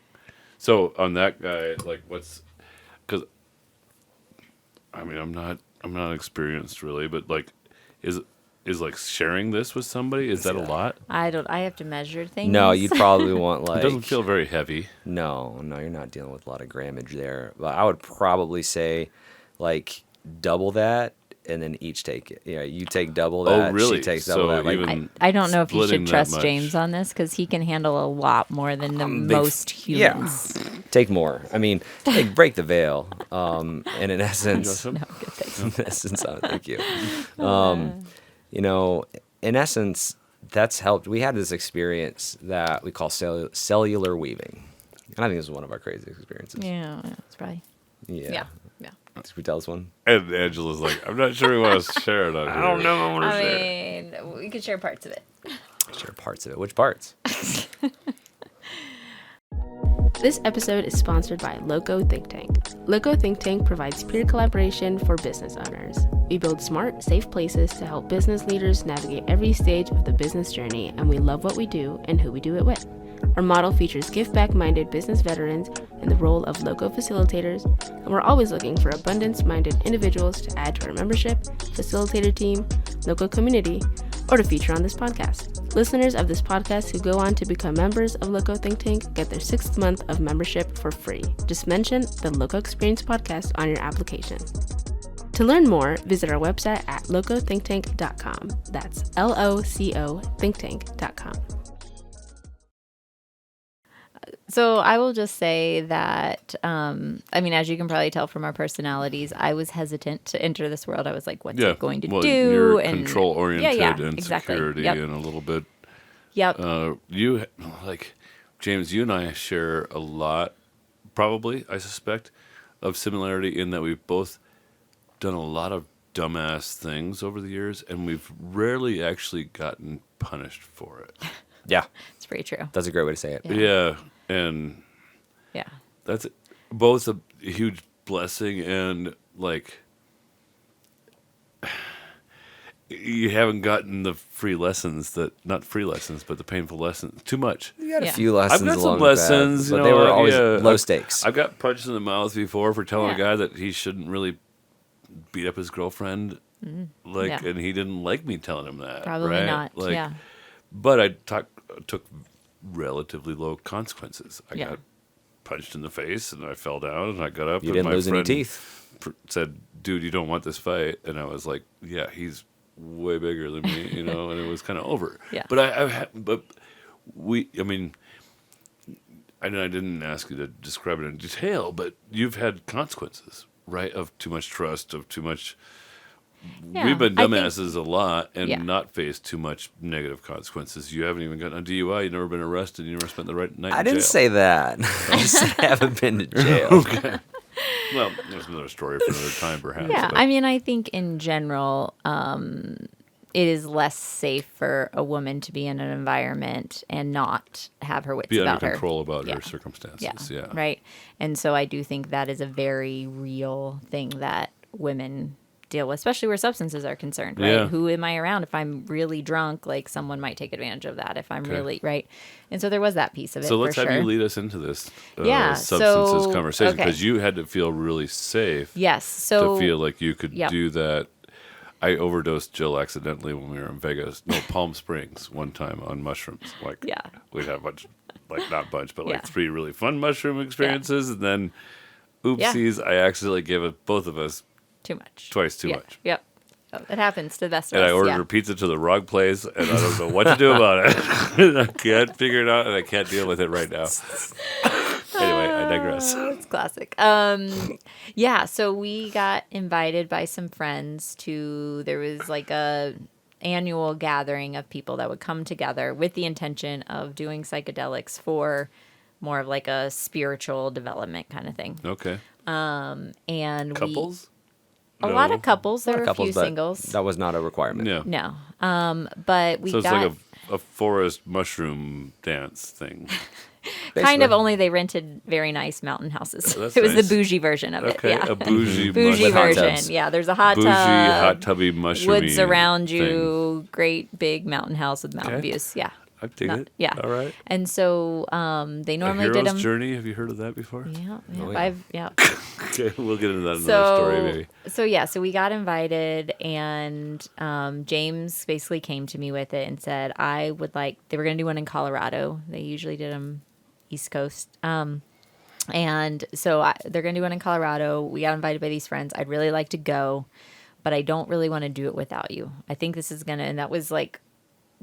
So on that guy, like, what's? Because I mean, I'm not experienced really, but like, is like sharing this with somebody, is that a lot? I have to measure things. No, you'd probably want It like... doesn't feel very heavy. No, you're not dealing with a lot of grammage there. But I would probably say like double that, and then each take it. Yeah, you take double that. Oh, really? She takes double So that. Like, even- I don't know if you Splitting should that trust much. James on this because he can handle a lot more than the big most yeah. humans. Take more. I mean, break the veil. And in essence, You No, good thing. in essence, thank you. You know, in essence, that's helped. We had this experience that we call cellular weaving, and I think this is one of our craziest experiences. Yeah, it's probably. Yeah. Yeah. Should we tell this one? And Angela's like, I'm not sure we want to share it on here. I don't know. I want to I share. mean, we could share parts of it. Share parts of it. Which parts? This episode is sponsored by Loco Think Tank. Loco Think Tank provides peer collaboration for business owners. We build smart, safe places to help business leaders navigate every stage of the business journey, and we love what we do and who we do it with. Our model features give-back-minded business veterans in the role of Loco facilitators, and we're always looking for abundance-minded individuals to add to our membership, facilitator team, Loco community, or to feature on this podcast. Listeners of this podcast who go on to become members of Loco Think Tank get their 6th month of membership for free. Just mention the Loco Experience podcast on your application. To learn more, visit our website at locothinktank.com. That's LOCO thinktank.com. So I will just say that, I mean, as you can probably tell from our personalities, I was hesitant to enter this world. I was like, what's it going to do? You're and control-oriented and exactly. security Yep. and a little bit. Yep. You, like, James, you and I share a lot, probably, I suspect, of similarity in that we've both done a lot of dumbass things over the years, and we've rarely actually gotten punished for it. Yeah, It's pretty true. that's a great way to say it. Yeah, and Yeah. that's both a huge blessing and, like, you haven't gotten the free lessons not free lessons, but the painful lessons. Too much. You got a Yeah. few lessons I've got along some the path, lessons, but you they know, were always yeah, low stakes. I've got punched in the mouth before for telling a Yeah. guy that he shouldn't really beat up his girlfriend, like, Yeah. and he didn't like me telling him that. Probably right? not. Like, Yeah. But I took relatively low consequences. I Yeah. got punched in the face, and I fell down, and I got up. You and didn't my lose any friend teeth. Said, "Dude, you don't want this fight," and I was like, "Yeah, he's way bigger than me," you know, and it was kind of over. Yeah. But I mean, I didn't ask you to describe it in detail, but you've had consequences, right? Of too much trust, of too much. Yeah, We've been I think- dumbasses a lot and Yeah. not faced too much negative consequences. You haven't even gotten a DUI. You've never been arrested. You never spent the right night. I in didn't jail. say that. I just said I haven't been to jail. Well, there's another story for another time, perhaps. Yeah, but- I mean, I think in general, it is less safe for a woman to be in an environment and not have her wits be about under her. control about Yeah. her circumstances. Yeah. Right. And so I do think that is a very real thing that women deal with, especially where substances are concerned, right? Yeah. Who am I around? If I'm really drunk, like someone might take advantage of that if I'm Okay. really, right? And so there was that piece of it. So let's for have sure. you lead us into this Yeah, substances so- conversation, okay. because you had to feel really safe Yes. So to feel like you could Yep. do that. I overdosed Jill accidentally when we were in Vegas. No, Palm Springs one time on mushrooms. Like, Yeah. we'd have a bunch, like not bunch, but like Yeah. 3 really fun mushroom experiences, and then oopsies, I accidentally gave it both of us too much. twice too Yeah. much. Yep. Oh, it happens to the best of And us. I ordered yeah. a pizza to the wrong place, and I don't know what to do about it. I can't figure it out, and I can't deal with it right now. Anyway, I digress. It's classic. Yeah, so we got invited by some friends to, there was like a annual gathering of people that would come together with the intention of doing psychedelics for more of like a spiritual development kind of thing. Okay. And Couples? a lot of couples, there Not were a couples, few but singles. That was not a requirement. Yeah. No. But we So it's got like a forest mushroom dance thing. kind of Basically. only they rented very nice mountain houses. Oh, that's It was nice. the bougie version of it. Okay, Yeah. a bougie, Bougie With hot version. tubs. Yeah, there's a hot bougie, tub. hot tubby mushroomy Woods around thing. you, great big mountain house with mountain Okay. views. Yeah. I dig it. Yeah. All right. And so they A normally did Hero's them. Journey. Have you heard of that before? Yeah, yeah, Oh, yeah. I've yeah. Okay, we'll get into that in another story, maybe. So we got invited, and James basically came to me with it and said I would like. They were going to do one in Colorado. They usually did them East Coast. And so they're going to do one in Colorado. We got invited by these friends. I'd really like to go, but I don't really want to do it without you. I think this is gonna, and that was like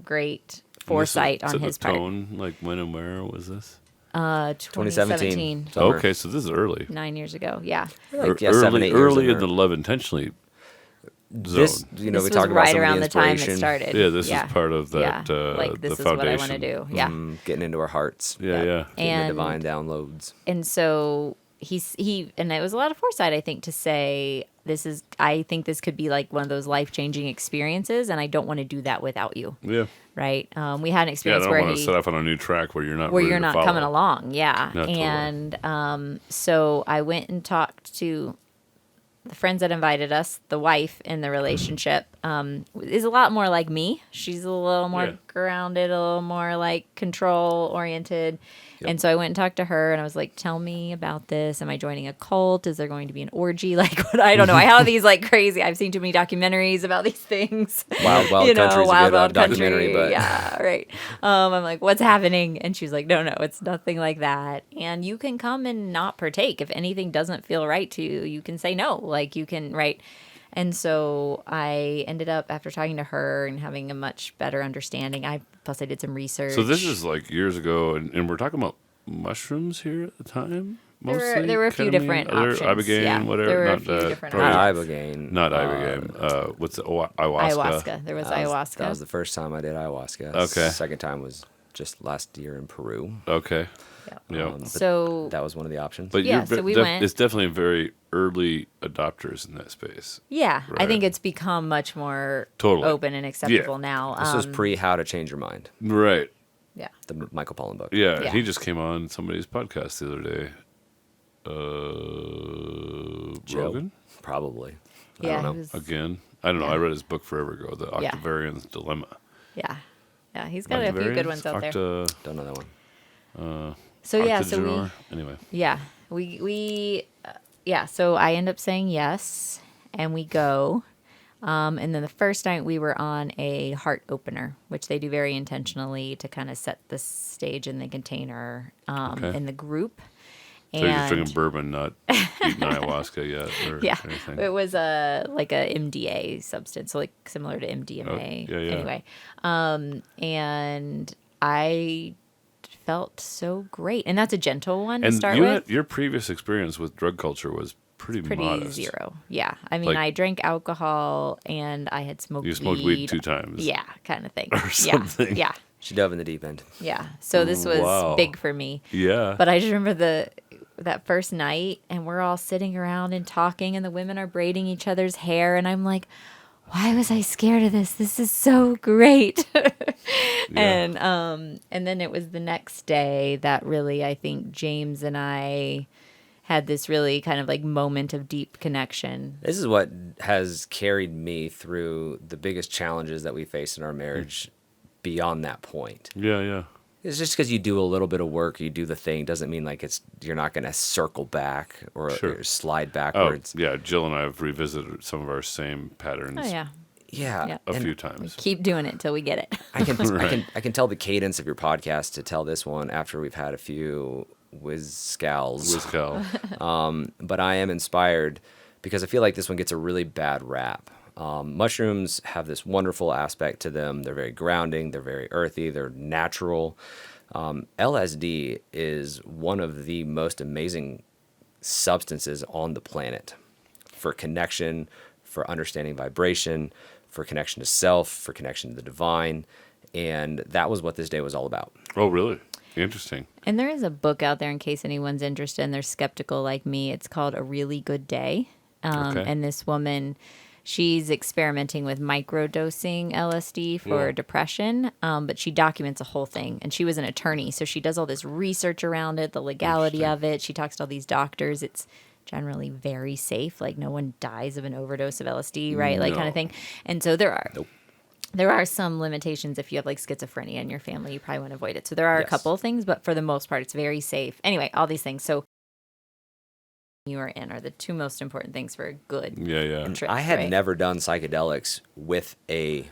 great foresight on his the part. tone, like when and where was this? 2017, Summer. Okay, so this is early. 9 years ago. Yeah. Like, yeah, 7, 8 years early in in the love intentionally zone. This, you know, This we was talked about right some of around the the time it inspiration. started. Yeah, this is part of that, like this the is what I want to foundation. do. Yeah. Getting into our hearts. Yeah, yeah. Getting And the divine downloads. and so he and it was a lot of foresight, I think, to say I think this could be like one of those life-changing experiences, and I don't want to do that without you. Yeah. Right. We had an Yeah, I experience don't where want to set off on a new track where you're not where ready you're to not follow. coming along. Yeah. Yeah, totally. And so I went and talked to the friends that invited us. The wife in the relationship is a lot more like me. She's a little more Yeah. grounded, a little more like control oriented. And so I went and talked to her, and I was like, "Tell me about this. Am I joining a cult? Is there going to be an orgy? Like, what? I don't know. I have these like crazy. I've seen too many documentaries about these things. Wild Wild You know, Country's a Wild good Wild documentary, Country. but Yeah, right. I'm like, what's happening? And she's like, no, it's nothing like that. And you can come and not partake. If anything doesn't feel right to you, you can say no. Like you can, right? And so I ended up, after talking to her and having a much better understanding, plus I did some research. So this is like years ago, and we're talking about mushrooms here at the time. Mostly there were a few ketamine, different other options. ibogaine, Yeah, whatever. there were a not few different probably not ibogaine. Not ibogaine. What's the ayahuasca? Ayahuasca. There was ayahuasca. That was the first time I did ayahuasca. Okay. Second time was just last year in Peru. Okay. Yeah. Yeah. But So that was one of the options. But Yeah, you're so we def- went. it's definitely very early adopters in that space. yeah, I Right. think it's become much more Totally. open and acceptable now. This was pre How to Change Your Mind, Right. Yeah. the Michael Pollan book. Yeah. Yeah. He just came on somebody's podcast the other day. Joe? Rogan? Probably. Yeah. I don't it know. was- Again. I don't know. Yeah. I read his book forever ago, The Yeah. Octavarian's Dilemma. Yeah. Yeah, he's got a few good ones out there. Don't know that one. So Anyway. so I end up saying yes, and we go. And then the first night we were on a heart opener, which they do very intentionally to kind of set the stage in the container Okay. in the group. So you're just drinking bourbon, not eating ayahuasca yet or Yeah, anything. it was like a MDA substance, so like similar to MDMA. Oh, yeah. Anyway, and I felt so great, and that's a gentle one to And start with. your previous experience with drug culture was pretty modest. Zero. Yeah, I mean, Like- I drank alcohol and I had smoked. You smoked weed 2 times. Yeah, kind of thing. Or something. Yeah, She dove in the deep end. yeah. So this was Wow. big for me. Yeah. But I just remember that first night, and we're all sitting around and talking, and the women are braiding each other's hair, and I'm like, why was I scared of this? This is so great. And then it was the next day that really, I think James and I had this really kind of like moment of deep connection. This is what has carried me through the biggest challenges that we face in our marriage beyond that point. Yeah. It's just because you do a little bit of work, you do the thing, doesn't mean like you're not going to circle back or slide backwards. Oh, yeah. Jill and I have revisited some of our same patterns. Oh, yeah. Yeah. A few times. Keep doing it till we get it. I can tell the cadence of your podcast to tell this one after we've had a few whiz-scals. But I am inspired because I feel like this one gets a really bad rap. Mushrooms have this wonderful aspect to them. They're very grounding. They're very earthy. They're natural. LSD is one of the most amazing substances on the planet for connection, for understanding vibration, for connection to self, for connection to the divine. And that was what this day was all about. Oh, really? Interesting. And there is a book out there in case anyone's interested and they're skeptical like me. It's called A Really Good Day. And this woman, she's experimenting with microdosing LSD for depression, but she documents a whole thing. And she was an attorney, so she does all this research around it, the legality of it. She talks to all these doctors. It's generally very safe. Like no one dies of an overdose of LSD, right? Like kind of thing. And so there are some limitations if you have like schizophrenia in your family. You probably want to avoid it. So there are a couple of things, but for the most part, it's very safe. Anyway, all these things. So you are in are the two most important things for a good trip. I had never done psychedelics with a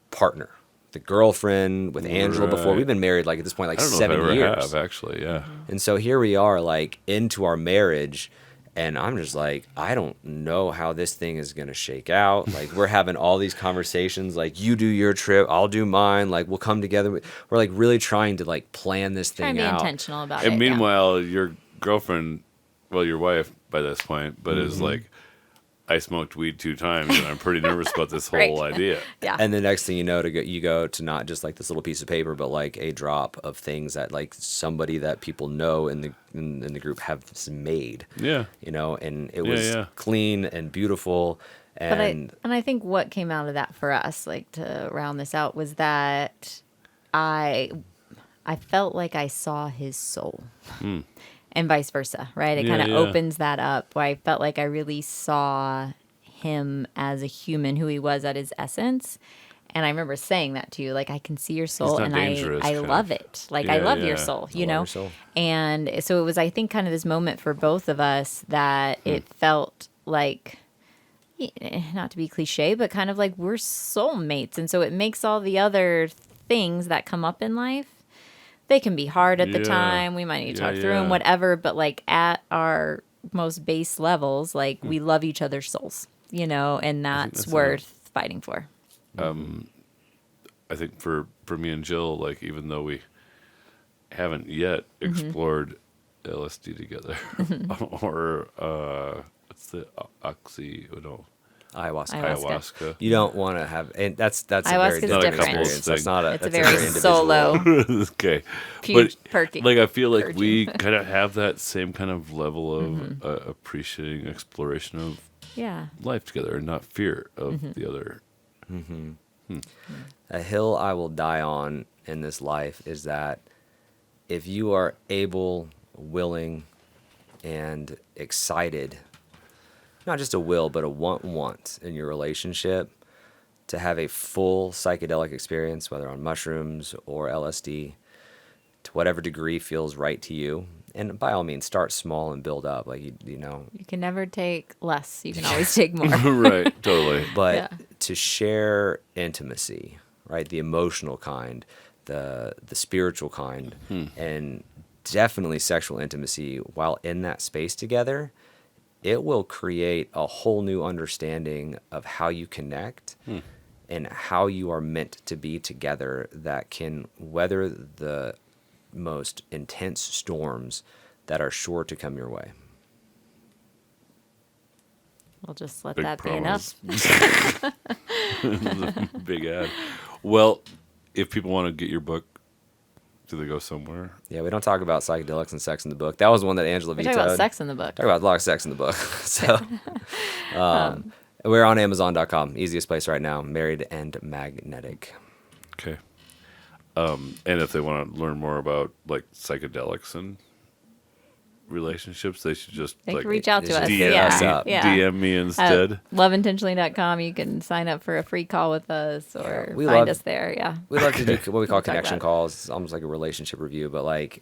partner, the girlfriend, with Angela before. We've been married like at this point like 7 years. I don't know if I ever have, actually, yeah. And so here we are like into our marriage. And I'm just like, I don't know how this thing is going to shake out. Like, we're having all these conversations, like, you do your trip, I'll do mine. Like, we'll come together. We're, like, really trying to, like, plan this thing out. Trying to be intentional about it. And meanwhile, your girlfriend, well, your wife by this point, but is like, I smoked weed 2 times, and I'm pretty nervous about this whole idea. Yeah. And the next thing you know, you go to not just like this little piece of paper, but like a drop of things that like somebody that people know in the group have made. Yeah. You know, and it was clean and beautiful. And I think what came out of that for us, like to round this out, was that I felt like I saw his soul. And vice versa, right? It kind of opens that up where I felt like I really saw him as a human, who he was at his essence. And I remember saying that to you, like, I can see your soul and I love it. Like, I love your soul, you know? And so it was, I think, kind of this moment for both of us that it felt like, not to be cliche, but kind of like we're soulmates. And so it makes all the other things that come up in life, they can be hard at the time. We might need to talk through them, whatever. But like at our most base levels, like we love each other's souls, you know, and that's worth fighting for. I think for me and Jill, like even though we haven't yet explored LSD together, or what's the ayahuasca. You don't want to have, and that's a very different experience. That's not a. It's that's a very solo. Okay, Perky. Like I feel like we kind of have that same kind of level of appreciating exploration of life together, and not fear of the other. A hill I will die on in this life is that if you are able, willing, and excited, not just a will, but a want in your relationship to have a full psychedelic experience, whether on mushrooms or LSD, to whatever degree feels right to you. And by all means, start small and build up. Like, you know. You can never take less. You can always take more. Right, totally. But to share intimacy, right, the emotional kind, the spiritual kind, and definitely sexual intimacy while in that space together, it will create a whole new understanding of how you connect and how you are meant to be together that can weather the most intense storms that are sure to come your way. We'll just let that be enough. Big ad. Well, if people want to get your book, Do they go somewhere? Yeah, we don't talk about psychedelics and sex in the book. That was one that Angela We vetoed. talk about sex in the book. Talk about a lot of sex in the book. So we're on Amazon.com. Easiest place right now. Married and Magnetic. Okay. And if they want to learn more about like psychedelics and relationships, they should just They like can reach out to us. DM, us Yeah. up. Yeah. DM me instead. Loveintentionally.com. You can sign up for a free call with us or we find love- us there. Yeah. We love to do what we call Talk connection about it. calls. It's almost like a relationship review, but like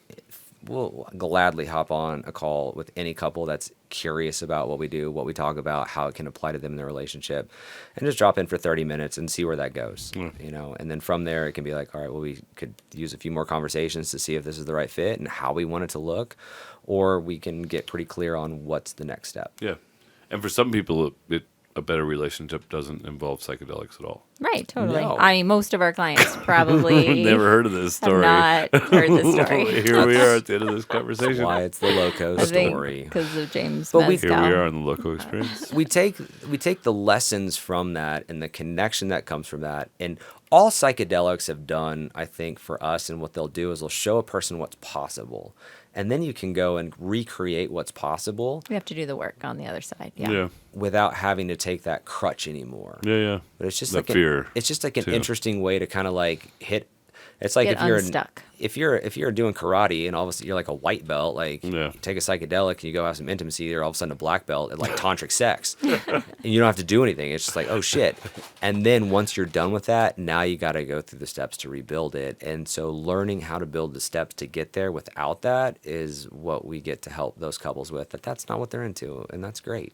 we'll gladly hop on a call with any couple that's curious about what we do, what we talk about, how it can apply to them in their relationship, and just drop in for 30 minutes and see where that goes. You know, and then from there it can be like, all right, well, we could use a few more conversations to see if this is the right fit and how we want it to look, or we can get pretty clear on what's the next step. Yeah. And for some people, a better relationship doesn't involve psychedelics at all. Right. Totally. No. I mean, most of our clients probably Never heard of this have story. not heard this story. Here we are at the end of this conversation. Why it's the Loco I think story. because of James But Mezcal. Here we are on the Loco Experience. we take the lessons from that and the connection that comes from that, and all psychedelics have done, I think, for us, and what they'll do is they'll show a person what's possible, and then you can go and recreate what's possible We have to do the work on the other side. Yeah. Yeah. without having to take that crutch anymore. Yeah. But it's just That like fear, it's just like an too. interesting way to kind of like hit. It's like Get if you're unstuck. if you're doing karate and all of a sudden you're like a white belt, like Yeah. you take a psychedelic and you go have some intimacy, you're all of a sudden a black belt at like tantric sex, and you don't have to do anything. It's just like, oh shit. And then once you're done with that, now you got to go through the steps to rebuild it. And so learning how to build the steps to get there without that is what we get to help those couples with. But that's not what they're into, and that's great.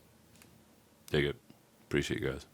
Dig it. Appreciate you guys.